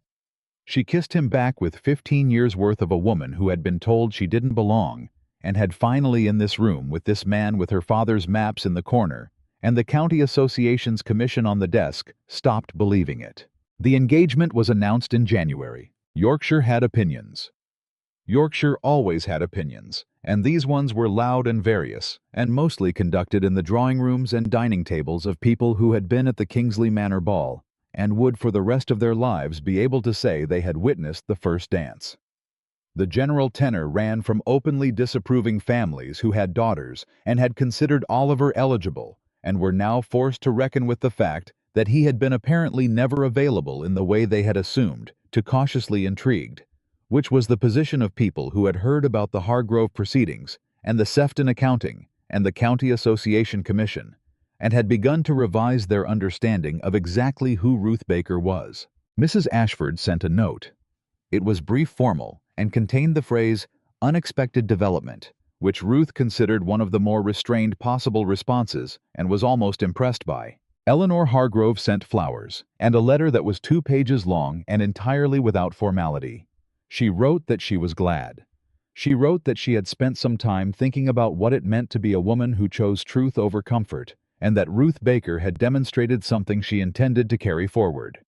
Speaker 1: She kissed him back with 15 years' worth of a woman who had been told she didn't belong, and had finally, in this room with this man with her father's maps in the corner and the county association's commission on the desk, stopped believing it. The engagement was announced in January. Yorkshire had opinions. Yorkshire always had opinions, and these ones were loud and various, and mostly conducted in the drawing rooms and dining tables of people who had been at the Kingsley Manor ball, and would for the rest of their lives be able to say they had witnessed the first dance. The general tenor ran from openly disapproving families who had daughters and had considered Oliver eligible and were now forced to reckon with the fact that he had been apparently never available in the way they had assumed, to cautiously intrigued, which was the position of people who had heard about the Hargrove proceedings and the Sefton accounting and the County Association Commission, and had begun to revise their understanding of exactly who Ruth Baker was. Mrs. Ashford sent a note. It was brief, formal, and contained the phrase, "unexpected development," which Ruth considered one of the more restrained possible responses and was almost impressed by. Eleanor Hargrove sent flowers, and a letter that was 2 pages long and entirely without formality. She wrote that she was glad. She wrote that she had spent some time thinking about what it meant to be a woman who chose truth over comfort, and that Ruth Baker had demonstrated something she intended to carry forward.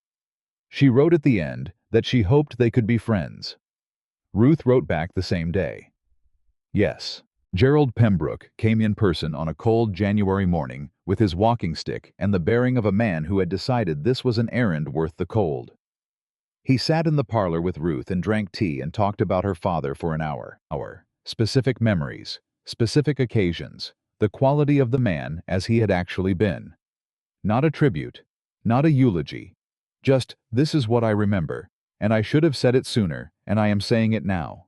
Speaker 1: She wrote at the end that she hoped they could be friends. Ruth wrote back the same day. Yes. Gerald Pembroke came in person on a cold January morning with his walking stick and the bearing of a man who had decided this was an errand worth the cold. He sat in the parlor with Ruth and drank tea and talked about her father for an hour. Specific memories, specific occasions, the quality of the man as he had actually been. Not a tribute, not a eulogy. Just, this is what I remember, and I should have said it sooner, and I am saying it now.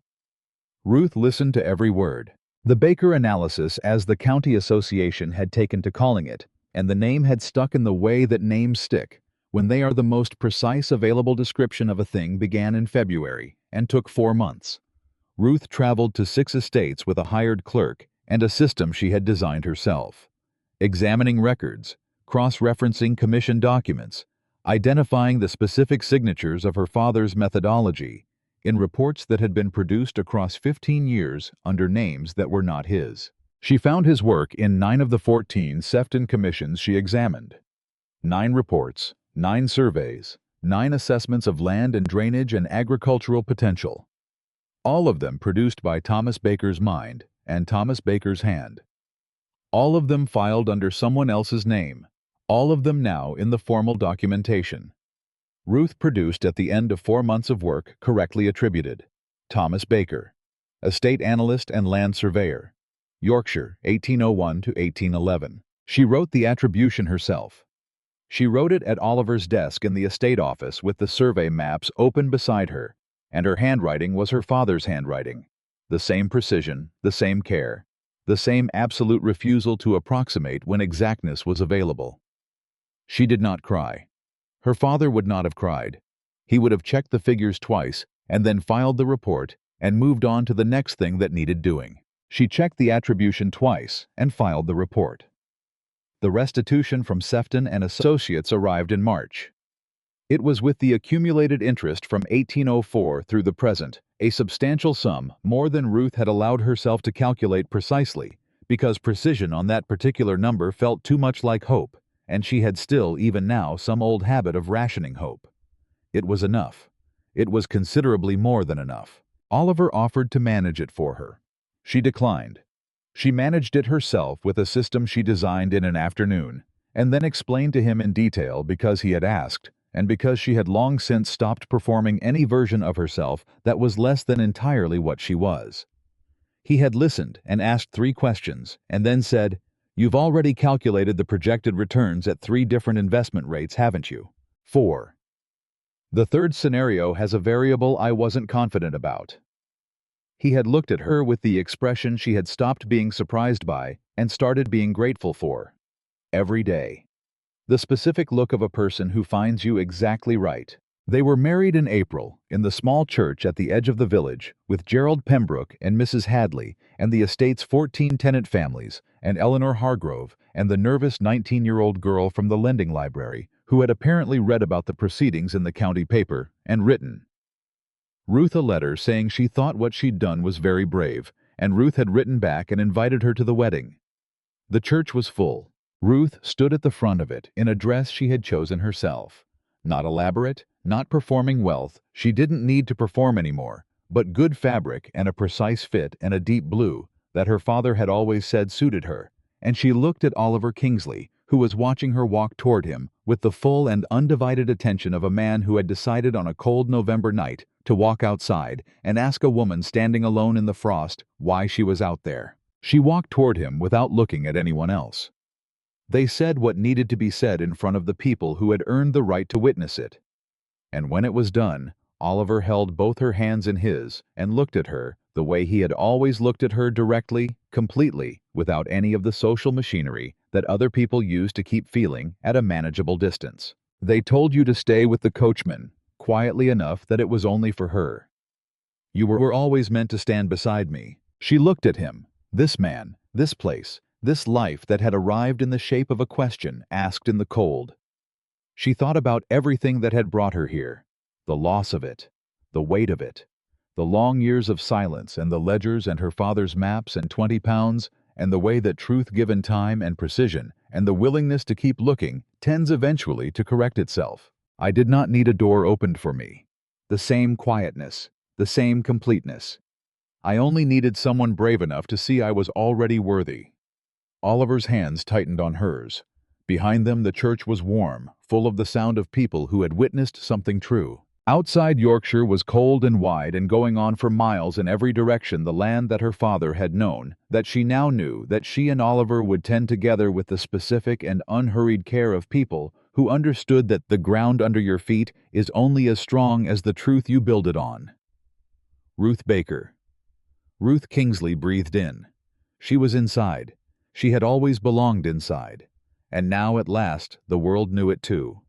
Speaker 1: Ruth listened to every word. The Baker analysis, as the County Association had taken to calling it, and the name had stuck in the way that names stick, when they are the most precise available description of a thing, began in February and took 4 months. Ruth traveled to 6 estates with a hired clerk and a system she had designed herself. Examining records, cross-referencing commission documents, identifying the specific signatures of her father's methodology in reports that had been produced across 15 years under names that were not his. She found his work in 9 of the 14 Sefton commissions she examined. 9 reports, 9 surveys, 9 assessments of land and drainage and agricultural potential. All of them produced by Thomas Baker's mind and Thomas Baker's hand. All of them filed under someone else's name. All of them now in the formal documentation. Ruth produced at the end of 4 months of work correctly attributed. Thomas Baker, estate analyst and land surveyor, Yorkshire, 1801 to 1811. She wrote the attribution herself. She wrote it at Oliver's desk in the estate office with the survey maps open beside her, and her handwriting was her father's handwriting. The same precision, the same care, the same absolute refusal to approximate when exactness was available. She did not cry. Her father would not have cried. He would have checked the figures twice and then filed the report and moved on to the next thing that needed doing. She checked the attribution twice and filed the report. The restitution from Sefton and Associates arrived in March. It was with the accumulated interest from 1804 through the present, a substantial sum, more than Ruth had allowed herself to calculate precisely, because precision on that particular number felt too much like hope, and she had still, even now, some old habit of rationing hope. It was enough. It was considerably more than enough. Oliver offered to manage it for her. She declined. She managed it herself with a system she designed in an afternoon, and then explained to him in detail because he had asked, and because she had long since stopped performing any version of herself that was less than entirely what she was. He had listened and asked 3 questions, and then said, "You've already calculated the projected returns at 3 different investment rates, haven't you?" 4. The third scenario has a variable I wasn't confident about. He had looked at her with the expression she had stopped being surprised by and started being grateful for. Every day. The specific look of a person who finds you exactly right. They were married in April, in the small church at the edge of the village, with Gerald Pembroke and Mrs. Hadley and the estate's 14 tenant families, and Eleanor Hargrove and the nervous 19-year-old girl from the lending library, who had apparently read about the proceedings in the county paper and written Ruth a letter saying she thought what she'd done was very brave, and Ruth had written back and invited her to the wedding. The church was full. Ruth stood at the front of it in a dress she had chosen herself. Not elaborate, not performing wealth, she didn't need to perform anymore, but good fabric and a precise fit and a deep blue that her father had always said suited her, and she looked at Oliver Kingsley, who was watching her walk toward him with the full and undivided attention of a man who had decided on a cold November night to walk outside and ask a woman standing alone in the frost why she was out there. She walked toward him without looking at anyone else. They said what needed to be said in front of the people who had earned the right to witness it. And when it was done, Oliver held both her hands in his and looked at her the way he had always looked at her, directly, completely, without any of the social machinery that other people use to keep feeling at a manageable distance. They told you to stay with the coachman, quietly enough that it was only for her. You were always meant to stand beside me. She looked at him, this man, this place, this life that had arrived in the shape of a question asked in the cold. She thought about everything that had brought her here, the loss of it, the weight of it, the long years of silence and the ledgers and her father's maps and 20 pounds, and the way that truth given time and precision and the willingness to keep looking tends eventually to correct itself. I did not need a door opened for me. The same quietness, the same completeness. I only needed someone brave enough to see I was already worthy. Oliver's hands tightened on hers. Behind them the church was warm, full of the sound of people who had witnessed something true. Outside Yorkshire was cold and wide and going on for miles in every direction, the land that her father had known, that she now knew, that she and Oliver would tend together with the specific and unhurried care of people who understood that the ground under your feet is only as strong as the truth you build it on. Ruth Baker. Ruth Kingsley breathed in. She was inside. She had always belonged inside. And now at last the world knew it too.